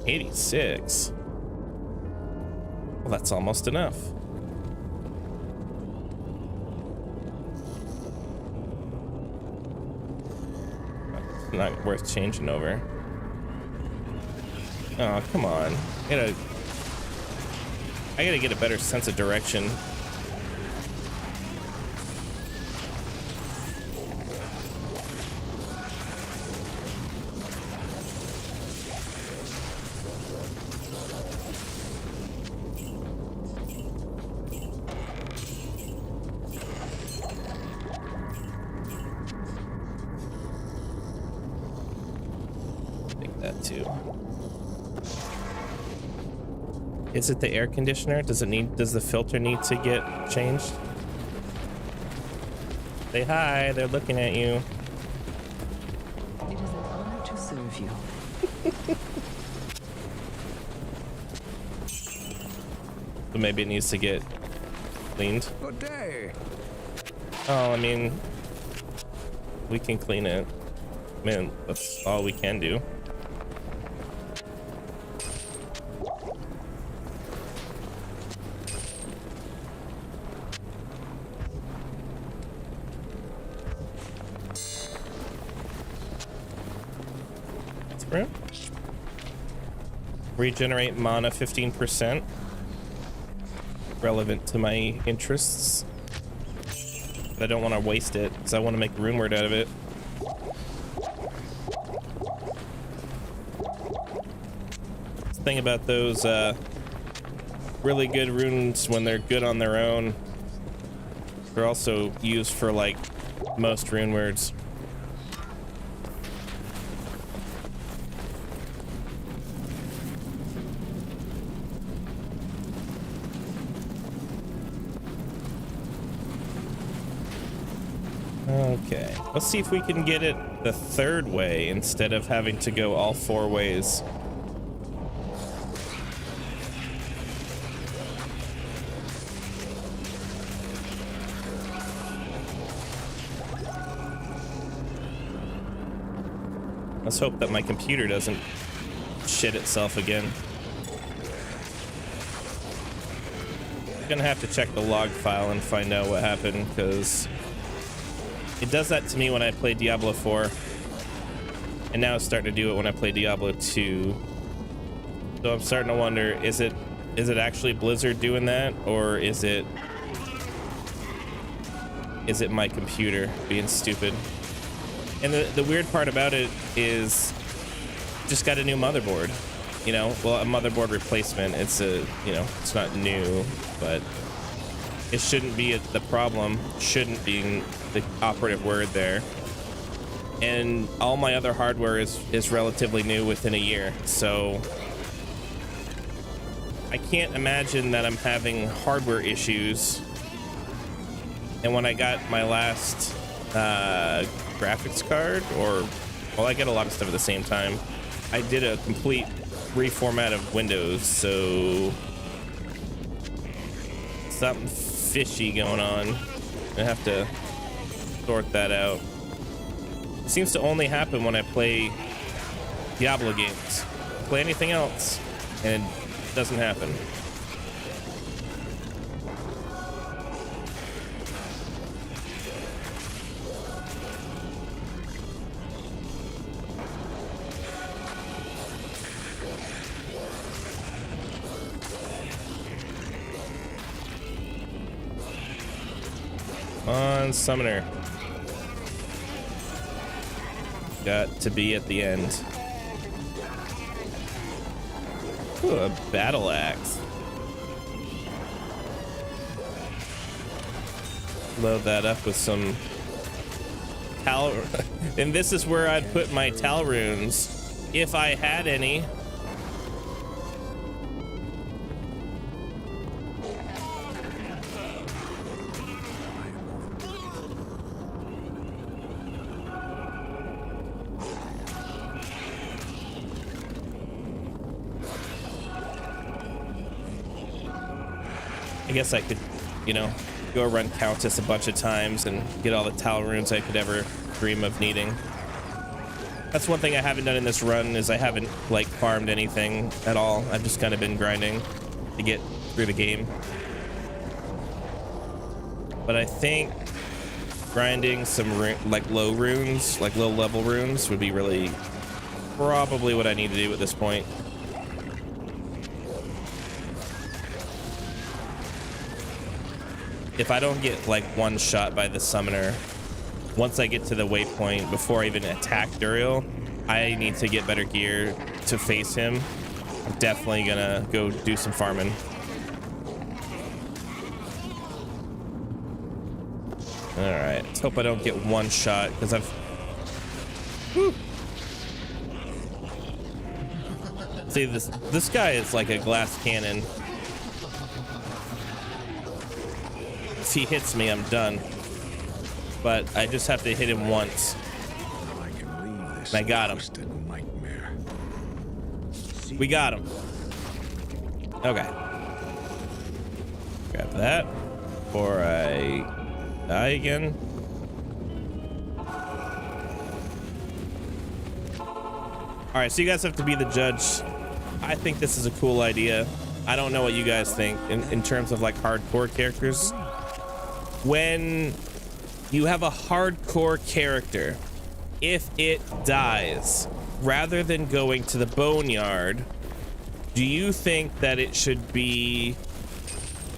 $86. Well, that's almost enough. It's not worth changing over. Oh, come on. I gotta get a better sense of direction. Take that too. Is it the air conditioner? Does the filter need to get changed? Say hi, they're looking at you. It is an honor to serve you. So maybe it needs to get cleaned. Good day. Oh, I mean, we can clean it. Man, that's all we can do. Regenerate mana 15%. Relevant to my interests. But I don't want to waste it because I want to make rune word out of it. The thing about those really good runes when they're good on their own, they're also used for like most rune words. Okay, let's see if we can get it the third way instead of having to go all 4 ways. Let's hope that my computer doesn't shit itself again. I'm gonna have to check the log file and find out what happened, because it does that to me when I play Diablo 4. And now it's starting to do it when I play Diablo 2. So I'm starting to wonder, is it actually Blizzard doing that, or is it my computer being stupid? And the weird part about it is just got a new motherboard, you know, well, a motherboard replacement. It's it's not new, but it shouldn't be the problem, shouldn't be the operative word there. And all my other hardware is relatively new within a year. So I can't imagine that I'm having hardware issues. And when I got my last graphics card, well, I get a lot of stuff at the same time. I did a complete reformat of Windows, so something fishy going on. I have to sort that out. It seems to only happen when I play Diablo games. Play anything else, and it doesn't happen. On Summoner. Got to be at the end. Ooh, a battle axe. Load that up with some Tal. And this is where I'd put my Tal runes if I had any. I guess I could, go run Countess a bunch of times and get all the Tal runes I could ever dream of needing. That's one thing I haven't done in this run, is I haven't, farmed anything at all. I've just kind of been grinding to get through the game. But I think grinding some, low runes, low level runes would be probably what I need to do at this point. If I don't get one shot by the summoner, once I get to the waypoint, before I even attack Duriel, I need to get better gear to face him. I'm definitely gonna go do some farming. All right, let's hope I don't get one shot, because I've... Whew. See, this guy is like a glass cannon. If he hits me, I'm done. But I just have to hit him once. And I got him. We got him. Okay. Grab that before I die again. Alright, so you guys have to be the judge. I think this is a cool idea. I don't know what you guys think in terms of hardcore characters. When you have a hardcore character, if it dies, rather than going to the boneyard, do you think that it should be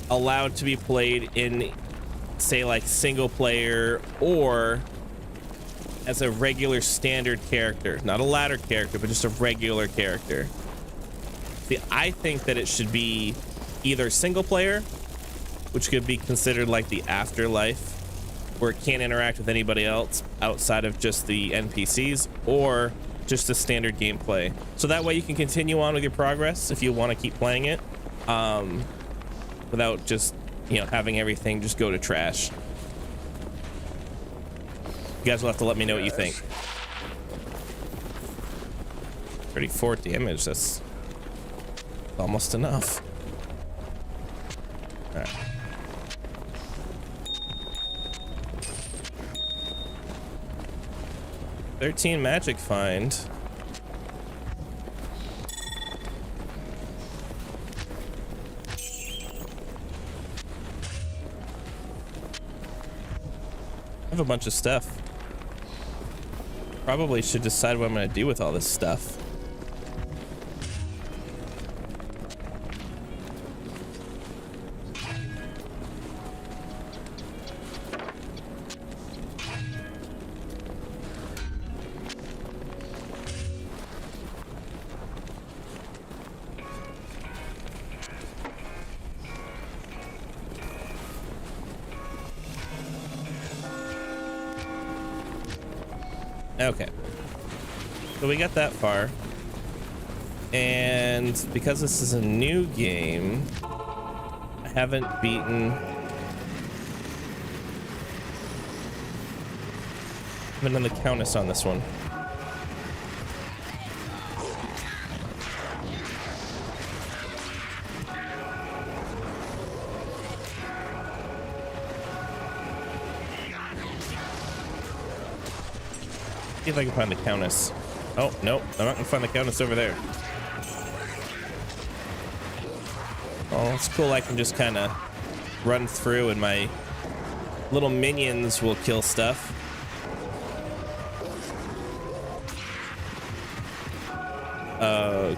allowed to be played in, say, single player, or as a regular standard character? Not a ladder character, but just a regular character. See, I think that it should be either single player, which could be considered the afterlife, where it can't interact with anybody else outside of just the NPCs, or just the standard gameplay. So that way you can continue on with your progress if you want to keep playing it, without just, having everything just go to trash. You guys will have to let me know what you think. 34 damage, that's almost enough. All right. $13 magic find. have a bunch of stuff. Probably should decide what I'm gonna do with all this stuff. Okay, so we got that far, and because this is a new game, I haven't been on the Countess on this one. See if I can find the Countess. Oh, nope. I'm not gonna find the Countess over there. Oh, it's cool. I can just kind of run through and my little minions will kill stuff.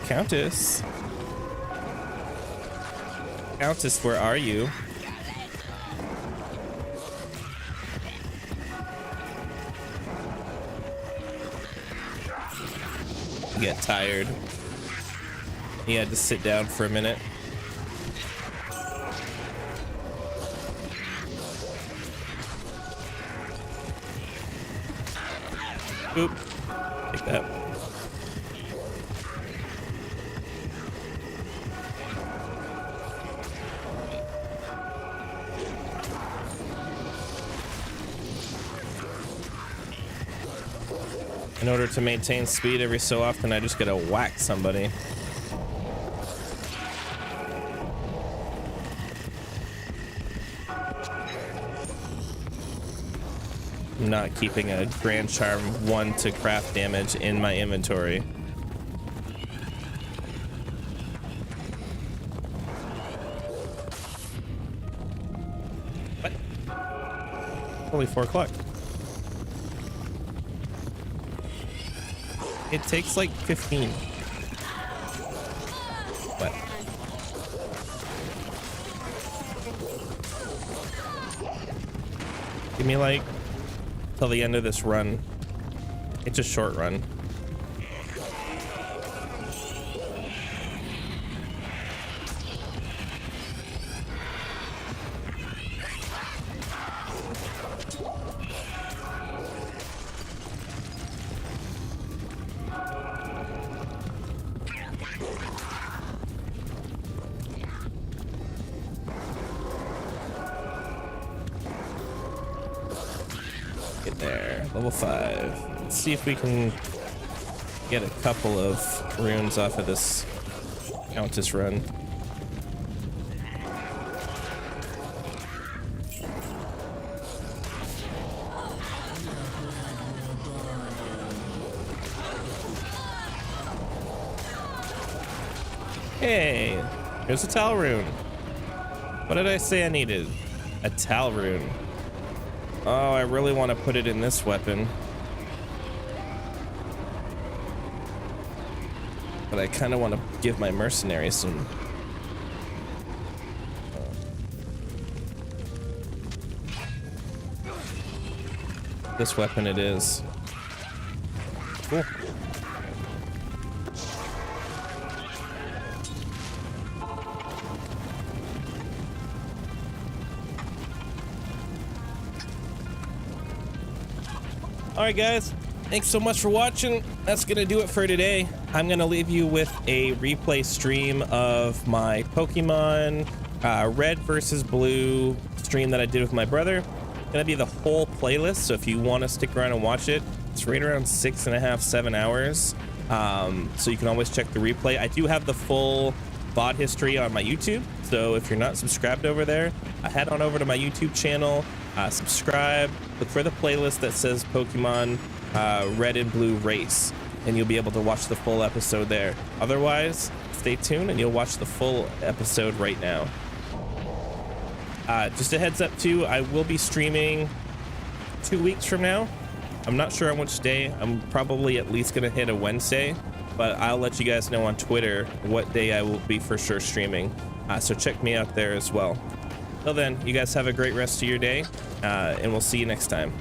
Countess? Countess, where are you? Get tired. He had to sit down for a minute. Oop. Take that. In order to maintain speed every so often, I just gotta whack somebody. I'm not keeping a Grand Charm 1 to craft damage in my inventory. What? Only 4 o'clock. It takes like 15. What? Give me like till the end of this run. It's a short run. Level 5. Let's see if we can get a couple of runes off of this Countess run. Hey, here's a Tal rune. What did I say I needed? A Tal rune. Oh, I really want to put it in this weapon. But I kind of want to give my mercenary some... This weapon it is. Cool. Alright guys, thanks so much for watching. That's gonna do it for today. I'm gonna leave you with a replay stream of my Pokemon Red versus Blue stream that I did with my brother. It's gonna be the whole playlist, so if you want to stick around and watch it, it's right around 6.5, 7 hours. So you can always check the replay. I do have the full VOD history on my YouTube, so if you're not subscribed over there, head on over to my YouTube channel. Subscribe, look for the playlist that says Pokemon Red and Blue Race, and you'll be able to watch the full episode there. Otherwise, stay tuned and you'll watch the full episode right now. Just a heads up too, I will be streaming 2 weeks from now. I'm not sure on which day. I'm probably at least gonna hit a Wednesday, but I'll let you guys know on Twitter what day I will be for sure streaming. So check me out there as well. Till then, you guys have a great rest of your day, and we'll see you next time.